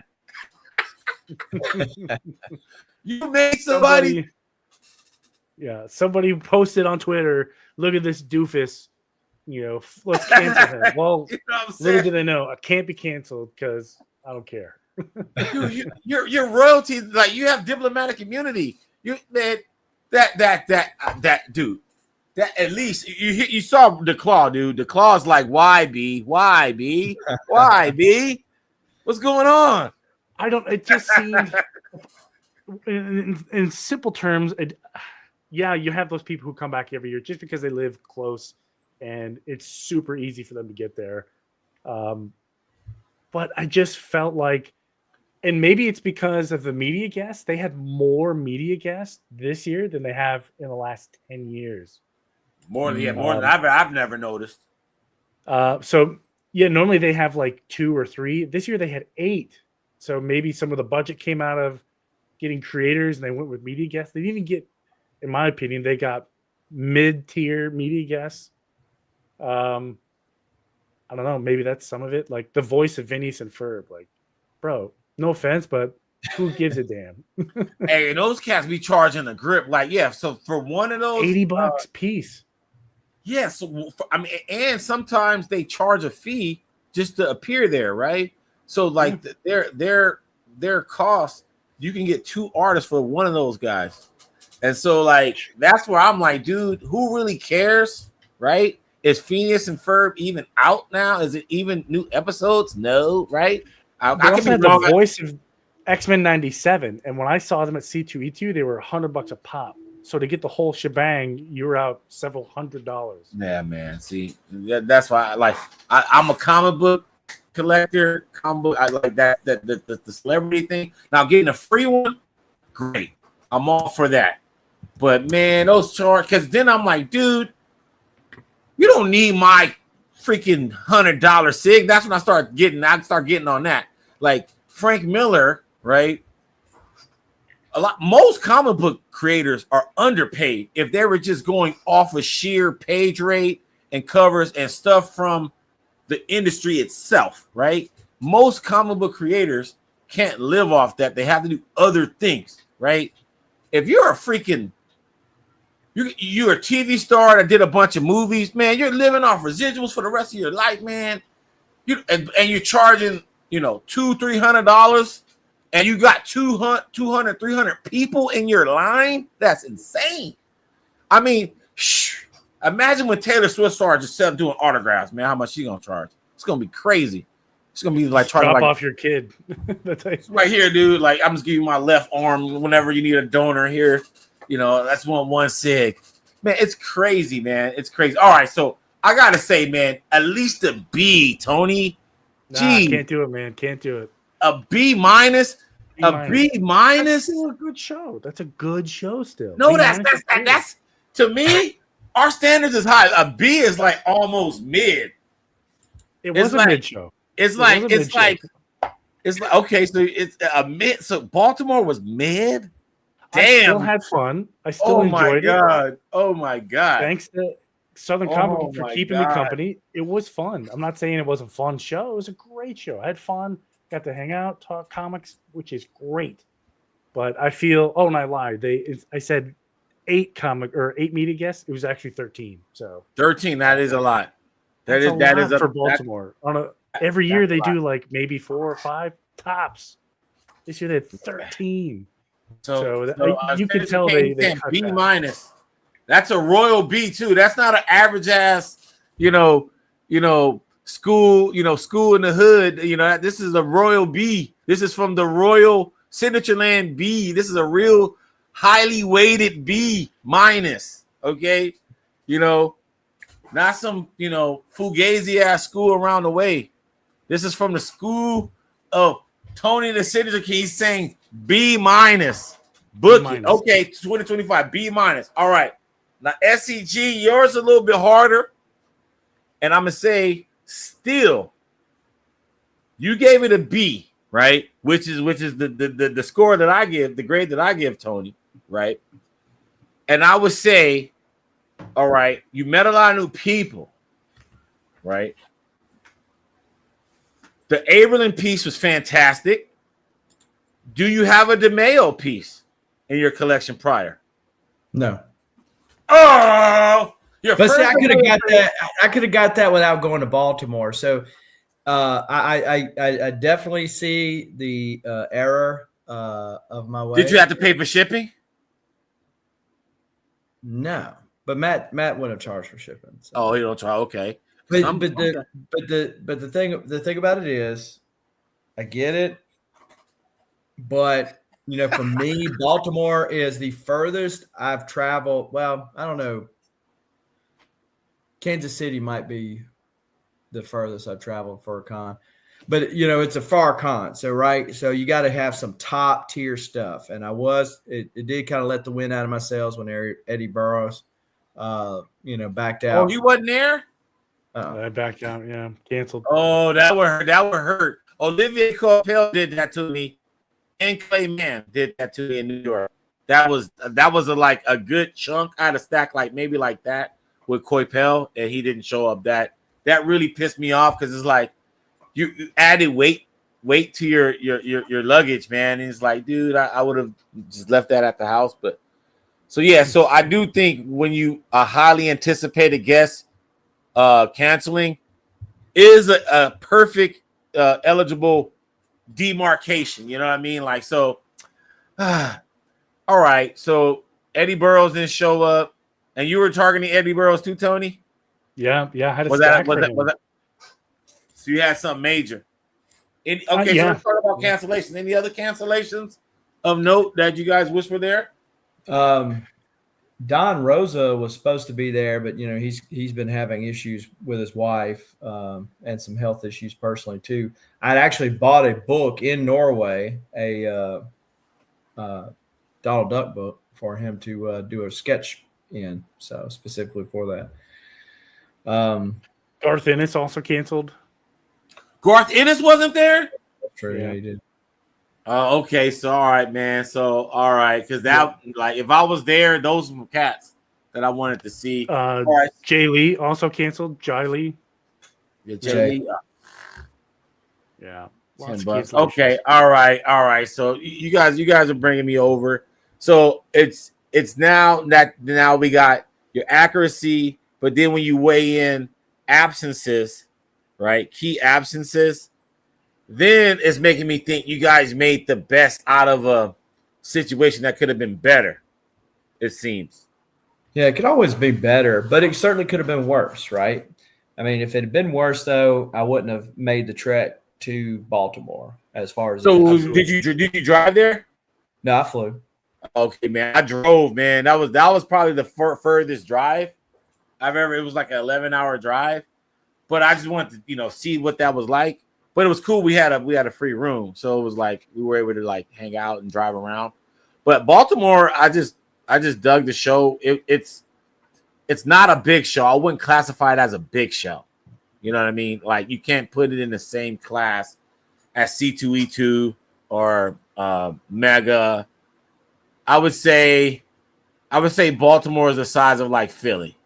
You made somebody. Somebody posted on Twitter, look at this doofus, let's cancel him. Well, You know what I'm little saying? do they know, I can't be canceled because I don't care. Dude, you're royalty. Like, you have diplomatic immunity. You man, that dude. That at least you saw the claw, dude. The claw's like, why B? Why B? Why B? What's going on? I don't. It just seemed, in simple terms, you have those people who come back every year just because they live close, and it's super easy for them to get there. But I just felt like, and maybe it's because of the media guests. They had more media guests this year than they have in the last 10 years. More than I've never noticed. Normally they have like 2 or 3. This year they had 8. So maybe some of the budget came out of getting creators and they went with media guests. They didn't even get, in my opinion, they got mid-tier media guests. I don't know. Maybe that's some of it. Like the voice of Phineas and Ferb. Like, bro, no offense, but who gives a damn? Hey, and those cats be charging the grip. Like, yeah, so for one of those $80 piece. Yeah, so and sometimes they charge a fee just to appear there, right? So like their cost, you can get 2 artists for one of those guys. And so like that's where I'm like, dude, who really cares, right? Is Phineas and Ferb even out now? Is it even new episodes? No, right? I also can had be wrong. the voice of X-Men 97, and when I saw them at C2E2, they were $100 a pop. So to get the whole shebang, you were out several $100. Yeah, man. See, that's why I'm a comic book collector. Comic book, I like that the celebrity thing. Now getting a free one, great. I'm all for that. But man, those charge, because then I'm like, dude, you don't need my freaking $100 SIG. That's when I start getting on that. Like Frank Miller, right? Most comic book creators are underpaid if they were just going off of sheer page rate and covers and stuff from the industry itself, right? Most comic book creators can't live off that. They have to do other things, right? If you're a freaking you're a TV star that did a bunch of movies, man, you're living off residuals for the rest of your life, man. And you're charging, $200-$300. And you got 200, 300 people in your line? That's insane. I mean, imagine when Taylor Swift started just doing autographs, man, how much she going to charge? It's going to be crazy. It's gonna be like Just trying to drop like off your kid. That's how you- right here, dude. Like I'm just giving you my left arm whenever you need a donor here. You know, that's one sig. Man, it's crazy, man. It's crazy. All right, so I gotta say, man, at least a B, Tony. Nah, Gee, can't do it, man. Can't do it. a B minus, B a minus. B That's minus. still a good show. That's a good show still. No, B that's minus is great. that's to me. Our standards is high. A B is like almost mid. It it's was a like- mid show. It's It like was a it's mid-show. like okay. So it's a mid. So Baltimore was mid. I still Damn. had fun. I still Oh my enjoyed it. god. Oh my god. Thanks to Southern Oh Comic Con for my keeping me God. company. It was fun. I'm not saying it was a fun show. It was a great show. I had fun. Got to hang out, talk comics, which is great. But I feel, and I lied. I said 8 media guests. It was actually 13. So 13. That is a lot. that's a That lot is a for Baltimore. Every year they that's a do like maybe 4 or 5 tops. This year they had 13. You can tell they cut B that. minus. That's a royal B too. That's not an average ass, school in the hood. This is a royal B. This is from the Royal Signature Land B. This is a real highly weighted B minus. Okay, not some fugazi ass school around the way. This is from the school of Tony the Signature King. He's saying B minus. Book it. Okay, 2025 B minus. All right. Now SCG, yours a little bit harder, and I'm gonna say still, you gave it a B, right? Which is the score that I give, the grade that I give Tony, right? And I would say, all right, you met a lot of new people, right? The Aberlin piece was fantastic. Do you have a DeMeo piece in your collection prior? No. Oh, but see, I could have got that. I could have got that without going to Baltimore. So I definitely see the error of my way. Did you have to pay for shipping? No, but Matt wouldn't have charged for shipping. So. Oh, he don't charge. Okay. But the thing about it is, I get it, but for me, Baltimore is the furthest I've traveled. Well, I don't know. Kansas City might be the furthest I've traveled for a con, but it's a far con. So so you got to have some top tier stuff, and it did kind of let the wind out of my sails when Eddie Burroughs, backed out. Oh, he wasn't there. I backed out. Yeah, canceled. Oh, that would hurt. Olivier Coipel did that to me, and Clay Mann did that to me in New York. That was a good chunk. I had a stack maybe like that with Coipel, and he didn't show up. That really pissed me off because it's like you added weight to your luggage, man. And it's like, dude, I would have just left that at the house. But so I do think when you a highly anticipated guest canceling is a perfect eligible demarcation. You know what I mean? All right. So Eddie Burroughs didn't show up, and you were targeting Eddie Burroughs too, Tony? Yeah. I had a Was stack that? So you had something major. So let's talk about cancellations. Any other cancellations of note that you guys wish were there? Don Rosa was supposed to be there, but he's been having issues with his wife and some health issues personally too. I'd actually bought a book in Norway, a Donald Duck book for him to do a sketch in, so specifically for that. Garth Ennis also canceled. Garth Ennis wasn't there? That's true. Yeah, he did. Oh, okay. So all right, man. So all right, because that if I was there, those were cats that I wanted to see. All right. Jay Lee also canceled. Jai Lee. Yeah, Jay Lee. Yeah. $10. Okay. All right. So you guys are bringing me over. So it's now we got your accuracy, but then when you weigh in absences, right? Key absences. Then it's making me think you guys made the best out of a situation that could have been better, it seems. Yeah, it could always be better, but it certainly could have been worse, right? I mean, if it had been worse, though, I wouldn't have made the trek to Baltimore as far as So it. did you drive there? No, I flew. Okay, man. I drove, man. That was probably the furthest drive I've ever. It was like an 11-hour drive, but I just wanted to see what that was like. But it was cool. We had a free room, so it was like we were able to like hang out and drive around. But Baltimore, I just dug the show. It's not a big show. I wouldn't classify it as a big show. You know what I mean? Like you can't put it in the same class as C2E2 or Mega. I would say Baltimore is the size of like Philly.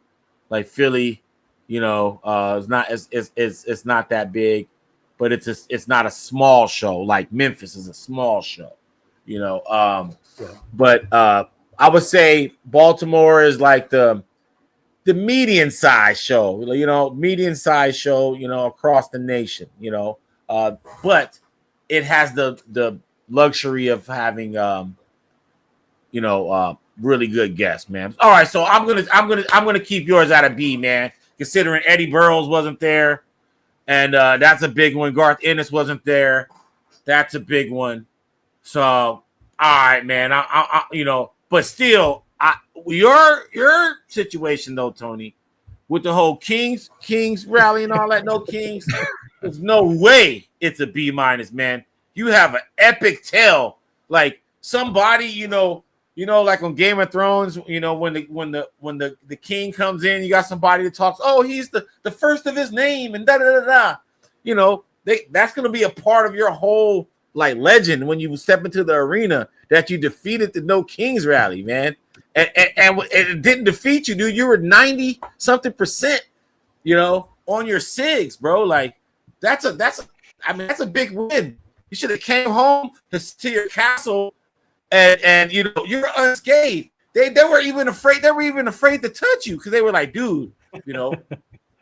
Like Philly, it's not that big, but it's not a small show. Like Memphis is a small show, But I would say Baltimore is like the median size show, across the nation, but it has the luxury of having really good guests, man. All right, so I'm gonna keep yours at a B, man. Considering Eddie Burrows wasn't there, and that's a big one. Garth Ennis wasn't there, that's a big one. So, all right, man. But still, your situation though, Tony, with the whole Kings rally and all that, no Kings, there's no way it's a B-, man. You have an epic tale, like somebody, like on Game of Thrones, when the king comes in, you got somebody that talks, oh, he's the first of his name, and da da da da. That's gonna be a part of your whole like legend when you step into the arena that you defeated the No Kings rally, man. And it didn't defeat you, dude. You were 90-something%, on your SIGs, bro. Like that's a big win. You should have came home to your castle and you're unscathed. They were even afraid. They were even afraid to touch you because they were like, dude,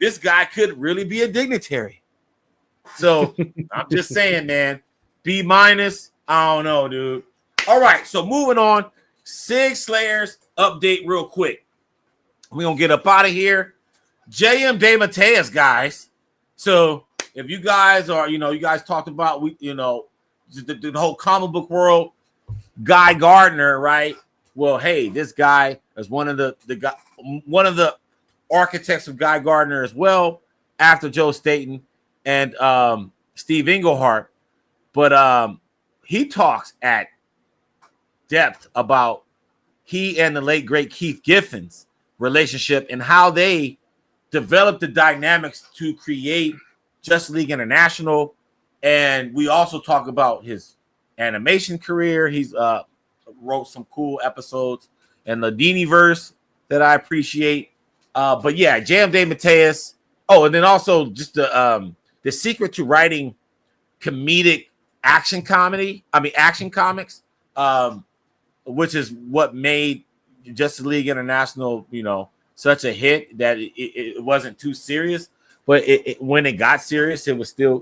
this guy could really be a dignitary. So I'm just saying, man, B-. I don't know, dude. All right, so moving on. Sig Slayers update real quick. We're gonna get up out of here. JM DeMatteis, guys. So if you guys are, you guys talked about the whole comic book world, Guy Gardner, right? Well, hey, this guy is one of the architects of Guy Gardner as well, after Joe Staton and Steve Englehart. But he talks at depth about he and the late great Keith Giffen's relationship and how they developed the dynamics to create Justice League International. And we also talk about his animation career. He's wrote some cool episodes in the Diniverse that I appreciate. But yeah, J.M. DeMatteis. Oh, and then also just the secret to writing comedic action comics, which is what made Justice League International, such a hit that it wasn't too serious. But when it got serious, it was still,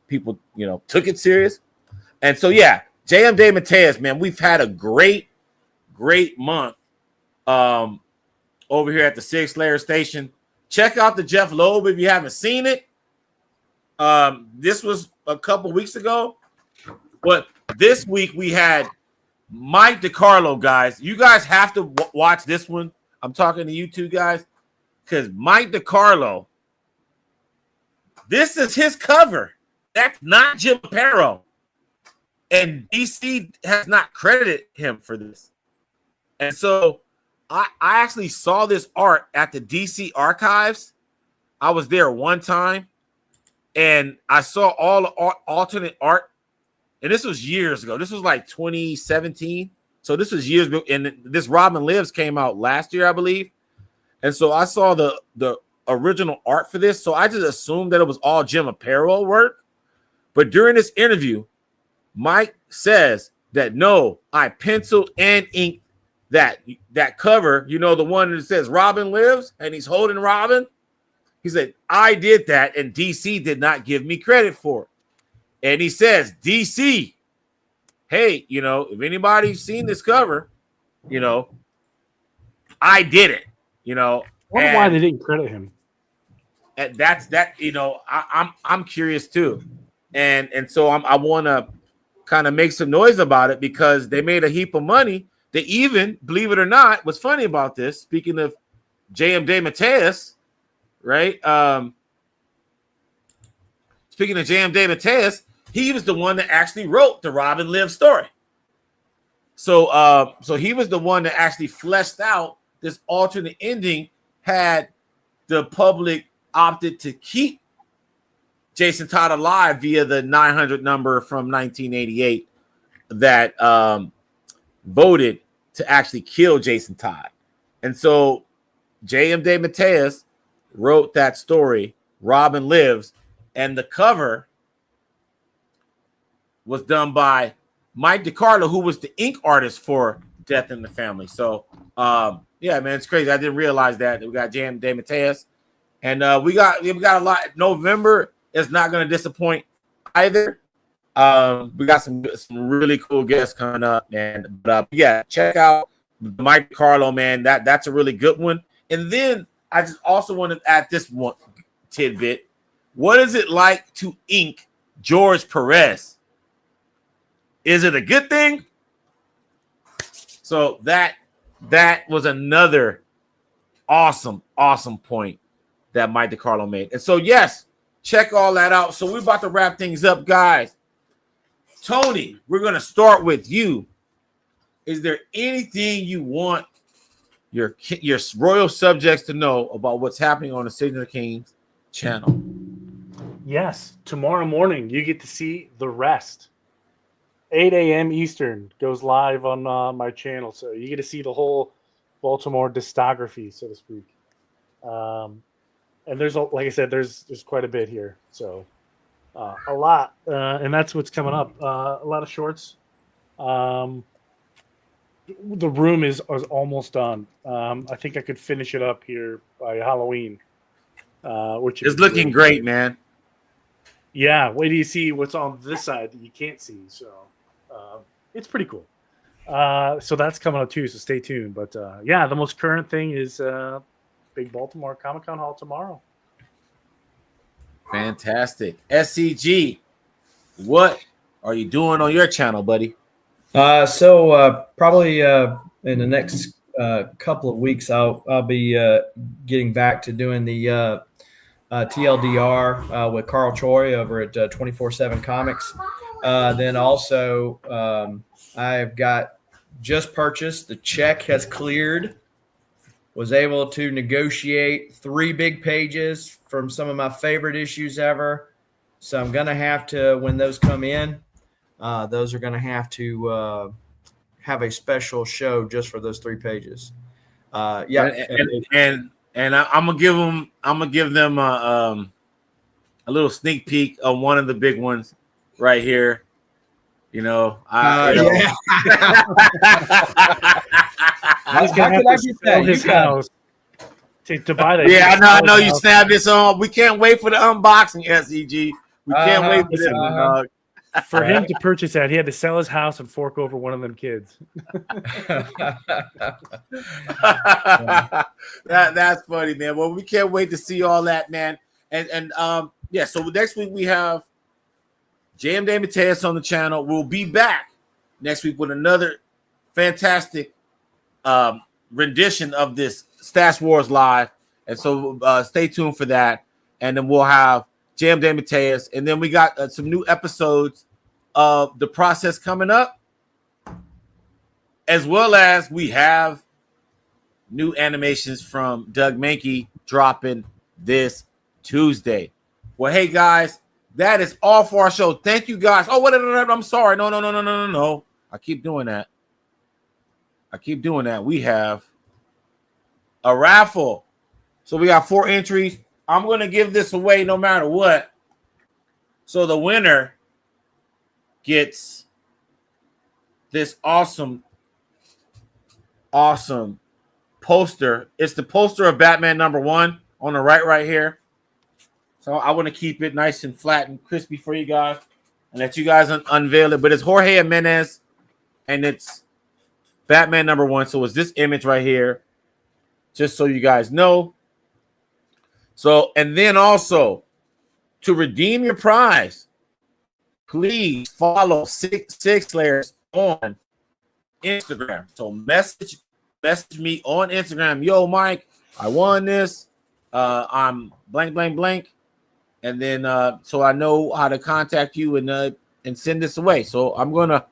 people, took it serious. And so, yeah, J.M. DeMatteis, man, we've had a great month over here at the Sig Slayer Station. Check out the Jeff Loeb if you haven't seen it. This was a couple weeks ago, but this week we had Mike DiCarlo, guys. You guys have to watch this one. I'm talking to you two guys because Mike DiCarlo, this is his cover. That's not Jim Aparo. And DC has not credited him for this. And so I actually saw this art at the DC archives. I was there one time and I saw all the alternate art. And this was years ago. This was like 2017. So this was years ago. And this Robin Lives came out last year, I believe. And so I saw the original art for this. So I just assumed that it was all Jim Aparo work. But during this interview, Mike says that no, I penciled and inked that cover, the one that says Robin Lives and he's holding Robin. He said, I did that and DC did not give me credit for it. And he says, DC, hey, if anybody's seen this cover, I did it, I wonder why they didn't credit him. And that's that, I'm curious too. and so I want to kind of make some noise about it because they made a heap of money. They even, believe it or not, what's funny about this, speaking of J.M. DeMatteis, right? Speaking of J.M. DeMatteis, he was the one that actually wrote the Robin Liv story. So he was the one that actually fleshed out this alternate ending had the public opted to keep Jason Todd alive via the 900 number from 1988 that voted to actually kill Jason Todd. And so J.M. DeMatteis wrote that story, Robin Lives, and the cover was done by Mike DiCarlo, who was the ink artist for Death in the Family. So, yeah, man, it's crazy. I didn't realize that. We got J.M. DeMatteis, and we got a lot. November is not going to disappoint either. We got some really cool guests coming up, man. But yeah, check out Mike DiCarlo, man. That's a really good one. And then I just also want to add this one tidbit. What is it like to ink George Perez? Is it a good thing? So that was another awesome point that Mike DiCarlo made. And so, yes, check all that out. So we're about to wrap things up, guys. Tony, we're going to start with you. Is there anything you want your royal subjects to know about what's happening on the Signature Kings channel? Yes, tomorrow morning you get to see The Rest. 8 a.m. Eastern goes live on my channel, so you get to see the whole Baltimore discography, so to speak. And there's, like I said, there's quite a bit here, so a lot, and that's what's coming up. A lot of shorts. The room is almost done. I think I could finish it up here by Halloween, which is looking great, man. Yeah, wait till you see what's on this side that you can't see. So it's pretty cool. So that's coming up too, so stay tuned. But yeah, the most current thing is big Baltimore COMIC Con Hall tomorrow. Fantastic. SCG, what are you doing on your channel, buddy? So probably in the next couple of weeks, I'll be getting back to doing the TLDR with Carl Choi over at 24/7 Comics. Then also I've got just purchased, the check has cleared, was able to negotiate 3 big pages from some of my favorite issues ever. So I'm going to have to, when those come in, those are going to have a special show just for those 3 pages. Yeah. And I'm gonna give them a little sneak peek of one of the big ones right here. You know, Yeah. He's gonna have to sell his house to buy that. Yeah, I know. You snapped this on. We can't wait for the unboxing, SEG. We can't wait for this one, dog. For him to purchase that, he had to sell his house and fork over one of them kids. That's funny, man. Well, we can't wait to see all that, man. And yeah, so next week we have J.M. DeMatteis on the channel. We'll be back next week with another fantastic rendition of this Stash Wars Live. And so stay tuned for that. And then we'll have J.M. DeMatteis, and then we got some new episodes of The Process coming up, as well as we have new animations from Doug Mankey dropping this Tuesday. Well, hey guys, that is all for our show. Thank you guys. Oh, what? I'm sorry. No. I keep doing that. We have a raffle, so we got 4 entries. I'm going to give this away no matter what. So the winner gets this awesome poster. It's the poster of Batman #1 on the right here. So I want to keep it nice and flat and crispy for you guys and let you guys unveil it. But it's Jorge Jimenez and it's Batman #1. So it's this image right here, just so you guys know. So, and then also to redeem your prize, please follow Six Slayers on Instagram. So message me on Instagram. Yo, Mike, I won this. I'm blank, blank, blank. And then so I know how to contact you and send this away. So I'm gonna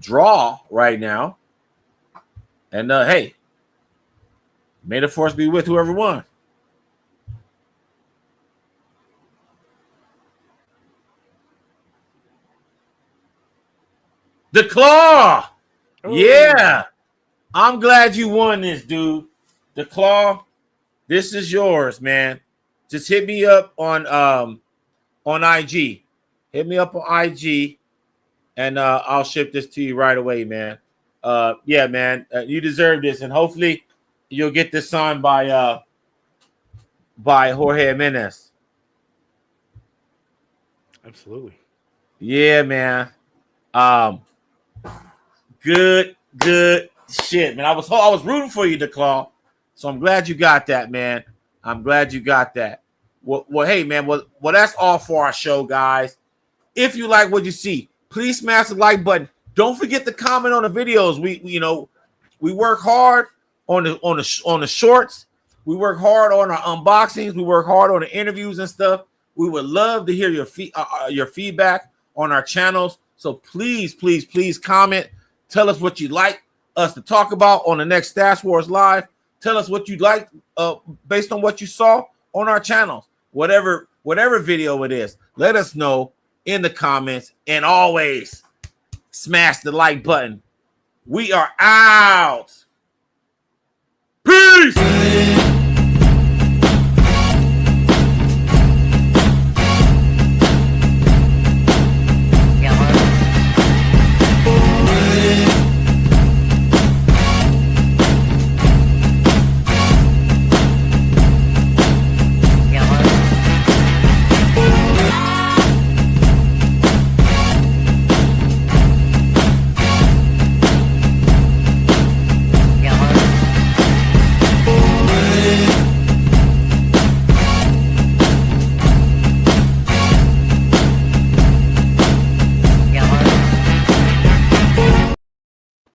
draw right now. And hey, may the force be with whoever won. The Claw. Ooh. Yeah. I'm glad you won this, dude. The Claw. This is yours, man. Just hit me up on IG. Hit me up on IG, and I'll ship this to you right away, man. Yeah, man. You deserve this, and hopefully you'll get this signed by Jorge Jimenez. Absolutely. Yeah, man. Good shit, man. I was rooting for you, DeClaw. So I'm glad you got that, man. I'm glad you got that. Well, hey, man. Well, that's all for our show, guys. If you like what you see, please smash the like button. Don't forget to comment on the videos. We work hard on the shorts. We work hard on our unboxings. We work hard on the interviews and stuff. We would love to hear your feedback on our channels. So please comment. Tell us what you'd like us to talk about on the next Stash Wars Live. Tell us what you'd like based on what you saw on our channels. Whatever video it is, let us know in the comments. And always smash the like button. We are out. Peace.